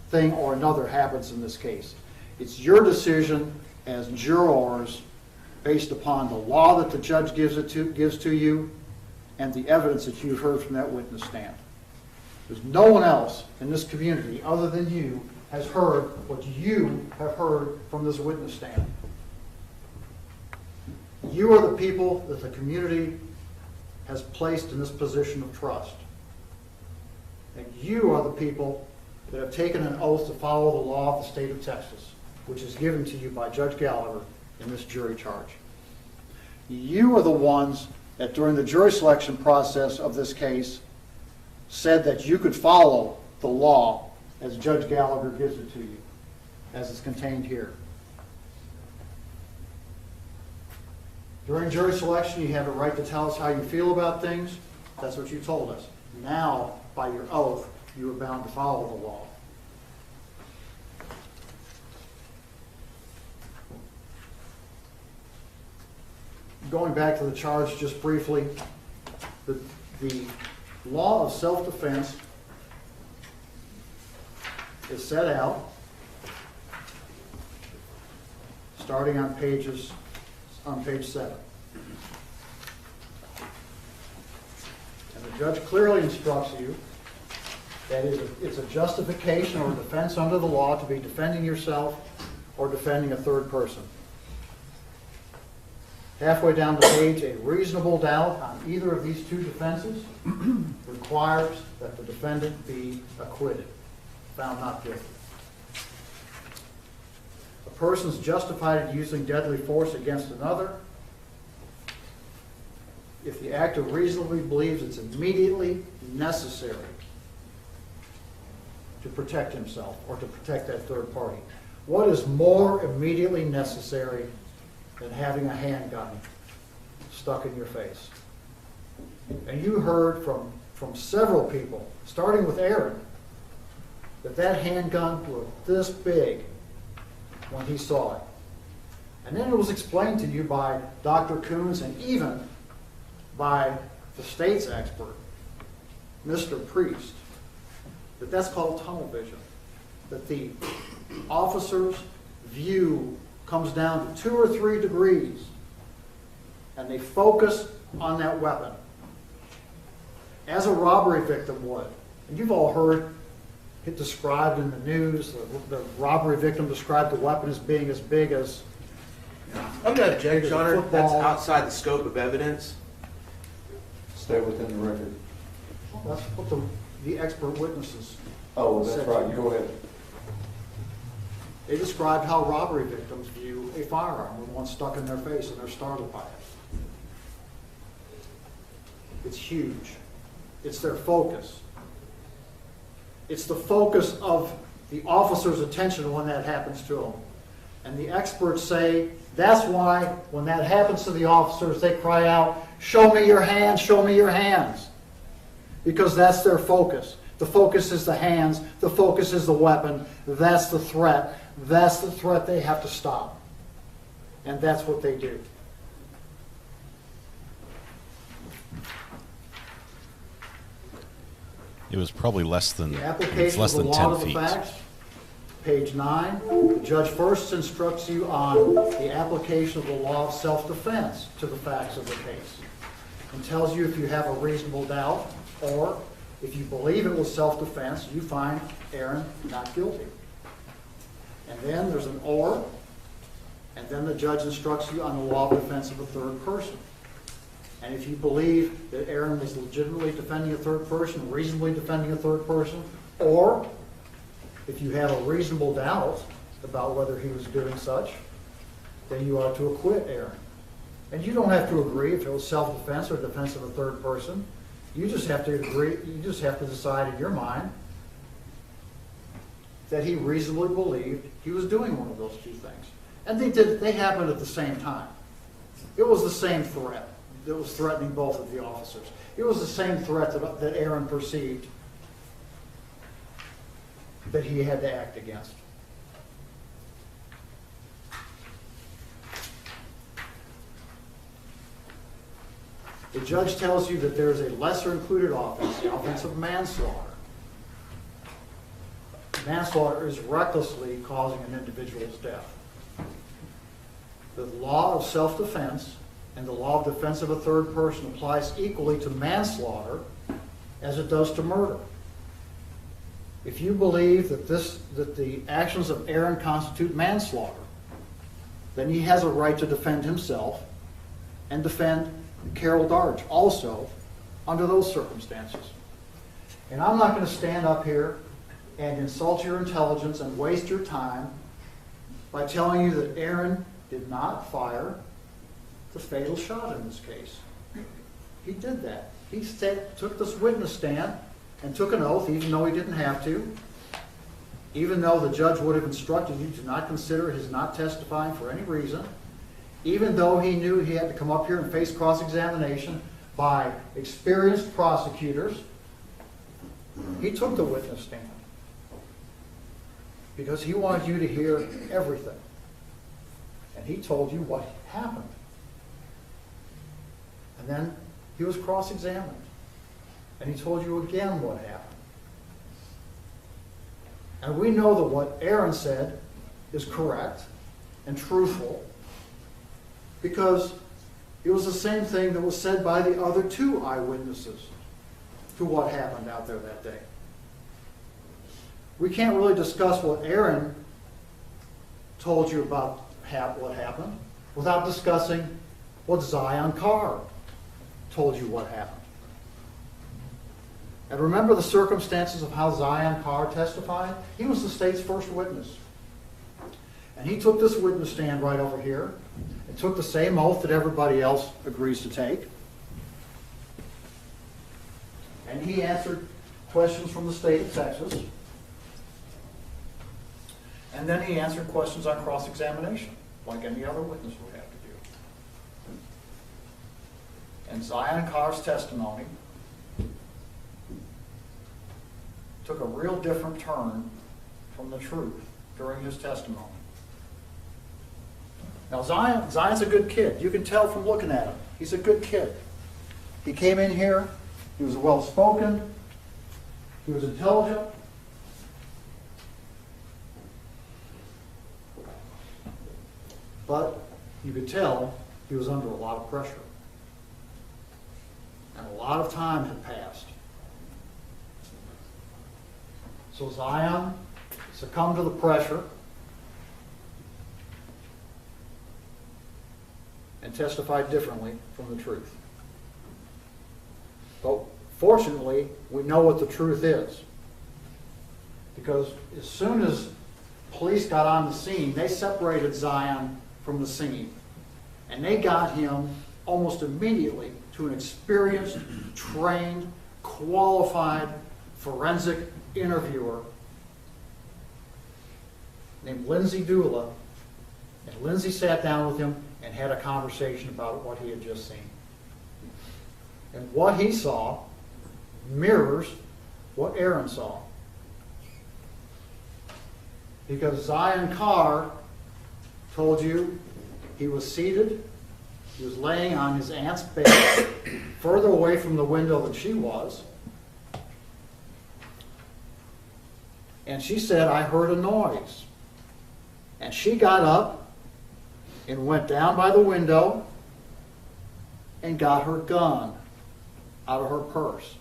thing or another happens in this case. It's your decision as jurors based upon the law that the judge gives to you and the evidence that you've heard from that witness stand. There's no one else in this community other than you has heard what you have heard from this witness stand. You are the people that the community has placed in this position of trust. And you are the people that have taken an oath to follow the law of the state of Texas, which is given to you by Judge Gallagher in this jury charge. You are the ones that during the jury selection process of this case said that you could follow the law as Judge Gallagher gives it to you, as it's contained here. During jury selection, you have a right to tell us how you feel about things. That's what you told us. Now, by your oath, you are bound to follow the law. Going back to the charge just briefly, the law of self-defense is set out starting on page 7. And the judge clearly instructs you that it's a justification or a defense under the law to be defending yourself or defending a third person. Halfway down the page, a reasonable doubt on either of these two defenses requires that the defendant be acquitted, found not guilty. A person's justified in using deadly force against another if the actor reasonably believes it's immediately necessary to protect himself or to protect that third party. What is more immediately necessary than having a handgun stuck in your face? And you heard from several people, starting with Aaron, that handgun was this big when he saw it. And then it was explained to you by Dr. Coons and even by the state's expert, Mr. Priest, that that's called tunnel vision, that the officer's view comes down to 2 or 3 degrees and they focus on that weapon as a robbery victim would. And you've all heard it described in the news, the robbery victim described the weapon as being as big as I'm going to object, Your Honor. That's outside the scope of evidence. Stay within the record. That's what the expert witnesses That's right. You go ahead. They described how robbery victims view a firearm with one stuck in their face and they're startled by it. It's huge. It's their focus. It's the focus of the officer's attention when that happens to them. And the experts say that's why when that happens to the officers, they cry out, "Show me your hands, show me your hands." Because that's their focus. The focus is the hands. The focus is the weapon. That's the threat. That's the threat they have to stop. And that's what they do. It was probably less than The application less of the than law 10 to the feet. facts, page 9. The judge first instructs you on the application of the law of self-defense to the facts of the case and tells you if you have a reasonable doubt or if you believe it was self-defense, you find Aaron not guilty. And then there's an or, And then the judge instructs you on the law of defense of a third person. And if you believe that Aaron was legitimately defending a third person, reasonably defending a third person, or if you have a reasonable doubt about whether he was doing such, then you ought to acquit Aaron. And you don't have to agree if it was self-defense or defense of a third person. You just have to agree, you just have to decide in your mind that he reasonably believed he was doing one of those two things. And they happened at the same time. It was the same threat that was threatening both of the officers. It was the same threat that Aaron perceived that he had to act against. The judge tells you that there is a lesser included offense, the offense of manslaughter. Manslaughter is recklessly causing an individual's death. The law of self-defense and the law of defense of a third person applies equally to manslaughter as it does to murder. If you believe that the actions of Aaron constitute manslaughter, then he has a right to defend himself and defend Carol Darge also under those circumstances. And I'm not going to stand up here and insult your intelligence and waste your time by telling you that Aaron did not fire the fatal shot in this case. He did that. He took this witness stand and took an oath, even though he didn't have to, even though the judge would have instructed you to not consider his not testifying for any reason, even though he knew he had to come up here and face cross-examination by experienced prosecutors. He took the witness stand because he wanted you to hear everything. And he told you what happened. And then he was cross-examined. And he told you again what happened. And we know that what Aaron said is correct and truthful because it was the same thing that was said by the other two eyewitnesses to what happened out there that day. We can't really discuss what Aaron told you about what happened without discussing what Zion Carr told you what happened. And remember the circumstances of how Zion Carr testified? He was the state's first witness. And he took this witness stand right over here and took the same oath that everybody else agrees to take. And he answered questions from the state of Texas. And then he answered questions on cross-examination, like any other witness would have to do. And Zion Carr's testimony took a real different turn from the truth during his testimony. Now Zion's a good kid. You can tell from looking at him. He's a good kid. He came in here, he was well-spoken, he was intelligent. But you could tell he was under a lot of pressure. And a lot of time had passed. So Zion succumbed to the pressure and testified differently from the truth. But fortunately, we know what the truth is. Because as soon as police got on the scene, they separated Zion from the scene. And they got him almost immediately to an experienced, trained, qualified forensic interviewer named Lindsay Dula. And Lindsay sat down with him and had a conversation about what he had just seen. And what he saw mirrors what Aaron saw. Because Zion Carr told you he was seated, he was laying on his aunt's bed, further away from the window than she was. And she said, I heard a noise. And she got up and went down by the window and got her gun out of her purse.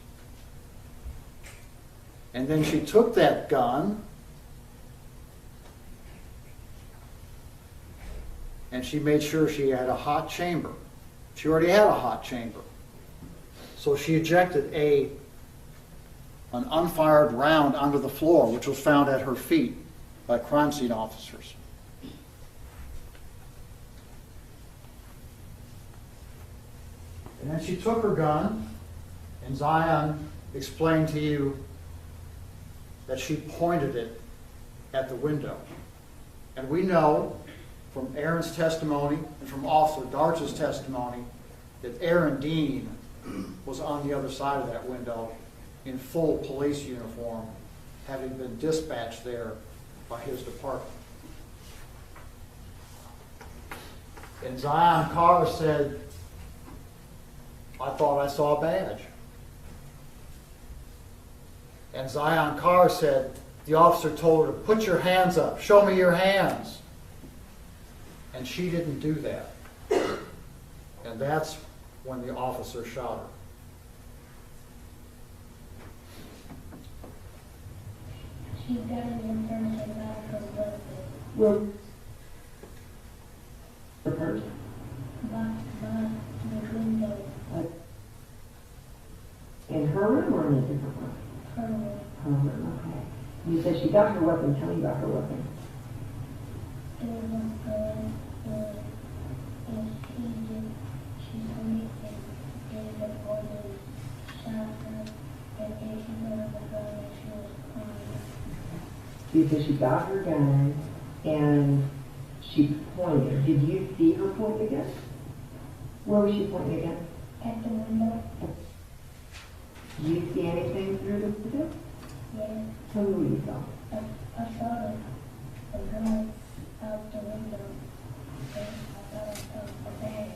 And then she took that gun and she made sure she had a hot chamber. She already had a hot chamber. So she ejected an unfired round onto the floor, which was found at her feet by crime scene officers. And then she took her gun, and Zion explained to you that she pointed it at the window. And we know from Aaron's testimony and from Officer Darch's testimony that Aaron Dean was on the other side of that window in full police uniform, having been dispatched there by his department. And Zion Carr said, "I thought I saw a badge." And Zion Carr said, the officer told her to put your hands up, show me your hands. And she didn't do that. And that's when the officer shot her. She got an information about her weapon. Well, the person? By the window. In her room or in a different room? Her room. Her room, okay. You said she got her weapon. Tell me about her weapon. It was a gun, and she told me and gave the order, shot her, and then she got the gun and she was crying. You said she got her gun and she pointed. Did you see her point the gun? Where was she pointing the gun? At the window. Did you see anything through the window? Yeah. Tell me what you saw. I saw the gun out the window, and I thought I saw a bag.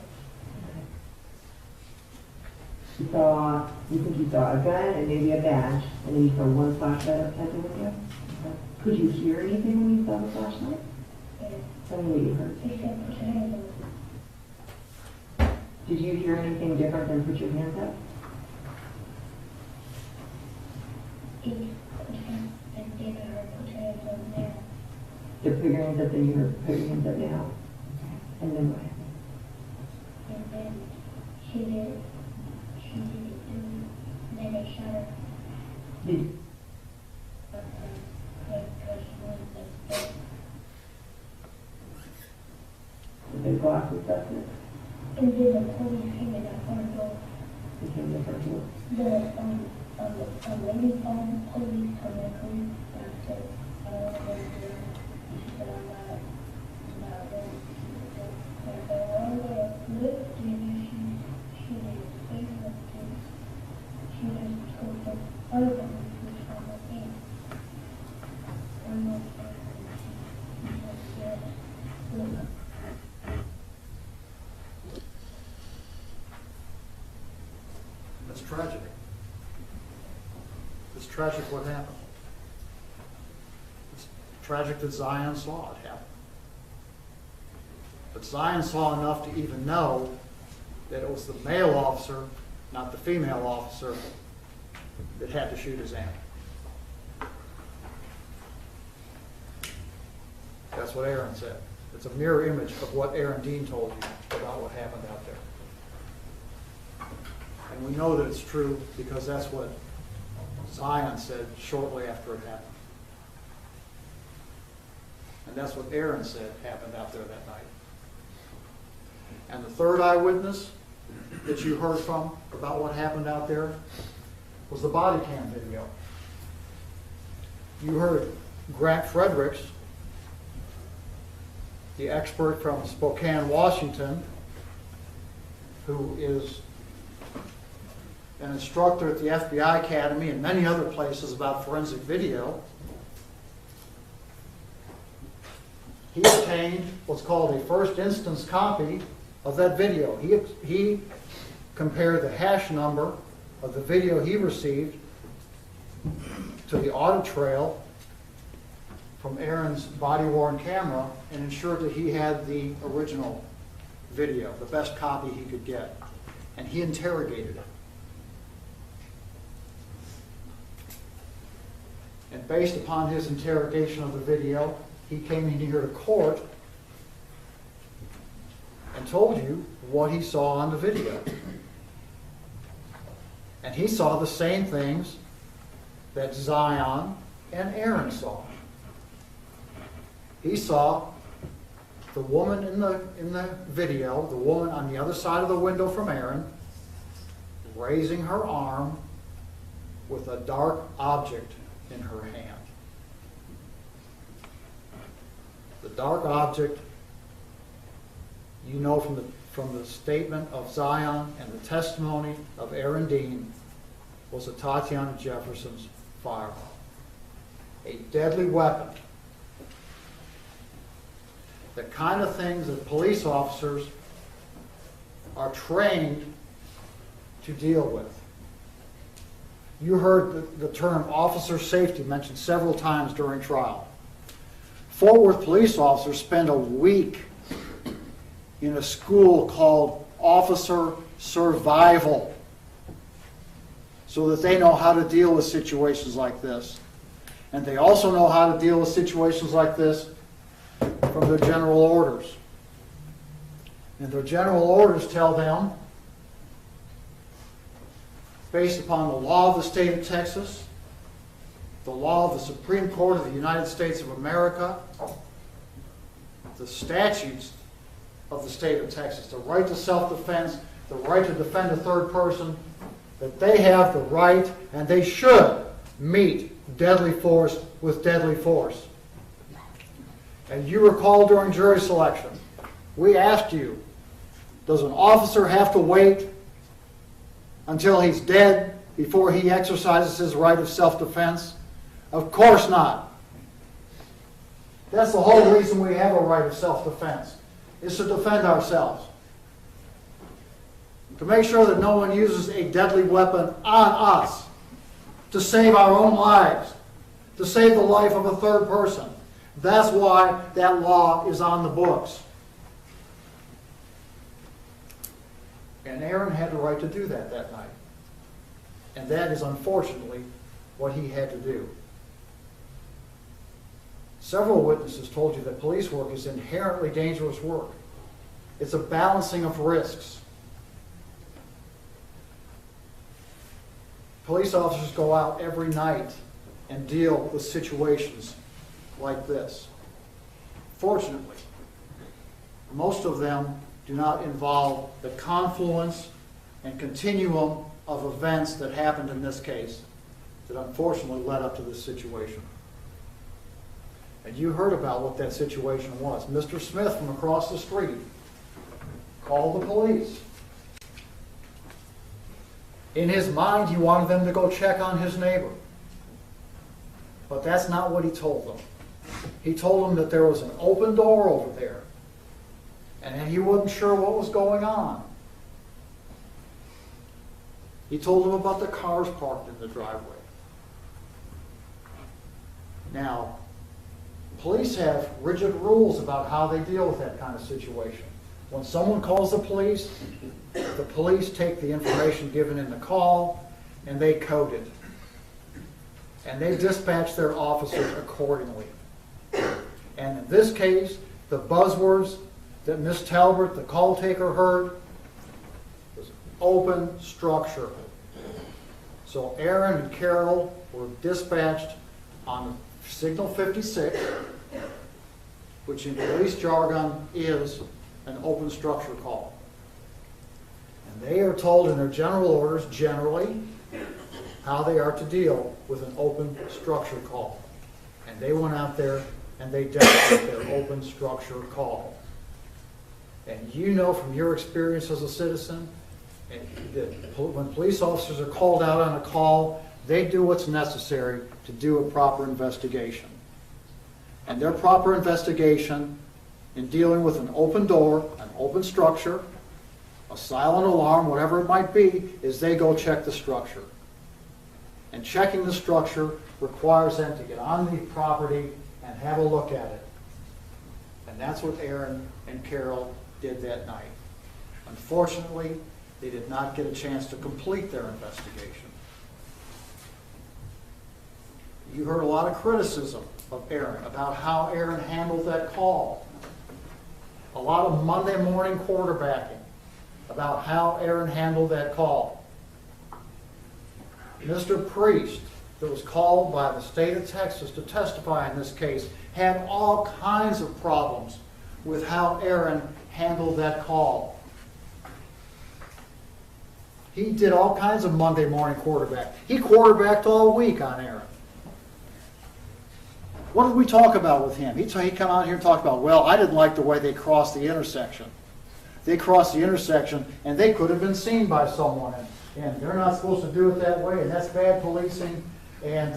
You think you saw a gun and maybe a badge, and then you saw one flashlight outside the window? Could you hear anything when you saw the flashlight? Yeah. Tell me what you heard. She said, put your hands up. Did you hear anything different than put your hands up? And then I heard put your hands up now. To put your hands up, then you heard put your hands up now. Okay. And then what happened? And then she didn't do, then they shot her. Did they go after assessment? And then the police came in that front door. They came in the front door. The lady phone police come in, and I said, I don't want to go there. She said, I'm not going. And I said, well, I'm going to lift it, and she didn't say nothing. She just told the other police was on the end. I'm not saying she just said, look. That's tragic. It's tragic what happened. It's tragic that Zion saw it happen. But Zion saw enough to even know that it was the male officer, not the female officer, that had to shoot his aunt. That's what Aaron said. It's a mirror image of what Aaron Dean told you about what happened out there. And we know that it's true because that's what Zion said shortly after it happened. And that's what Aaron said happened out there that night. And the third eyewitness that you heard from about what happened out there was the body cam video. You heard Grant Fredericks, the expert from Spokane, Washington, who is an instructor at the FBI Academy and many other places about forensic video. He obtained what's called a first instance copy of that video. He compared the hash number of the video he received to the audit trail from Aaron's body-worn camera and ensured that he had the original video, the best copy he could get. And he interrogated it. And based upon his interrogation of the video, he came in here to court told you what he saw on the video. And he saw the same things that Zion and Aaron saw. He saw the woman in the video, the woman on the other side of the window from Aaron, raising her arm with a dark object in her hand. The dark object, you know from the statement of Zion and the testimony of Aaron Dean, was Atatiana Jefferson's firearm. A deadly weapon. The kind of things that police officers are trained to deal with. You heard the term officer safety mentioned several times during trial. Fort Worth police officers spend a week in a school called officer survival so that they know how to deal with situations like this. And they also know how to deal with situations like this from their general orders. And their general orders tell them, based upon the law of the state of Texas, the law of the Supreme Court of the United States of America, the statutes of the state of Texas, the right to self-defense, the right to defend a third person, that they have the right and they should meet deadly force with deadly force. And you recall during jury selection, we asked you, does an officer have to wait until he's dead before he exercises his right of self-defense? Of course not. That's the whole reason we have a right of self-defense, is to defend ourselves. To make sure that no one uses a deadly weapon on us, to save our own lives, to save the life of a third person. That's why that law is on the books. And Aaron had the right to do that night. And that is unfortunately what he had to do. Several witnesses told you that police work is inherently dangerous work. It's a balancing of risks. Police officers go out every night and deal with situations like this. Fortunately, most of them do not involve the confluence and continuum of events that happened in this case that unfortunately led up to this situation. And you heard about what that situation was. Mr. Smith from across the street called the police. In his mind, he wanted them to go check on his neighbor. But that's not what he told them. He told them that there was an open door over there, and he wasn't sure what was going on. He told them about the cars parked in the driveway. Now, police have rigid rules about how they deal with that kind of situation. When someone calls the police take the information given in the call and they code it. And they dispatch their officers accordingly. And in this case, the buzzwords that Ms. Talbert, the call taker, heard was open structure. So Aaron and Carol were dispatched on signal 56, which in police jargon is an open structure call. And they are told in their general orders, generally, how they are to deal with an open structure call. And they went out there and they dealt with their open structure call. And you know from your experience as a citizen, that when police officers are called out on a call, they do what's necessary to do a proper investigation. And their proper investigation in dealing with an open door, an open structure, a silent alarm, whatever it might be, is they go check the structure. And checking the structure requires them to get on the property and have a look at it. And that's what Aaron and Carol did that night. Unfortunately, they did not get a chance to complete their investigation. You heard a lot of criticism of Aaron about how Aaron handled that call. a lot of Monday morning quarterbacking about how Aaron handled that call. Mr. Priest, that was called by the state of Texas to testify in this case, had all kinds of problems with how Aaron handled that call. He did all kinds of Monday morning quarterback. He quarterbacked all week on Aaron. What did we talk about with him? He'd come out here and talk about, well, I didn't like the way they crossed the intersection. They crossed the intersection and they could have been seen by someone, and they're not supposed to do it that way, and that's bad policing, and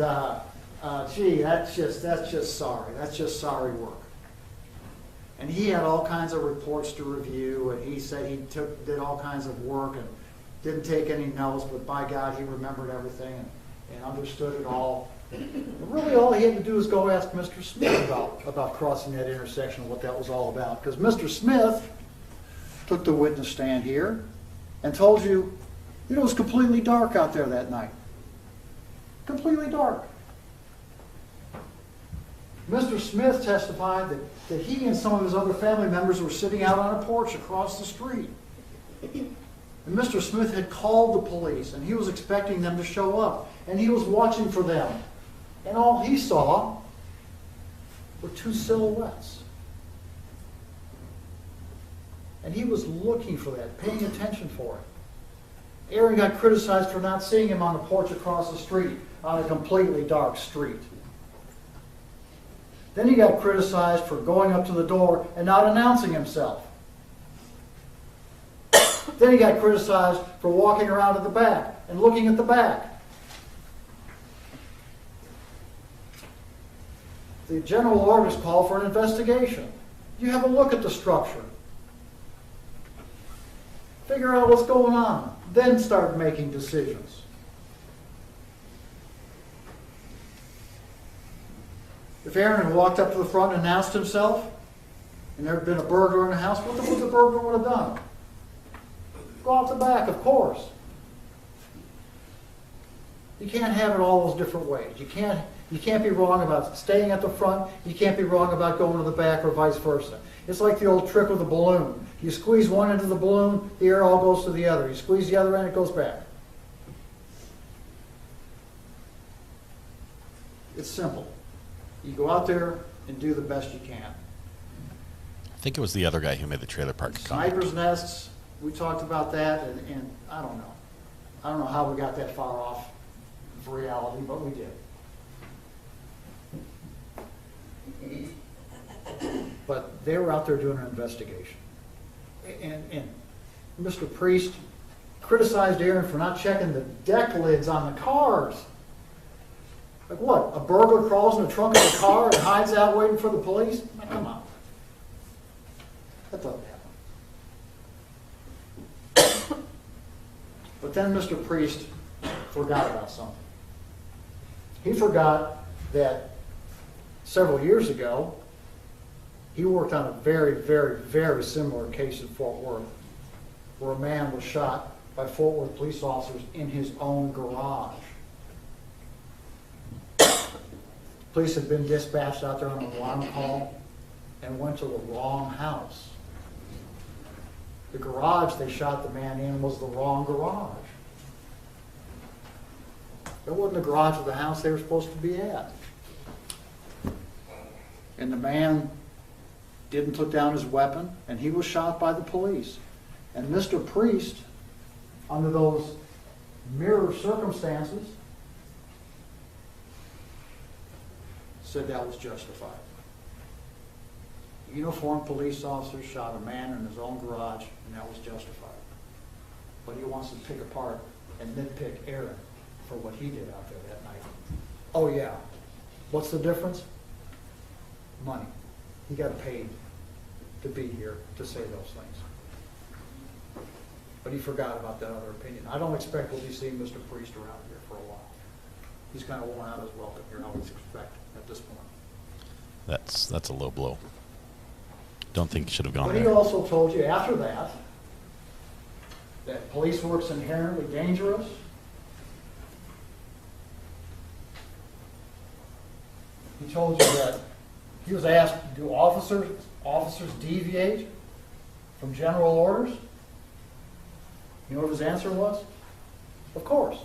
gee, that's just sorry. That's just sorry work. And he had all kinds of reports to review, and he said he did all kinds of work and didn't take any notes, but by God, he remembered everything and understood it all. And really, all he had to do was go ask Mr. Smith about crossing that intersection, what that was all about. Because Mr. Smith took the witness stand here and told you it was completely dark out there that night. Completely dark. Mr. Smith testified that he and some of his other family members were sitting out on a porch across the street. And Mr. Smith had called the police, and he was expecting them to show up, and he was watching for them. And all he saw were two silhouettes. And he was looking for that, paying attention for it. Aaron got criticized for not seeing him on the porch across the street, on a completely dark street. Then he got criticized for going up to the door and not announcing himself. Then he got criticized for walking around at the back and looking at the back. The general orders call for an investigation. You have a look at the structure. Figure out what's going on. Then start making decisions. If Aaron had walked up to the front and announced himself, and there had been a burglar in the house, what the burglar would have done? Go out the back, of course. You can't have it all those different ways. You can't be wrong about staying at the front. You can't be wrong about going to the back, or vice versa. It's like the old trick with the balloon. You squeeze one end of the balloon, the air all goes to the other. You squeeze the other end, it goes back. It's simple. You go out there and do the best you can. I think it was the other guy who made the trailer park comment. Sniper's nests, we talked about that, and I don't know. I don't know how we got that far off of reality, but we did. But they were out there doing an investigation. And Mr. Priest criticized Aaron for not checking the deck lids on the cars. Like what? A burglar crawls in the trunk of the car and hides out waiting for the police? Now, come on. That doesn't happen. But then Mr. Priest forgot about something. He forgot that several years ago, he worked on a very, very, very similar case in Fort Worth, where a man was shot by Fort Worth police officers in his own garage. Police had been dispatched out there on an alarm call and went to the wrong house. The garage they shot the man in was the wrong garage. It wasn't the garage of the house they were supposed to be at. And the man didn't put down his weapon, and he was shot by the police. And Mr. Priest, under those mirror circumstances, said that was justified. Uniformed police officers shot a man in his own garage, and that was justified. But he wants to pick apart and nitpick Aaron for what he did out there that night. Oh yeah. What's the difference? Money. He got paid to be here to say those things. But he forgot about that other opinion. I don't expect we'll be seeing Mr. Priest around here for a while. He's kind of worn out his welcome here, I always expect at this point. That's a low blow. Don't think he should have gone But there. he also told you after that police work's inherently dangerous. He told you that he was asked, do officers deviate from general orders? You know what his answer was? Of course.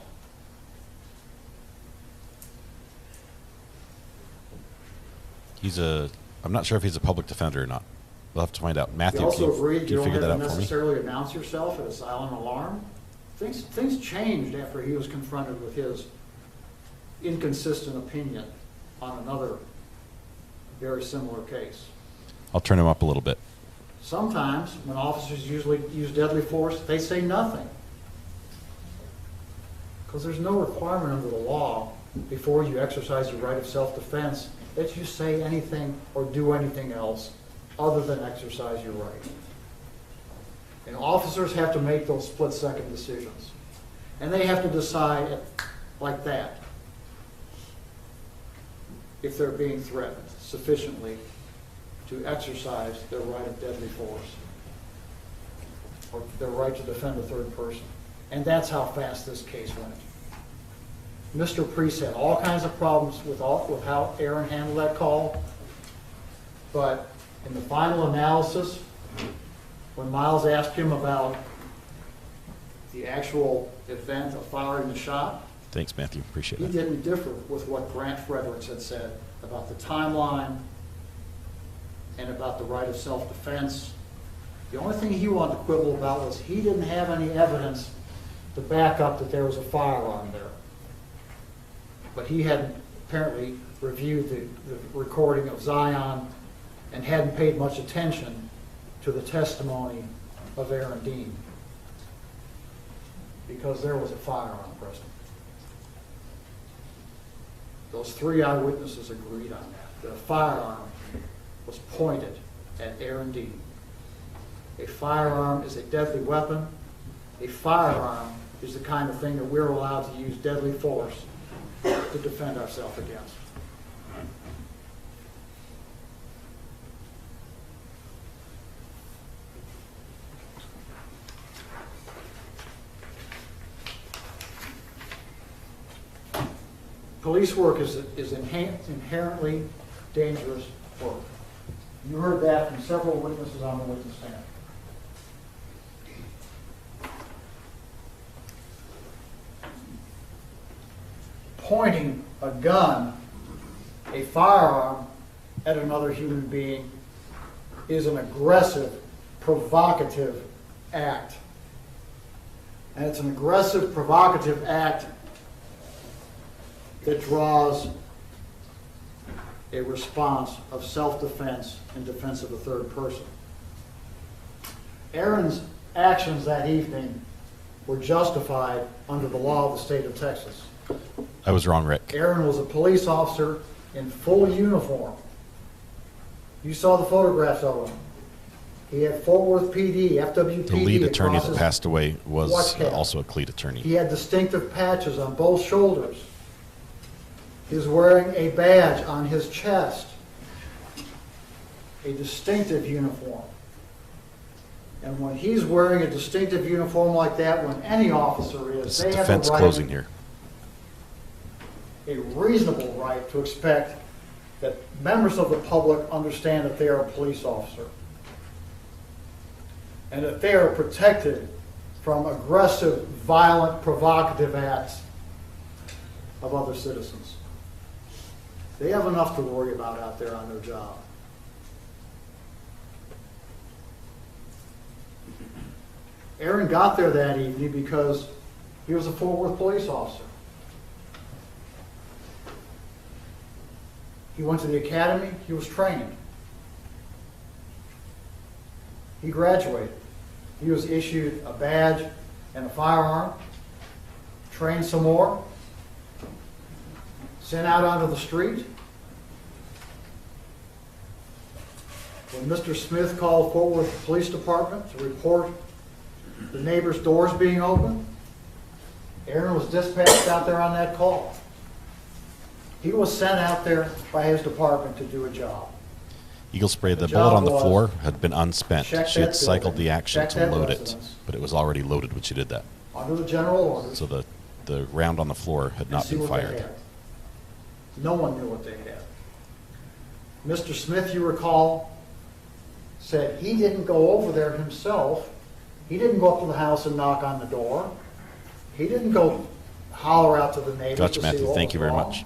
I'm not sure if he's a public defender or not. We'll have to find out. Matthew, You also agreed can you you don't figure that have to out for me? necessarily announce yourself at a silent alarm. Things changed after he was confronted with his inconsistent opinion on another very similar case. I'll turn him up a little bit. Sometimes, when officers usually use deadly force, they say nothing. Because there's no requirement under the law, before you exercise your right of self-defense, that you say anything or do anything else other than exercise your right. And officers have to make those split-second decisions. And they have to decide like that if they're being threatened sufficiently to exercise their right of deadly force or their right to defend a third person. And that's how fast this case went. Mr. Priest had all kinds of problems with how Aaron handled that call, but in the final analysis, when Miles asked him about the actual event of firing the shot, Thanks, Matthew. Appreciate he that. didn't differ with what Grant Fredericks had said about the timeline and about the right of self-defense. The only thing he wanted to quibble about was he didn't have any evidence to back up that there was a firearm there. But he hadn't apparently reviewed the recording of Zion and hadn't paid much attention to the testimony of Aaron Dean, because there was a firearm present. Those three eyewitnesses agreed on that. The firearm was pointed at Aaron Dean. A firearm is a deadly weapon. A firearm is the kind of thing that we're allowed to use deadly force to defend ourselves against. Police work is inherently dangerous work. You heard that from several witnesses on the witness stand. Pointing a gun, a firearm, at another human being is an aggressive, provocative act. And it's an aggressive, provocative act that draws a response of self-defense in defense of a third person. Aaron's actions that evening were justified under the law of the state of Texas. I was wrong, Rick. Aaron was a police officer in full uniform. You saw the photographs of him. He had Fort Worth PD, FWPD. The lead attorney across that his passed away was watch cap. also a cleat attorney. He had distinctive patches on both shoulders. He was wearing a badge on his chest, a distinctive uniform. And when he's wearing a distinctive uniform like that, when any officer is, This they is have a defense right, closing here. a reasonable right to expect that members of the public understand that they are a police officer and that they are protected from aggressive, violent, provocative acts of other citizens. They have enough to worry about out there on their job. Aaron got there that evening because he was a Fort Worth police officer. He went to the academy, he was trained. He graduated. He was issued a badge and a firearm, trained some more, sent out onto the street. When Mr. Smith called Fort Worth Police Department to report the neighbor's doors being open, Aaron was dispatched out there on that call. He was sent out there by his department to do a job. Eagle Spray, the job bullet on the was floor had been unspent. check She had that cycled building, the action check to that load it, residence. but it was already loaded when she did that. Under the general orders. So the round on the floor had and not see been what they fired. had. No one knew what they had. Mr. Smith, you recall, said he didn't go over there himself. He didn't go up to the house and knock on the door. He didn't go holler out to the neighbors. Gotcha, to see Matthew. what Thank was you very wrong. much.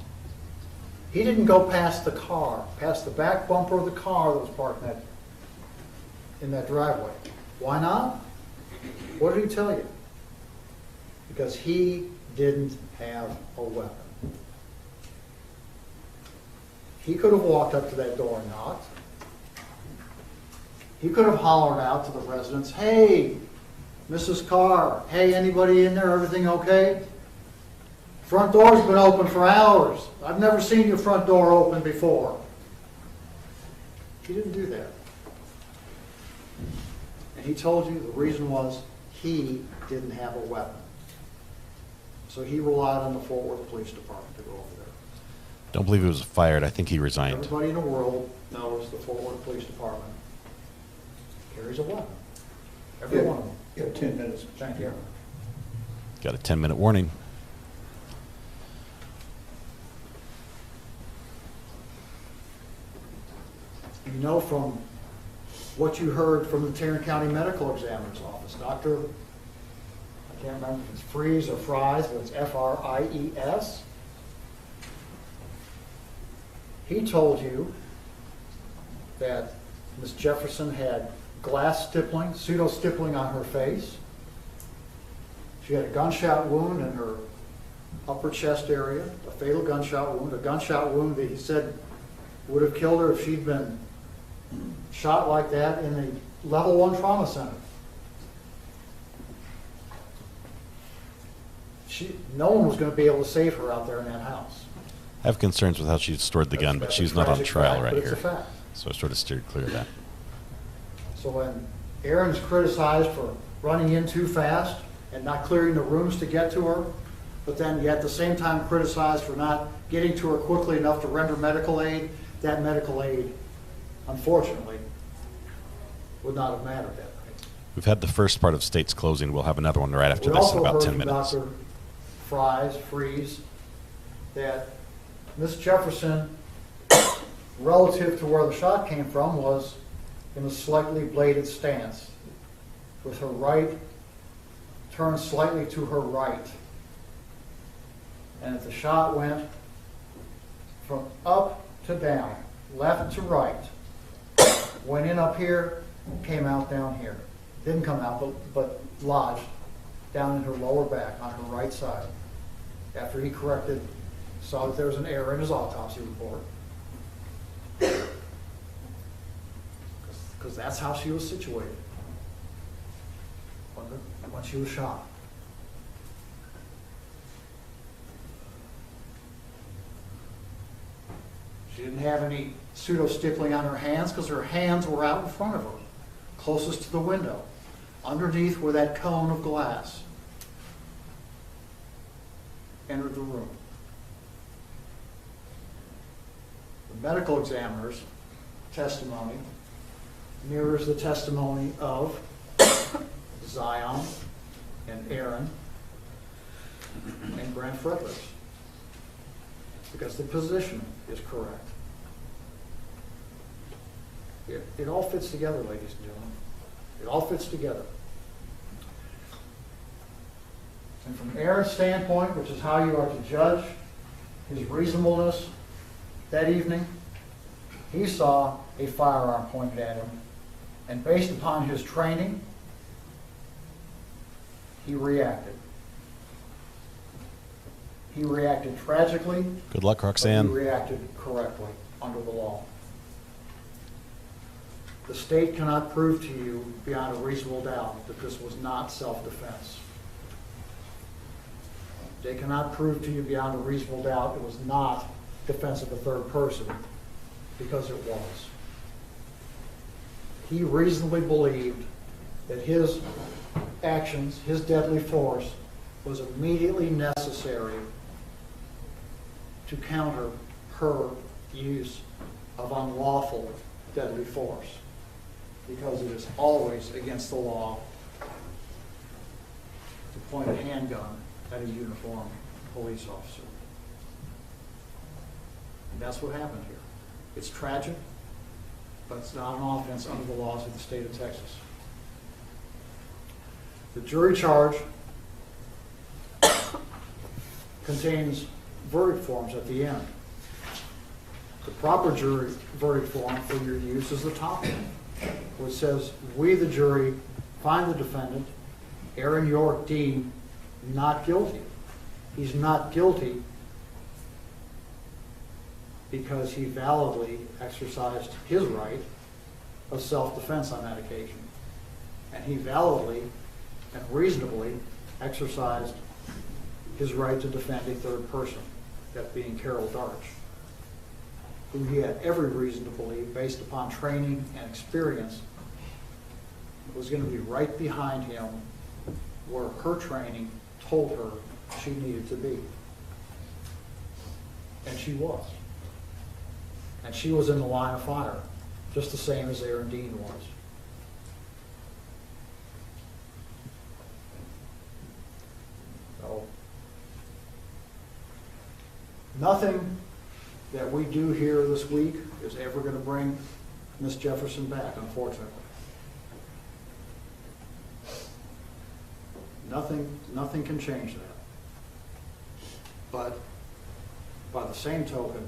He didn't go past the car, past the back bumper of the car that was parked in that driveway. Why not? What did he tell you? Because he didn't have a weapon. He could have walked up to that door and knocked. He could have hollered out to the residents, "Hey, Mrs. Carr, hey, anybody in there, everything okay? Front door's been open for hours. I've never seen your front door open before." He didn't do that. And he told you the reason was he didn't have a weapon. So he relied on the Fort Worth Police Department to go over there. Don't believe he was fired. I think he resigned. Everybody in the world knows the Fort Worth Police Department carries a weapon. Every one of them. You have 10 minutes. Thank you. Got a 10-minute warning. You know from what you heard from the Tarrant County Medical Examiner's Office, Dr. I can't remember if it's Fries or Fries, but it's F-R-I-E-S. He told you that Ms. Jefferson had glass stippling, pseudo-stippling on her face. She had a gunshot wound in her upper chest area, a fatal gunshot wound that he said would have killed her if she'd been shot like that in a level 1 trauma center. No one was going to be able to save her out there in that house. I have concerns with how she stored the gun, but That's she's a not on tragic trial fact, right but it's here. a fact. So I sort of steered clear of that. So when Aaron's criticized for running in too fast and not clearing the rooms to get to her, but then yet at the same time criticized for not getting to her quickly enough to render medical aid, that medical aid, unfortunately, would not have mattered that night. We've had the first part of state's closing. We'll have another one right after We this also in about heard 10 from minutes. Dr. Fries, that Miss Jefferson, relative to where the shot came from, was in a slightly bladed stance, with her right turned slightly to her right. And if the shot went from up to down, left to right, went in up here, came out down here. Didn't come out, but lodged down in her lower back on her right side. After he corrected, saw that there was an error in his autopsy report. Because that's how she was situated when she was shot. She didn't have any pseudo-stippling on her hands because her hands were out in front of her, closest to the window, underneath where that cone of glass entered the room. The medical examiner's testimony mirrors the testimony of Zion and Aaron and Brent Fredericks, because the position is correct. It all fits together, ladies and gentlemen. It all fits together. And from Aaron's standpoint, which is how you are to judge his reasonableness that evening, he saw a firearm pointed at him, and based upon his training, he reacted. He reacted tragically. Good luck, but Roxanne. he reacted correctly under the law. The state cannot prove to you beyond a reasonable doubt that this was not self-defense. They cannot prove to you beyond a reasonable doubt it was not defense of the third person, because it was. He reasonably believed that his actions, his deadly force, was immediately necessary to counter her use of unlawful deadly force, because it is always against the law to point a handgun at a uniformed police officer. And that's what happened here. It's tragic. but it's not an offense under the laws of the state of Texas. The jury charge contains verdict forms at the end. The proper jury verdict form for your use is the top one, which says, "We, the jury, find the defendant, Aaron York Dean, not guilty." He's not guilty because he validly exercised his right of self-defense on that occasion. And he validly and reasonably exercised his right to defend a third person, that being Carol Darch, who he had every reason to believe, based upon training and experience, was going to be right behind him where her training told her she needed to be. And she was. And she was in the line of fire, just the same as Aaron Dean was. So, nothing that we do here this week is ever going to bring Miss Jefferson back, unfortunately. Nothing can change that. But by the same token,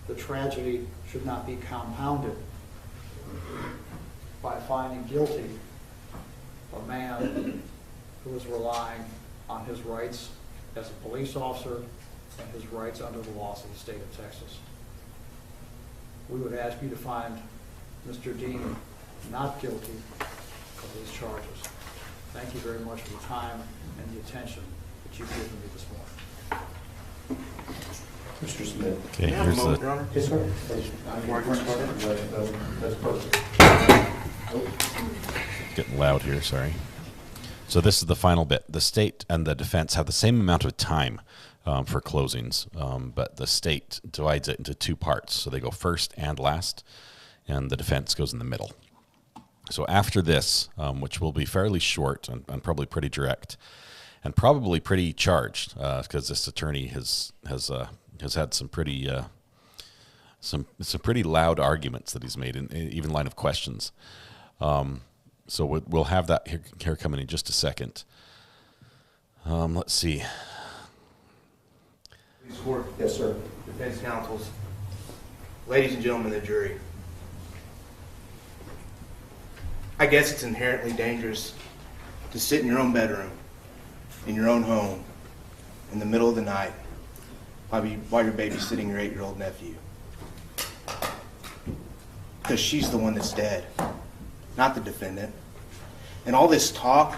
the tragedy should not be compounded by finding guilty a man who is relying on his rights as a police officer and his rights under the laws of the state of Texas. We would ask you to find Mr. Dean not guilty of these charges. Thank you very much for the time and the attention that you've given me this morning. Mr. Smith. Okay, here's the... Your Honor? Yes, sir. That's perfect. Getting loud here, sorry. So this is the final bit. The state and the defense have the same amount of time for closings, but the state divides it into two parts. So they go first and last, and the defense goes in the middle. So after this, which will be fairly short and probably pretty direct, and probably pretty charged, because this attorney has had some pretty pretty loud arguments that he's made in even line of questions. So we'll have that here coming in just a second. Let's see. Please court. Yes, sir. Defense counsels, ladies and gentlemen of the jury. I guess it's inherently dangerous to sit in your own bedroom, in your own home, in the middle of the night, while you're babysitting your 8-year-old nephew. Because she's the one that's dead, not the defendant. And all this talk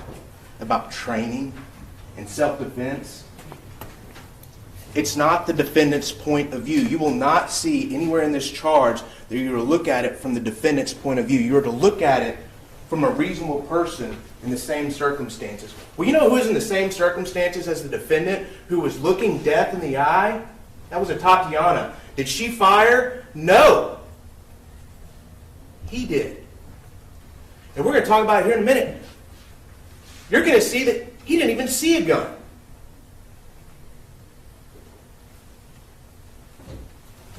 about training and self-defense, it's not the defendant's point of view. You will not see anywhere in this charge that you're to look at it from the defendant's point of view. You're to look at it from a reasonable person in the same circumstances. Well, you know who's in the same circumstances as the defendant, who was looking death in the eye? That was Atatiana. Did she fire? No. He did. And we're going to talk about it here in a minute. You're going to see that he didn't even see a gun.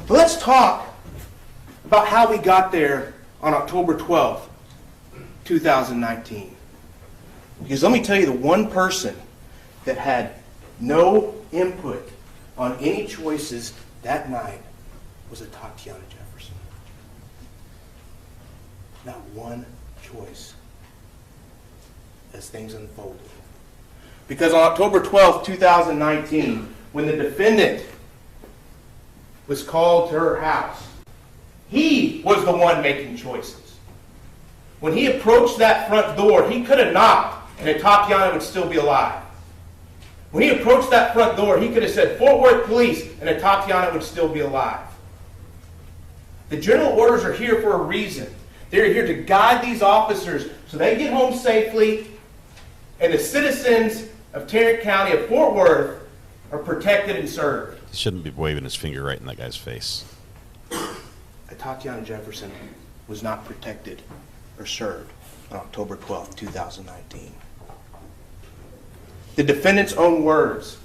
But let's talk about how we got there on October 12th, 2019. Because let me tell you, the one person that had no input on any choices that night was Atatiana Jefferson. Not one choice as things unfolded. Because on October 12th, 2019, when the defendant was called to her house, he was the one making choices. When he approached that front door, he could have knocked and Atatiana would still be alive. When he approached that front door, he could have said, "Fort Worth Police," and Atatiana would still be alive. The general orders are here for a reason. They're here to guide these officers so they get home safely and the citizens of Tarrant County of Fort Worth are protected and served. He shouldn't be waving his finger right in that guy's face. Atatiana Jefferson was not protected or served on October 12th, 2019. The defendant's own words.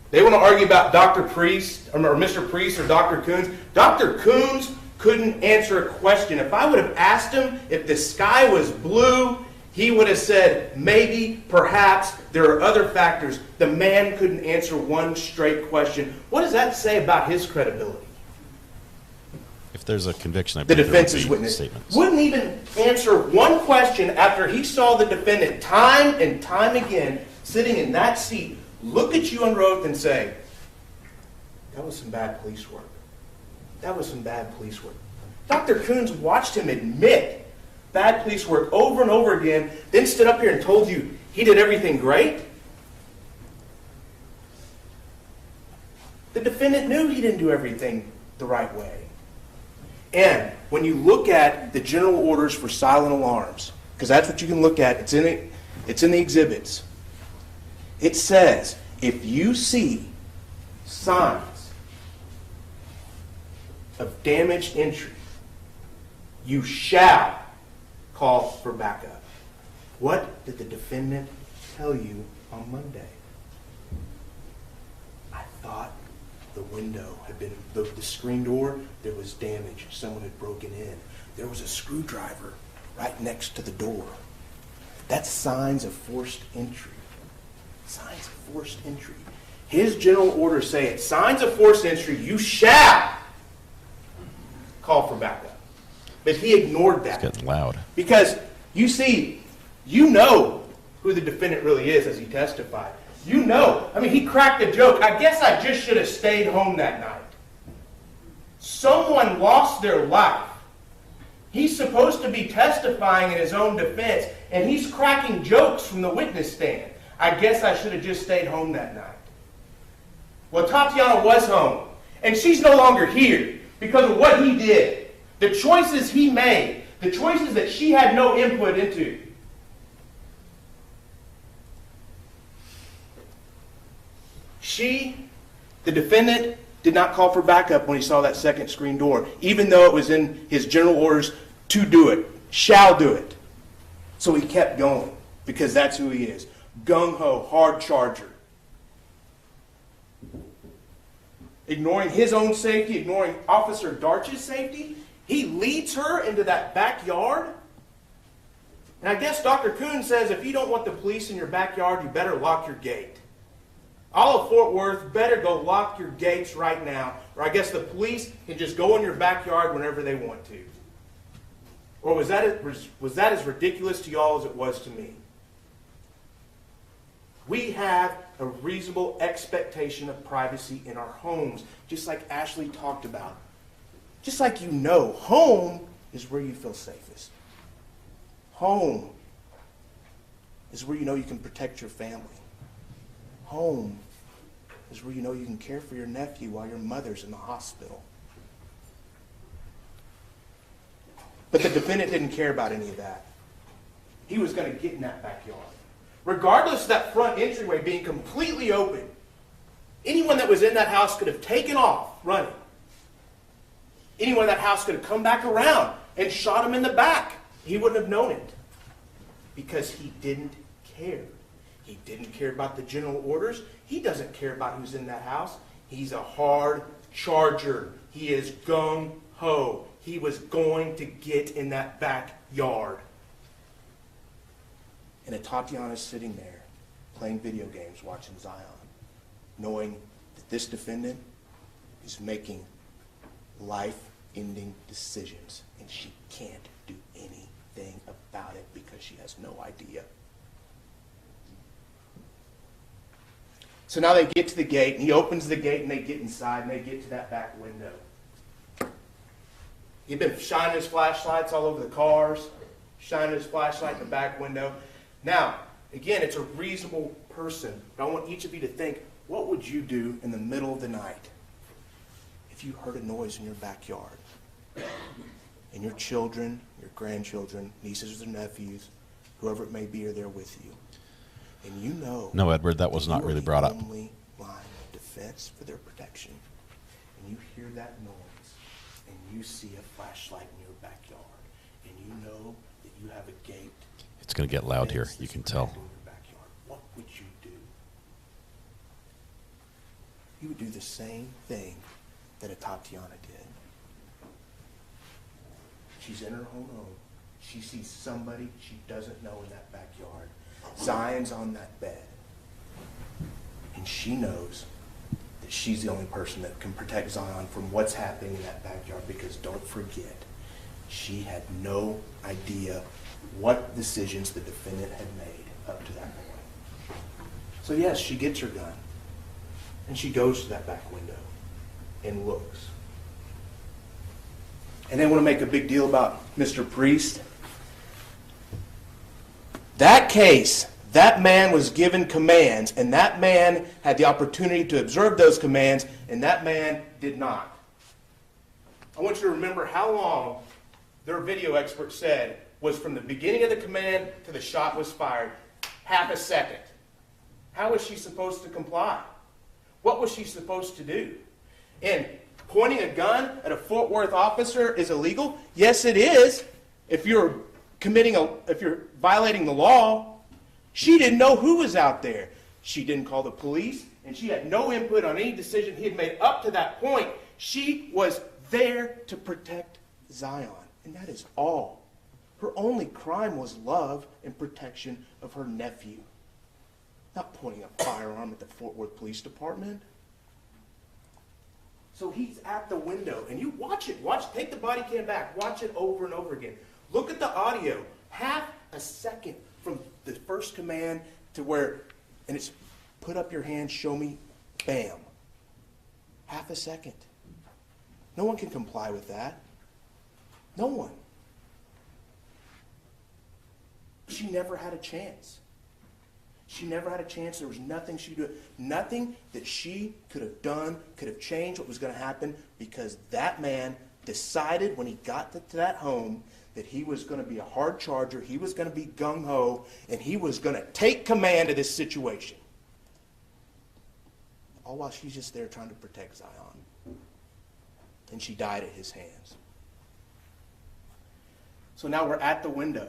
They want to argue about Dr. Priest or Mr. Priest or Dr. Coons. Dr. Coons couldn't answer a question. If I would have asked him if the sky was blue, he would have said, maybe, perhaps, there are other factors. The man couldn't answer one straight question. What does that say about his credibility? If there's a conviction, I The believe there would defense's be witness statements. wouldn't even answer one question after he saw the defendant time and time again sitting in that seat, look at you under oath and say, that was some bad police work. That was some bad police work. Dr. Coons watched him admit bad police work over and over again, then stood up here and told you he did everything great? The defendant knew he didn't do everything the right way. And when you look at the general orders for silent alarms, because that's what you can look at, it's in the exhibits. It says, if you see signs of damaged entry, you shall call for backup. What did the defendant tell you on Monday? I thought the window had been, the screen door, there was damage. Someone had broken in. There was a screwdriver right next to the door. That's signs of forced entry. Signs of forced entry. His general orders say it. Signs of forced entry, you shall call for backup. But he ignored that. It's getting loud. Because, you see, you know who the defendant really is as he testified. You know. I mean, he cracked a joke. I guess I just should have stayed home that night. Someone lost their life. He's supposed to be testifying in his own defense, and he's cracking jokes from the witness stand. I guess I should have just stayed home that night. Well, Tatiana was home, and she's no longer here because of what he did. The choices he made, the choices that she had no input into. The defendant, did not call for backup when he saw that second screen door, even though it was in his general orders to do it, shall do it. So he kept going, because that's who he is. Gung-ho, hard charger. Ignoring his own safety, ignoring Officer Darch's safety, he leads her into that backyard. And I guess Dr. Coon says if you don't want the police in your backyard, you better lock your gate. All of Fort Worth better go lock your gates right now, or I guess the police can just go in your backyard whenever they want to. Or was that as ridiculous to y'all as it was to me? We have a reasonable expectation of privacy in our homes, just like Ashley talked about. Just like you know, home is where you feel safest. Home is where you know you can protect your family. Home is where you know you can care for your nephew while your mother's in the hospital. But the defendant didn't care about any of that. He was going to get in that backyard. Regardless of that front entryway being completely open, anyone that was in that house could have taken off running. Anyone in that house could have come back around and shot him in the back. He wouldn't have known it because he didn't care. He didn't care about the general orders. He doesn't care about who's in that house. He's a hard charger. He is gung-ho. He was going to get in that backyard. And Atatiana's sitting there playing video games, watching Zion, knowing that this defendant is making life-ending decisions, and she can't do anything about it because she has no idea. So now they get to the gate, and he opens the gate, and they get inside, and they get to that back window. He'd been shining his flashlights all over the cars, shining his flashlight in the back window. Now, again, it's a reasonable person, but I want each of you to think, what would you do in the middle of the night if you heard a noise in your backyard? And your children, your grandchildren, nieces or nephews, whoever it may be, are there with you. And you know... No, Edward, that was not really brought up. ...only line of defense for their protection. And you hear that noise, and you see a flashlight in your backyard, and you know that you have a gate. It's going to get loud here, you can tell. What would you do? You would do the same thing that Atatiana did. She's in her own home. She sees somebody she doesn't know in that backyard. Zion's on that bed. And she knows that she's the only person that can protect Zion from what's happening in that backyard, because don't forget, she had no idea what decisions the defendant had made up to that point. So yes, she gets her gun, and she goes to that back window and looks. And they want to make a big deal about Mr. Priest. That case, that man was given commands, and that man had the opportunity to observe those commands, and that man did not. I want you to remember how long their video expert said was from the beginning of the command to the shot was fired. Half a second. How was she supposed to comply? What was she supposed to do? And pointing a gun at a Fort Worth officer is illegal? Yes, it is. If you're violating the law. She didn't know who was out there. She didn't call the police, and she had no input on any decision he had made up to that point. She was there to protect Zion, and that is all. Her only crime was love and protection of her nephew, not pointing a firearm at the Fort Worth Police Department. So he's at the window, and you watch it. Take the body cam back. Watch it over and over again. Look at the audio. Half a second from the first command to where, and it's put up your hand, show me, bam. Half a second. No one can comply with that. No one. She never had a chance. She never had a chance. There was nothing she could do. Nothing that she could have done could have changed what was going to happen, because that man decided when he got to that home that he was going to be a hard charger, he was going to be gung-ho, and he was going to take command of this situation. All while she's just there trying to protect Zion. And she died at his hands. So now we're at the window.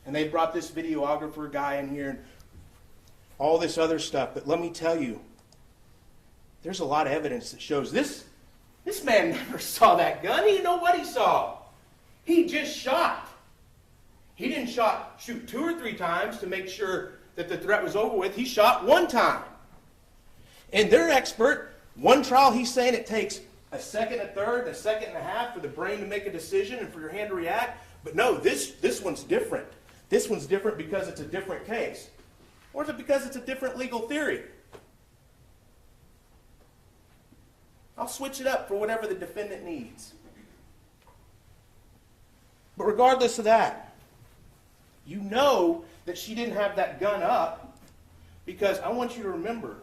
And they brought this videographer guy in here and all this other stuff. But let me tell you, there's a lot of evidence that shows this man never saw that gun. He didn't know what he saw. He just shot. He didn't shoot 2 or 3 times to make sure that the threat was over with. He shot 1 time. And their expert, one trial, he's saying it takes a second, a third, a second and a half for the brain to make a decision and for your hand to react. But no, this one's different. This one's different because it's a different case. Or is it because it's a different legal theory? I'll switch it up for whatever the defendant needs. But regardless of that, you know that she didn't have that gun up, because I want you to remember,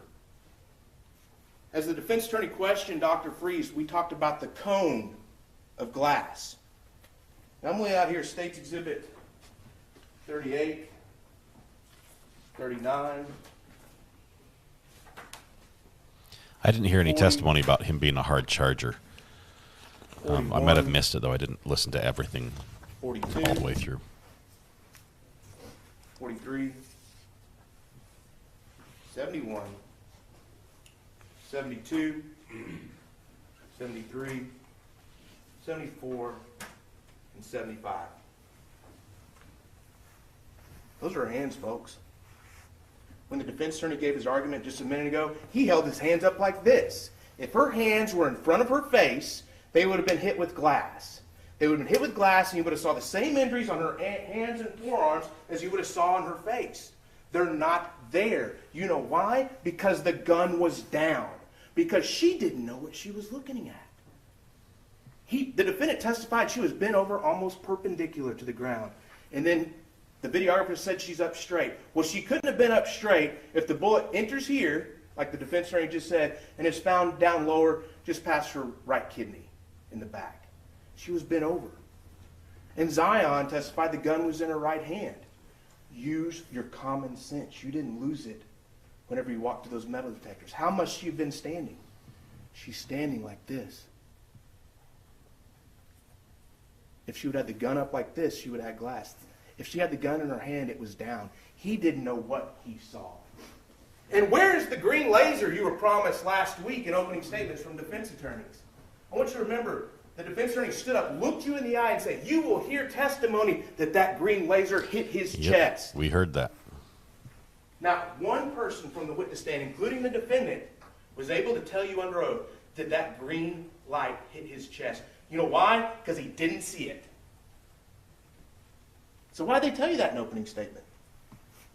as the defense attorney questioned Dr. Freeze, we talked about the cone of glass. Now I'm way out here, State's Exhibit 38, 39. I didn't hear any testimony about him being a hard charger. I might have missed it, though. I didn't listen to everything 42, all the way through. 43, 71, 72, 73, 74, and 75. Those are her hands, folks. When the defense attorney gave his argument just a minute ago, he held his hands up like this. If her hands were in front of her face, they would have been hit with glass. They would have been hit with glass, and you would have saw the same injuries on her hands and forearms as you would have saw on her face. They're not there. You know why? Because the gun was down. Because she didn't know what she was looking at. The defendant testified she was bent over almost perpendicular to the ground. And then the videographer said she's up straight. Well, she couldn't have been up straight if the bullet enters here, like the defense attorney just said, and is found down lower just past her right kidney in the back. She was bent over. And Zion testified the gun was in her right hand. Use your common sense. You didn't lose it whenever you walked to those metal detectors. How must she have been standing? She's standing like this. If she would have had the gun up like this, she would have had glass. If she had the gun in her hand, it was down. He didn't know what he saw. And where is the green laser you were promised last week in opening statements from defense attorneys? I want you to remember, The defense attorney stood up, looked you in the eye, and said, "You will hear testimony that that green laser hit his chest." We heard that. Not one person from the witness stand, including the defendant, was able to tell you under oath that that green light hit his chest. You know why? Because he didn't see it. So why'd they tell you that in opening statement?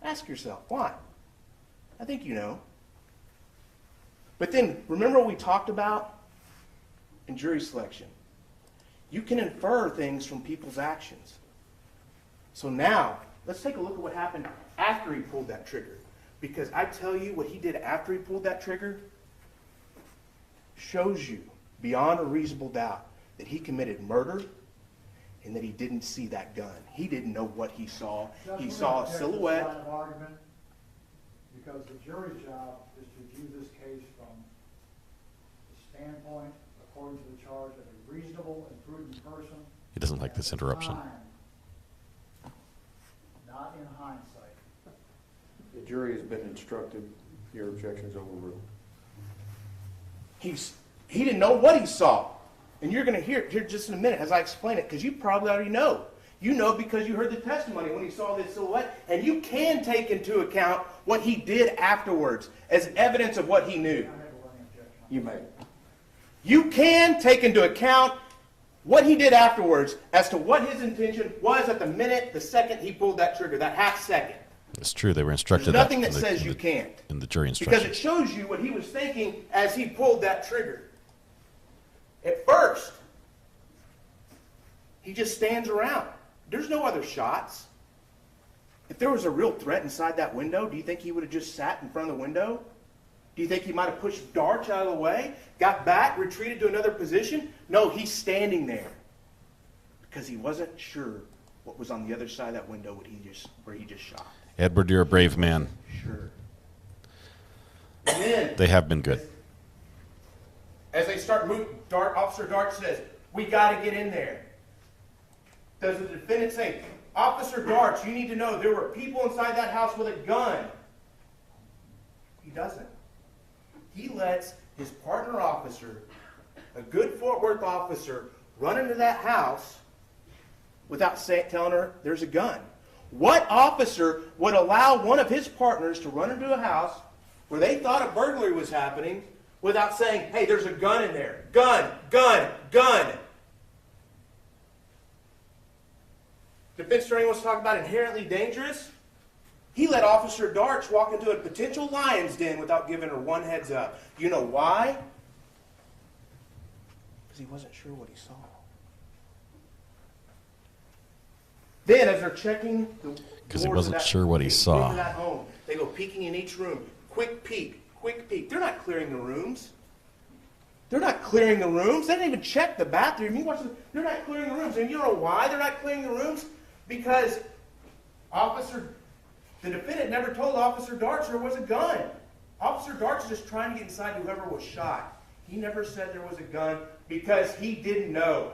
Ask yourself, why? I think you know. But then, remember what we talked about in jury selection? You can infer things from people's actions. So now, let's take a look at what happened after he pulled that trigger. Because I tell you, what he did after he pulled that trigger shows you, beyond a reasonable doubt, that he committed murder and that he didn't see that gun. He didn't know what he saw. He saw a silhouette. Line of argument, because the jury's job is to view this case from the standpoint, according to the charge, of a reasonable and prudent person. He doesn't like this interruption. Not in hindsight. The jury has been instructed. Your objection is overruled. He didn't know what he saw. And you're going to hear it here just in a minute as I explain it, because you probably already know. You know because you heard the testimony when he saw this silhouette, and you can take into account what he did afterwards as evidence of what he knew. You may. You can take into account what he did afterwards as to what his intention was at the minute, the second he pulled that trigger, that half second. It's true. They were instructed. There's nothing that says you can't. In the jury instructions. Because it shows you what he was thinking as he pulled that trigger. At first, he just stands around. There's no other shots. If there was a real threat inside that window, do you think he would have just sat in front of the window? Do you think he might have pushed Darch out of the way, got back, retreated to another position? No, he's standing there because he wasn't sure what was on the other side of that window where he just shot. Edward, you're a brave man. Sure. And then, they have been good. As they start moving, Officer Darch says, "We got to get in there." Does the defendant say, "Officer Darch, you need to know there were people inside that house with a gun"? He doesn't. He lets his partner officer, a good Fort Worth officer, run into that house without telling her there's a gun. What officer would allow one of his partners to run into a house where they thought a burglary was happening without saying, "Hey, there's a gun in there. Gun, gun, gun"? Defense attorney wants to talk about inherently dangerous. He let Officer Darch walk into a potential lion's den without giving her one heads up. You know why? Because he wasn't sure what he saw. Then, as they're checking the because he wasn't sure what he saw. That home, they go peeking in each room. Quick peek, quick peek. They're not clearing the rooms. They're not clearing the rooms. They didn't even check the bathroom. They're not clearing the rooms. And you know why they're not clearing the rooms? Because the defendant never told Officer Darch there was a gun. Officer Darch is just trying to get inside whoever was shot. He never said there was a gun because he didn't know.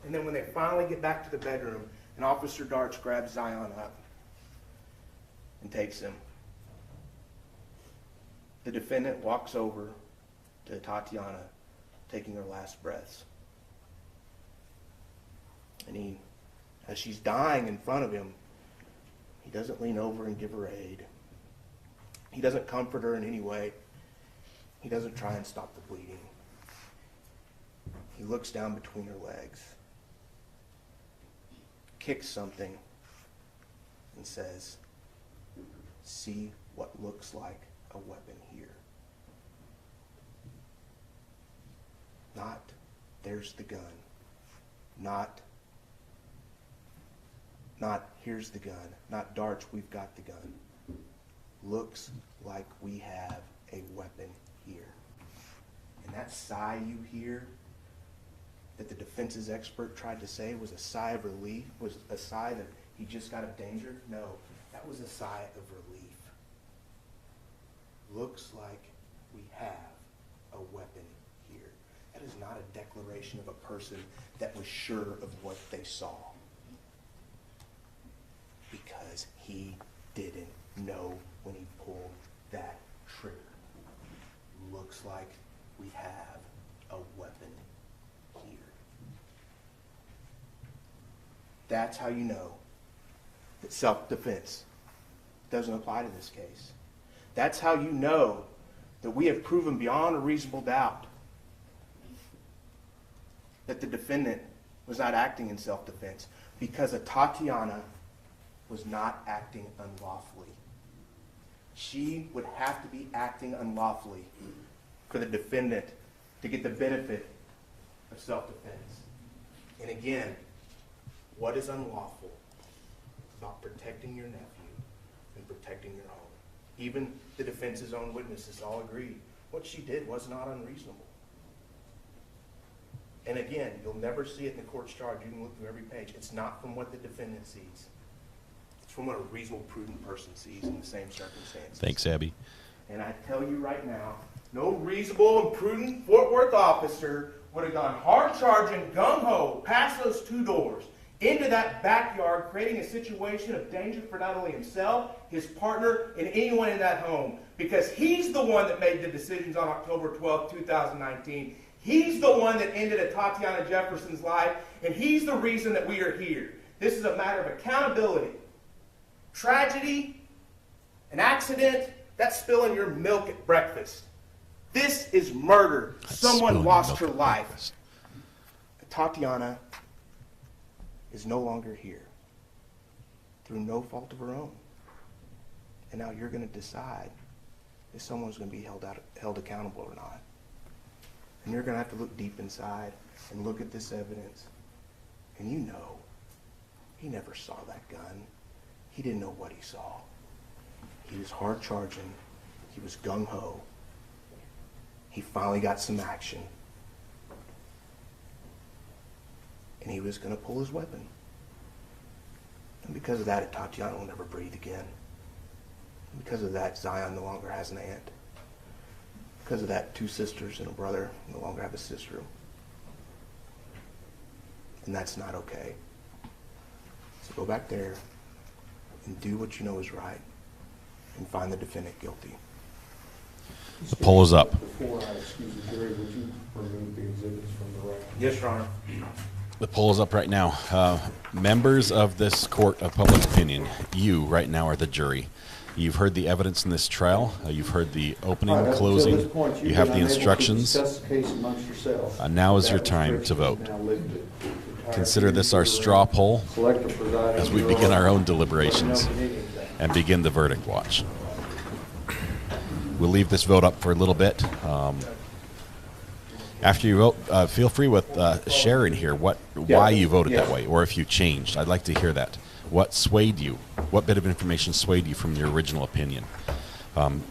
And then when they finally get back to the bedroom, and Officer Darch grabs Zion up and takes him, the defendant walks over to Tatiana, taking her last breaths. And as she's dying in front of him, he doesn't lean over and give her aid. He doesn't comfort her in any way. He doesn't try and stop the bleeding. He looks down between her legs, kicks something, and says, "See what looks like a weapon here." Not, "There's the gun." Not, "Here's the gun." Not, "Darch, we've got the gun." Looks like we have a weapon here. And that sigh you hear that the defense's expert tried to say was a sigh of relief, was a sigh that he just got out of danger? No, that was a sigh of relief. Looks like we have a weapon here. That is not a declaration of a person that was sure of what they saw. Because he didn't know when he pulled that trigger. Looks like we have a weapon here. That's how you know that self-defense doesn't apply to this case. That's how you know that we have proven beyond a reasonable doubt that the defendant was not acting in self-defense, because Atatiana was not acting unlawfully. She would have to be acting unlawfully for the defendant to get the benefit of self-defense. And again, what is unlawful about protecting your nephew and protecting your home? Even the defense's own witnesses all agreed what she did was not unreasonable. And again, you'll never see it in the court's charge. You can look through every page. It's not from what the defendant sees. It's from what a reasonable, prudent person sees in the same circumstances. Thanks, Abby. And I tell you right now, no reasonable and prudent Fort Worth officer would have gone hard charging, gung-ho, past those two doors, into that backyard, creating a situation of danger for not only himself, his partner, and anyone in that home. Because he's the one that made the decisions on October 12, 2019. He's the one that ended Atatiana Jefferson's life, and he's the reason that we are here. This is a matter of accountability. Tragedy, an accident, that's spilling your milk at breakfast. This is murder. Someone lost her life. Atatiana is no longer here through no fault of her own. And now you're going to decide if someone's going to be held accountable or not. And you're going to have to look deep inside and look at this evidence. And you know, he never saw that gun. He didn't know what he saw. He was hard charging. He was gung-ho. He finally got some action. And he was going to pull his weapon. And because of that, Atatiana will never breathe again. And because of that, Zion no longer has an aunt. Because of that, two sisters and a brother no longer have a sister. And that's not okay. So go back there and do what you know is right and find the defendant guilty. The poll is up. Before I excuse the jury, would you remove the exhibits from the record? Yes, Your Honor. The poll is up right now. Members of this court of public opinion, you right now are the jury. You've heard the evidence in this trial. You've heard the opening, closing. You have the instructions. Now is your time to vote. Consider this our straw poll as we begin our own deliberations and begin the verdict watch. We'll leave this vote up for a little bit. After you vote, feel free with sharing here why you voted that way, or if you changed. I'd like to hear that. What swayed you? What bit of information swayed you from your original opinion?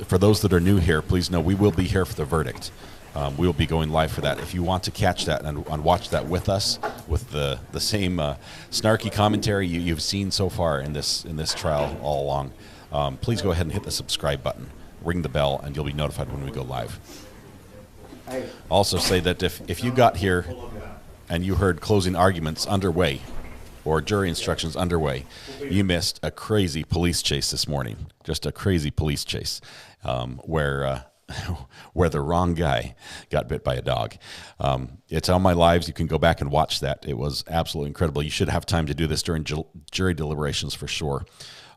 For those that are new here, please know we will be here for the verdict. We will be going live for that. If you want to catch that and watch that with us, with the same snarky commentary you've seen so far in this trial all along, please go ahead and hit the subscribe button, ring the bell, and you'll be notified when we go live. Also say that if you got here and you heard closing arguments underway or jury instructions underway, you missed a crazy police chase this morning. Just a crazy police chase where the wrong guy got bit by a dog. It's on my lives. You can go back and watch that. It was absolutely incredible. You should have time to do this during jury deliberations for sure.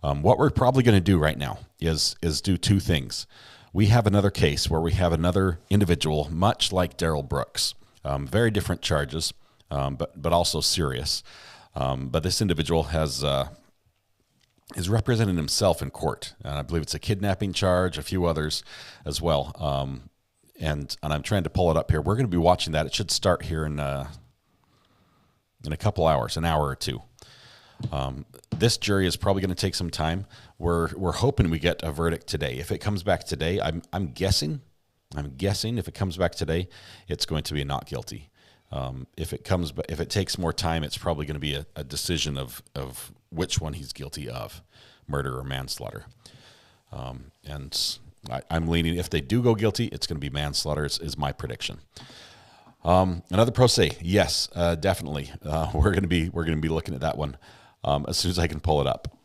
What we're probably going to do right now is do two things. We have another case where we have another individual, much like Darrell Brooks. Very different charges, but also serious. But this individual has represented himself in court. And I believe it's a kidnapping charge, a few others as well. And I'm trying to pull it up here. We're going to be watching that. It should start here in a couple hours, an hour or two. This jury is probably going to take some time. We're hoping we get a verdict today. If it comes back today, I'm guessing if it comes back today, it's going to be a not guilty. If it takes more time, it's probably going to be a decision of which one he's guilty of, murder or manslaughter. And I'm leaning, if they do go guilty, it's going to be manslaughter is my prediction. Another pro se, yes, definitely. We're going to be looking at that one as soon as I can pull it up.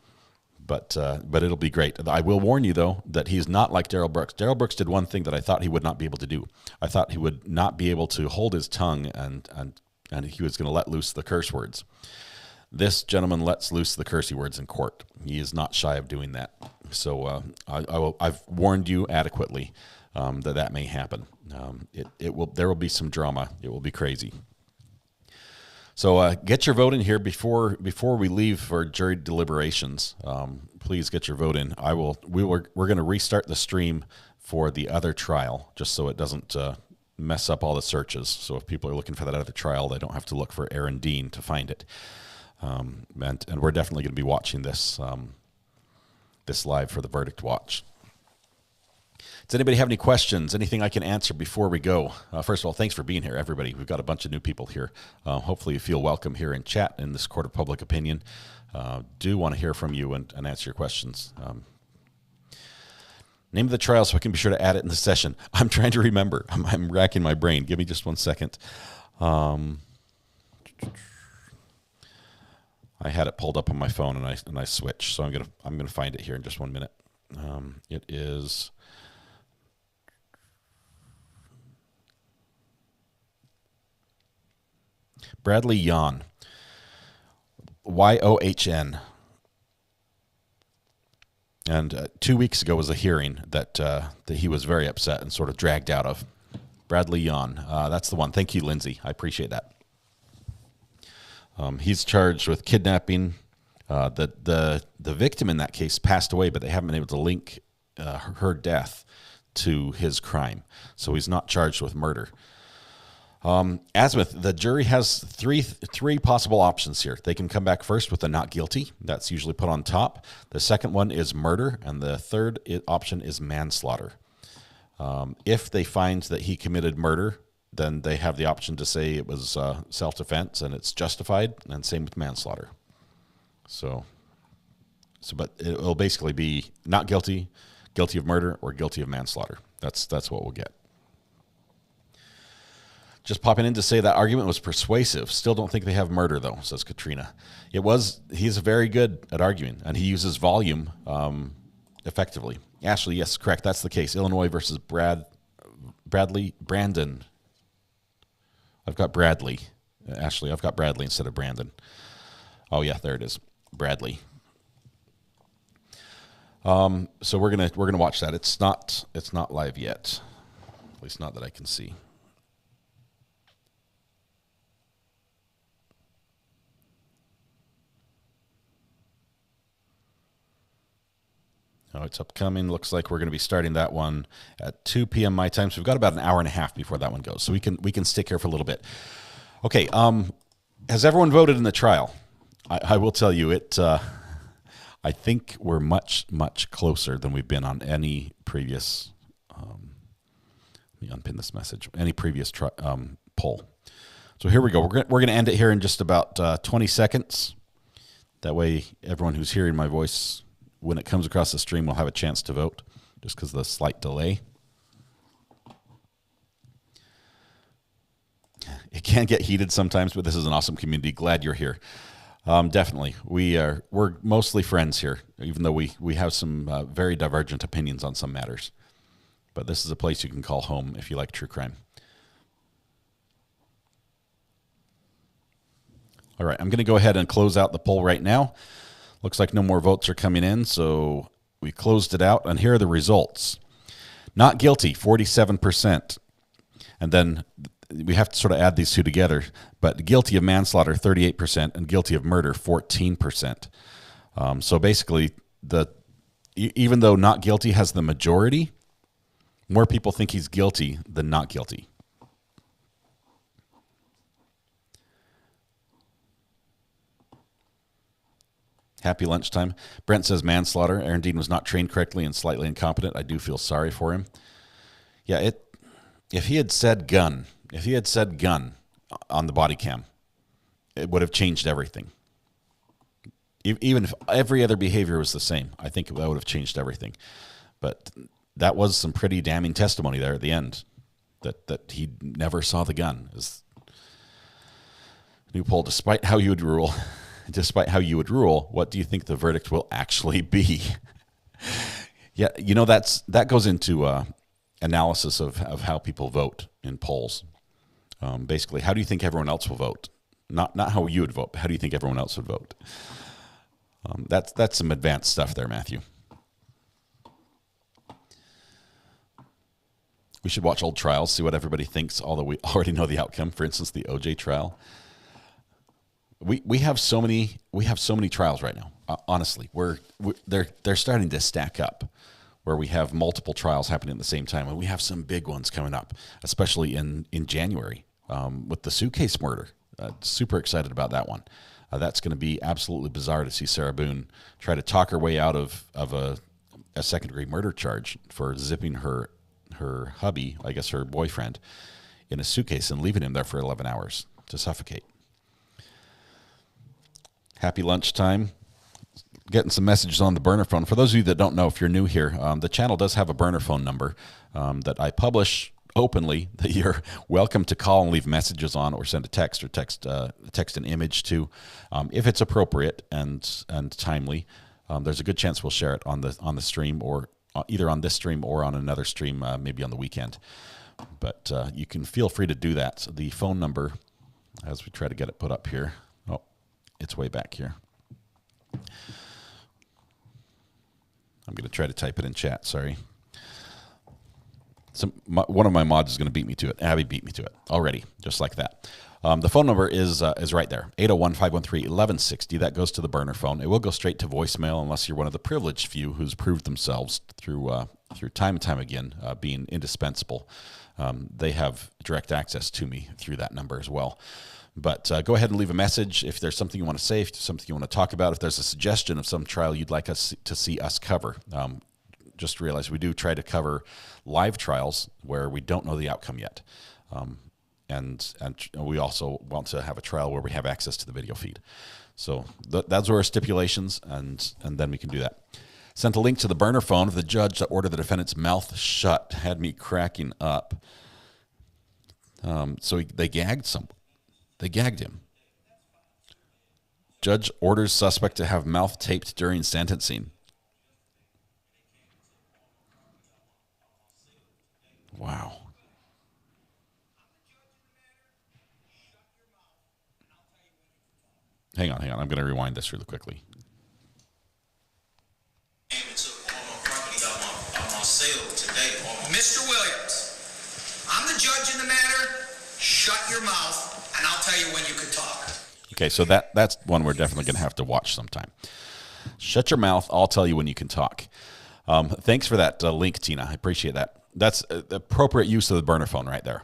But it'll be great. I will warn you, though, that he's not like Darrell Brooks. Darrell Brooks did one thing that I thought he would not be able to do. I thought he would not be able to hold his tongue and he was going to let loose the curse words. This gentleman lets loose the cursey words in court. He is not shy of doing that. So I've warned you adequately that may happen. There will be some drama. It will be crazy. So get your vote in here before we leave for jury deliberations. Please get your vote in. We're going to restart the stream for the other trial, just so it doesn't mess up all the searches. So if people are looking for that other trial, they don't have to look for Aaron Dean to find it. And we're definitely going to be watching this live for the verdict watch. Does anybody have any questions? Anything I can answer before we go? First of all, thanks for being here, everybody. We've got a bunch of new people here. Hopefully you feel welcome here in chat in this court of public opinion. Do want to hear from you and answer your questions. Name of the trial so I can be sure to add it in the session. I'm trying to remember. I'm racking my brain. Give me just 1 second. I had it pulled up on my phone and I switched, so I'm gonna find it here in just 1 minute. It is Bradley Yohn, Yohn. And 2 weeks ago was a hearing that he was very upset and sort of dragged out of. Bradley Yohn, that's the one. Thank you, Lindsay. I appreciate that. He's charged with kidnapping. The victim in that case passed away, but they haven't been able to link her death to his crime. So he's not charged with murder. Azimuth, the jury has three possible options here. They can come back first with a not guilty. That's usually put on top. The second one is murder, and the third option is manslaughter. If they find that he committed murder, then they have the option to say it was self-defense and it's justified, and same with manslaughter. But it'll basically be not guilty, guilty of murder, or guilty of manslaughter. That's what we'll get. Just popping in to say that argument was persuasive. Still don't think they have murder, though, says Katrina. He's very good at arguing, and he uses volume effectively. Ashley, yes, correct. That's the case. Illinois versus Brandon. I've got Bradley. Ashley, I've got Bradley instead of Brandon. Oh, yeah, there it is. Bradley. So we're gonna watch that. It's not live yet. At least not that I can see. Oh, it's upcoming. Looks like we're going to be starting that one at 2 p.m. my time. So we've got about an hour and a half before that one goes. So we can stick here for a little bit. Okay. Has everyone voted in the trial? I will tell you it. I think we're much, much closer than we've been on any previous. Let me unpin this message. Any previous poll. So here we go. We're going to end it here in just about 20 seconds. That way, everyone who's hearing my voice, when it comes across the stream, will have a chance to vote, just because of the slight delay. It can get heated sometimes, but this is an awesome community. Glad you're here. Definitely. We're mostly friends here, even though we have some very divergent opinions on some matters. But this is a place you can call home if you like true crime. All right, I'm going to go ahead and close out the poll right now. Looks like no more votes are coming in, so we closed it out. And here are the results. Not guilty, 47%. And then we have to sort of add these two together. But guilty of manslaughter, 38%, and guilty of murder, 14%. So basically, even though not guilty has the majority, more people think he's guilty than not guilty. Happy lunchtime. Brent says manslaughter. Aaron Dean was not trained correctly and slightly incompetent. I do feel sorry for him. Yeah, if he had said gun on the body cam, it would have changed everything. Even if every other behavior was the same, I think that would have changed everything. But that was some pretty damning testimony there at the end, that he never saw the gun. New poll, despite how you would rule, despite how you would rule, what do you think the verdict will actually be? Yeah, that goes into analysis of how people vote in polls. Basically, how do you think everyone else will vote? Not how you would vote, but how do you think everyone else would vote? That's some advanced stuff there, Matthew. We should watch old trials, see what everybody thinks, although we already know the outcome. For instance, the OJ trial. We have so many trials right now. Honestly, they're starting to stack up, where we have multiple trials happening at the same time, and we have some big ones coming up, especially in January with the suitcase murder. Super excited about that one. That's going to be absolutely bizarre to see Sarah Boone try to talk her way out of a second-degree murder charge for zipping her hubby, I guess her boyfriend, in a suitcase and leaving him there for 11 hours to suffocate. Happy lunchtime. Getting some messages on the burner phone. For those of you that don't know, if you're new here, the channel does have a burner phone number that I publish openly that you're welcome to call and leave messages on, or send a text, or text an image to, if it's appropriate and timely. There's a good chance we'll share it on the stream, or either on this stream or on another stream, maybe on the weekend. But you can feel free to do that. The phone number, as we try to get it put up here. Oh, it's way back here. I'm going to try to type it in chat. Sorry. One of my mods is going to beat me to it. Abby beat me to it already, just like that. The phone number is right there, 801-513-1160. That goes to the burner phone. It will go straight to voicemail unless you're one of the privileged few who's proved themselves through time and time again being indispensable. They have direct access to me through that number as well. But go ahead and leave a message if there's something you want to say, if there's something you want to talk about, if there's a suggestion of some trial you'd like us to see us cover. Just realize we do try to cover live trials where we don't know the outcome yet. And we also want to have a trial where we have access to the video feed. So those are our stipulations, and then we can do that. Sent a link to the burner phone of the judge that ordered the defendant's mouth shut. Had me cracking up. They gagged someone. They gagged him. Judge orders suspect to have mouth taped during sentencing. Wow. Hang on. I'm going to rewind this really quickly. Mr. Williams, I'm the judge in the matter. Shut your mouth, and I'll tell you when you can talk. Okay, so that's one we're definitely going to have to watch sometime. Shut your mouth. I'll tell you when you can talk. Thanks for that link, Tina. I appreciate that. That's the appropriate use of the burner phone right there.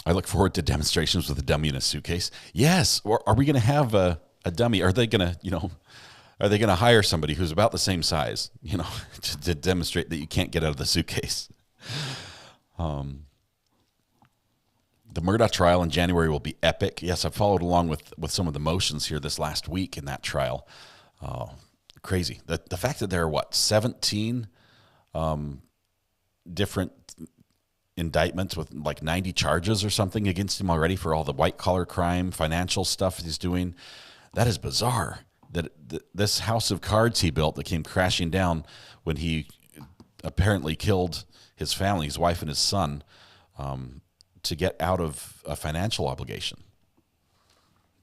I look forward to demonstrations with a dummy in a suitcase. Yes. Or are we going to have a dummy? Are they going to hire somebody who's about the same size, to demonstrate that you can't get out of the suitcase? The Murdaugh trial in January will be epic. Yes, I followed along with some of the motions here this last week in that trial. Crazy. The fact that there are, 17 different indictments with like 90 charges or something against him already for all the white-collar crime, financial stuff he's doing. That is bizarre. That this house of cards he built that came crashing down when he apparently killed his family, his wife and his son, to get out of a financial obligation.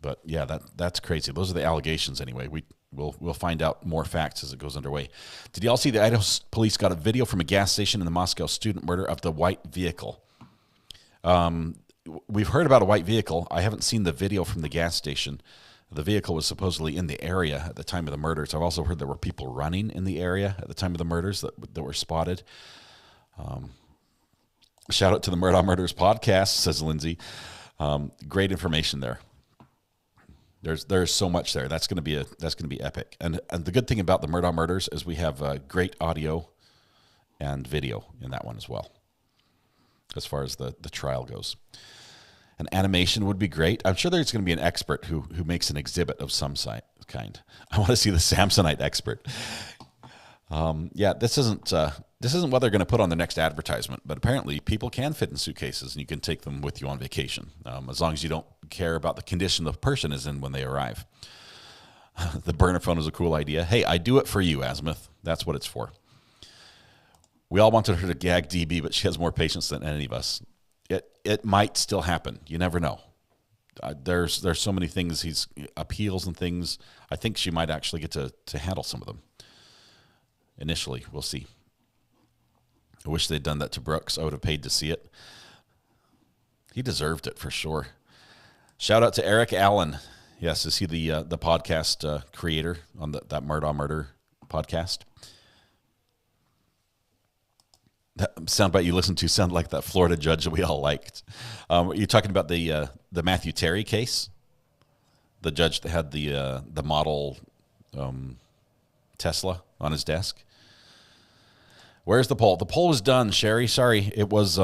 But yeah, that's crazy. Those are the allegations anyway. We'll find out more facts as it goes underway. Did you all see the Idaho police got a video from a gas station in the Moscow student murder of the white vehicle? We've heard about a white vehicle. I haven't seen the video from the gas station. The vehicle was supposedly in the area at the time of the murders. I've also heard there were people running in the area at the time of the murders that were spotted. Shout out to the Murdaugh Murders podcast, says Lindsay. Great information there. There's so much there. That's going to be epic. And the good thing about the Murdaugh Murders is we have great audio and video in that one as well, as far as the trial goes. An animation would be great. I'm sure there's going to be an expert who makes an exhibit of some kind. I want to see the Samsonite expert. Yeah, this isn't what they're going to put on the next advertisement, but apparently people can fit in suitcases and you can take them with you on vacation, as long as you don't care about the condition the person is in when they arrive. The burner phone is a cool idea. Hey, I do it for you, Azimuth. That's what it's for. We all wanted her to gag DB, but she has more patience than any of us. It might still happen. You never know. There's so many things, he's appeals and things. I think she might actually get to handle some of them. Initially, we'll see. I wish they'd done that to Brooks. I would have paid to see it. He deserved it for sure. Shout out to Eric Allen. Yes, is he the podcast creator on that Murder podcast? That soundbite you listened to sounded like that Florida judge that we all liked. Are you talking about the Matthew Terry case? The judge that had the model Tesla on his desk? Where's the poll? The poll was done, Sherry. Sorry, it was...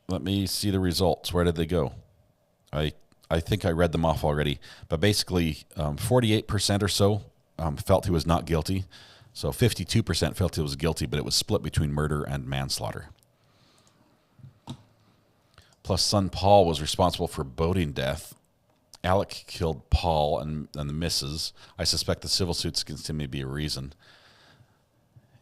let me see the results. Where did they go? I think I read them off already. But basically, 48% or so felt he was not guilty. So 52% felt he was guilty, but it was split between murder and manslaughter. Plus, son Paul was responsible for boating death. Alec killed Paul and the missus. I suspect the civil suits against him may be a reason.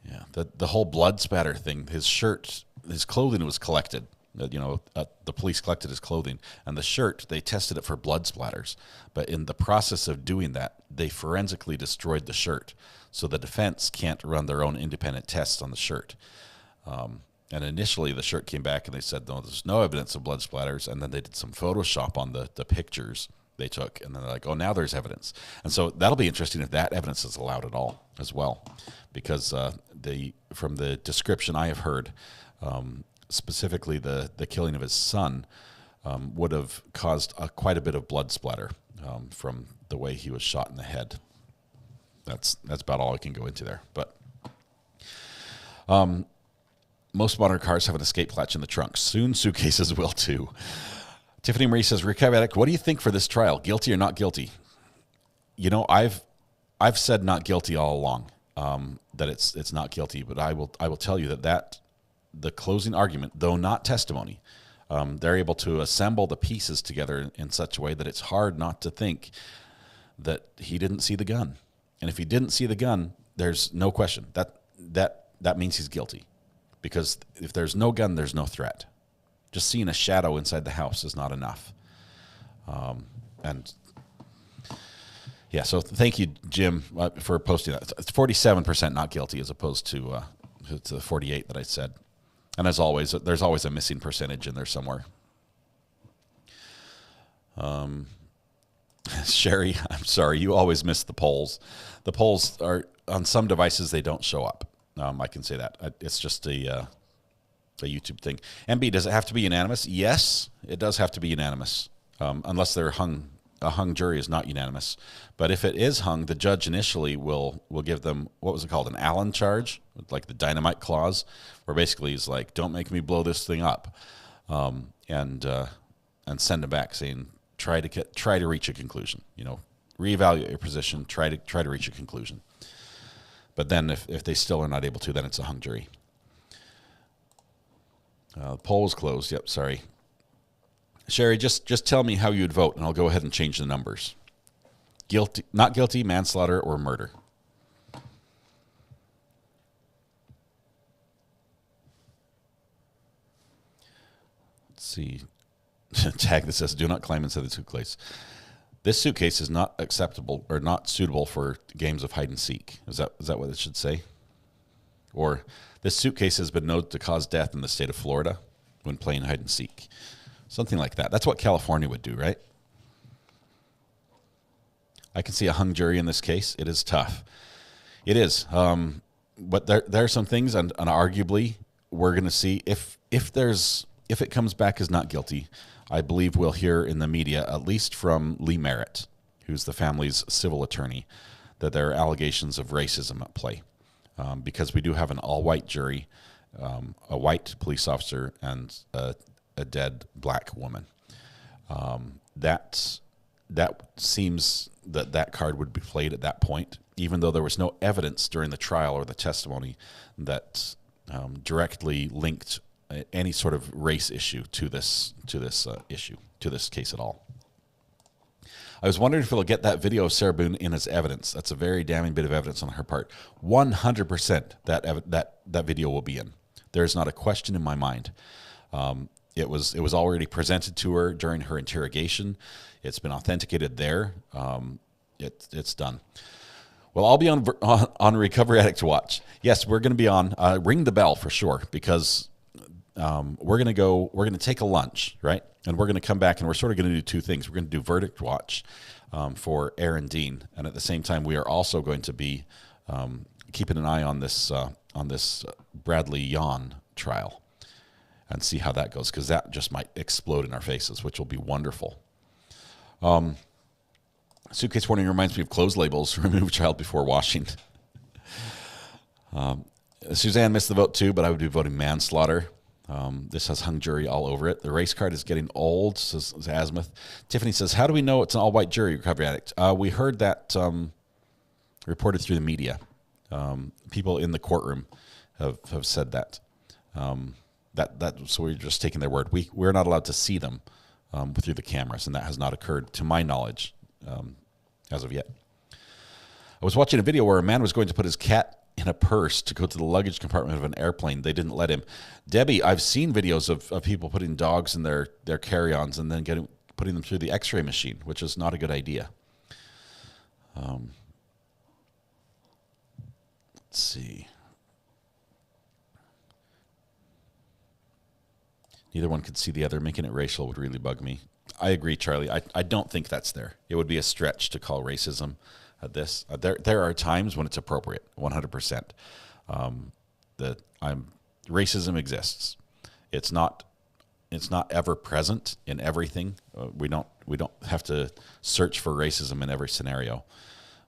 Yeah, the whole blood spatter thing. His shirt, his clothing was collected. The police collected his clothing, and the shirt, they tested it for blood splatters. But in the process of doing that, they forensically destroyed the shirt, so the defense can't run their own independent tests on the shirt. And initially, the shirt came back, and they said, no, there's no evidence of blood splatters. And then they did some Photoshop on the pictures they took, and then they're like, oh, now there's evidence. And so that'll be interesting if that evidence is allowed at all as well, because from the description I have heard, specifically the killing of his son would have caused quite a bit of blood splatter from the way he was shot in the head. That's about all I can go into there. But most modern cars have an escape latch in the trunk. Soon suitcases will too. Tiffany Marie says, Rick Havatic, what do you think for this trial? Guilty or not guilty? I've said not guilty all along, that it's not guilty. But I will tell you that the closing argument, though not testimony, they're able to assemble the pieces together in such a way that it's hard not to think that he didn't see the gun. And if he didn't see the gun, there's no question that means he's guilty, because if there's no gun, there's no threat. Just seeing a shadow inside the house is not enough. So thank you, Jim, for posting that. It's 47% not guilty as opposed to the 48 that I said. And as always, there's always a missing percentage in there somewhere. Sherry, I'm sorry, you always miss the polls. The polls are, on some devices, they don't show up. I can say that. It's just a YouTube thing. MB, does it have to be unanimous? Yes, it does have to be unanimous, unless they're hung. A hung jury is not unanimous. But if it is hung, the judge initially will give them, what was it called, an Allen charge, like the dynamite clause, where basically he's like, don't make me blow this thing up, and send them back saying, try to reach a conclusion. Reevaluate your position, try to reach a conclusion. But then if they still are not able to, then it's a hung jury. The poll was closed. Yep, sorry. Sherry, just tell me how you'd vote, and I'll go ahead and change the numbers. Guilty, not guilty, manslaughter, or murder. Let's see. Tag that says, do not climb inside the suitcase. This suitcase is not acceptable or not suitable for games of hide and seek. Is that what it should say? Or this suitcase has been known to cause death in the state of Florida when playing hide and seek. Something like that. That's what California would do, right? I can see a hung jury in this case. It is tough. It is. But there are some things, and arguably, we're going to see if it comes back as not guilty, I believe we'll hear in the media, at least from Lee Merritt, who's the family's civil attorney, that there are allegations of racism at play. Because we do have an all-white jury, a white police officer, and a dead black woman. That seems that card would be played at that point, even though there was no evidence during the trial or the testimony that directly linked any sort of race issue to this case at all. I was wondering if we'll get that video of Sarah Boone in as evidence. That's a very damning bit of evidence on her part. 100% that video will be in. There's not a question in my mind. It was already presented to her during her interrogation. It's been authenticated there. It's done. Well, I'll be on Recovery Addict Watch. Yes, we're going to be on. Ring the bell for sure, because we're going to take a lunch, right? And we're going to come back, and we're sort of going to do two things. We're going to do Verdict Watch for Aaron Dean, and at the same time, we are also going to be keeping an eye on this Bradley Yawn trial and see how that goes, because that just might explode in our faces, which will be wonderful. Suitcase warning reminds me of clothes labels. Remove child before washing. Suzanne missed the vote too, but I would be voting manslaughter. This has hung jury all over it. The race card is getting old, says Azimuth. Tiffany says, how do we know it's an all-white jury, Recovery Addict? We heard that reported through the media. People in the courtroom have said that. So we're just taking their word. We're not allowed to see them through the cameras, and that has not occurred to my knowledge as of yet. I was watching a video where a man was going to put his cat in a purse to go to the luggage compartment of an airplane. They didn't let him. Debbie, I've seen videos of people putting dogs in their carry-ons and then putting them through the x-ray machine, which is not a good idea. Let's see. Neither one could see the other. Making it racial would really bug me. I agree, Charlie. I don't think that's there. It would be a stretch to call racism this. There are times when it's appropriate, 100%. Racism exists. It's not ever present in everything. We don't have to search for racism in every scenario,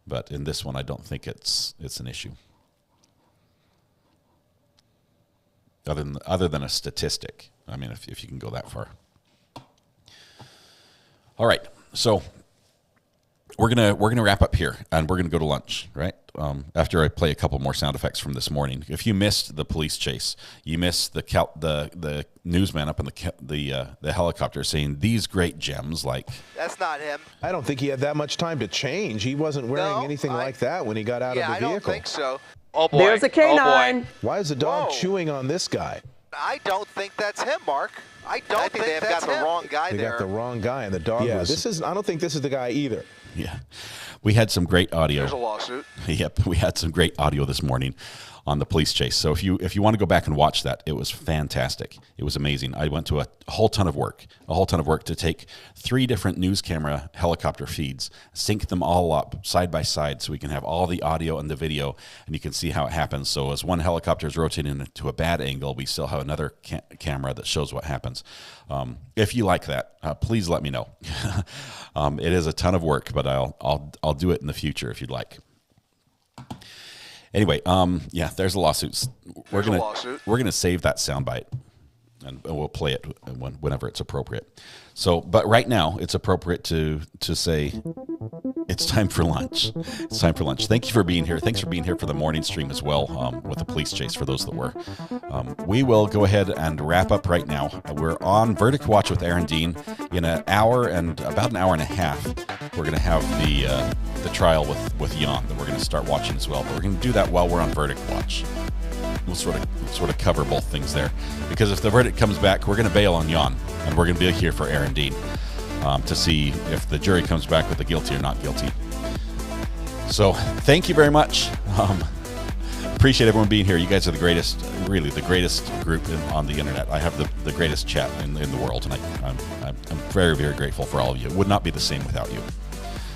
but in this one, I don't think it's an issue. Other than a statistic. I mean, if you can go that far. All right, so we're gonna wrap up here, and we're gonna go to lunch, right? After I play a couple more sound effects from this morning. If you missed the police chase, you missed the newsman up in the helicopter saying these great gems like. That's not him. I don't think he had that much time to change. He wasn't wearing anything like that when he got out of the vehicle. I don't think so. Oh boy. There's a canine. Oh boy. Why is the dog chewing on this guy? I don't think that's him, Mark. I think they've got the wrong guy there. They got the wrong guy, and the dog was... I don't think this is the guy either. Yeah. We had some great audio. There's a lawsuit. Yep. We had some great audio this morning on the police chase. So if you want to go back and watch that, it was fantastic. It was amazing. I went to a whole ton of work to take 3 different news camera helicopter feeds, sync them all up side by side so we can have all the audio and the video, and you can see how it happens. So as one helicopter is rotating into a bad angle, we still have another camera that shows what happens. If you like that, please let me know. It is a ton of work, but I'll do it in the future if you'd like. Anyway, yeah, there's a lawsuit. We're gonna save that soundbite, and we'll play it whenever it's appropriate. So, but right now it's appropriate to say it's time for lunch. It's time for lunch. Thank you for being here. Thanks for being here for the morning stream as well, with the police chase for those that were. We will go ahead and wrap up right now. We're on Verdict Watch with Aaron Dean. In an hour and about an hour and a half, we're going to have the trial with Jan that we're going to start watching as well. But we're going to do that while we're on Verdict Watch. We'll sort of cover both things there, because if the verdict comes back, we're going to bail on Jan, and we're going to be here for Aaron Dean to see if the jury comes back with the guilty or not guilty. So thank you very much. Appreciate everyone being here. You guys are the greatest, really the greatest group on the internet. I have the greatest chat in the world, and I'm very, very grateful for all of you. It would not be the same without you.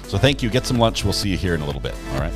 So thank you. Get some lunch. We'll see you here in a little bit. All right.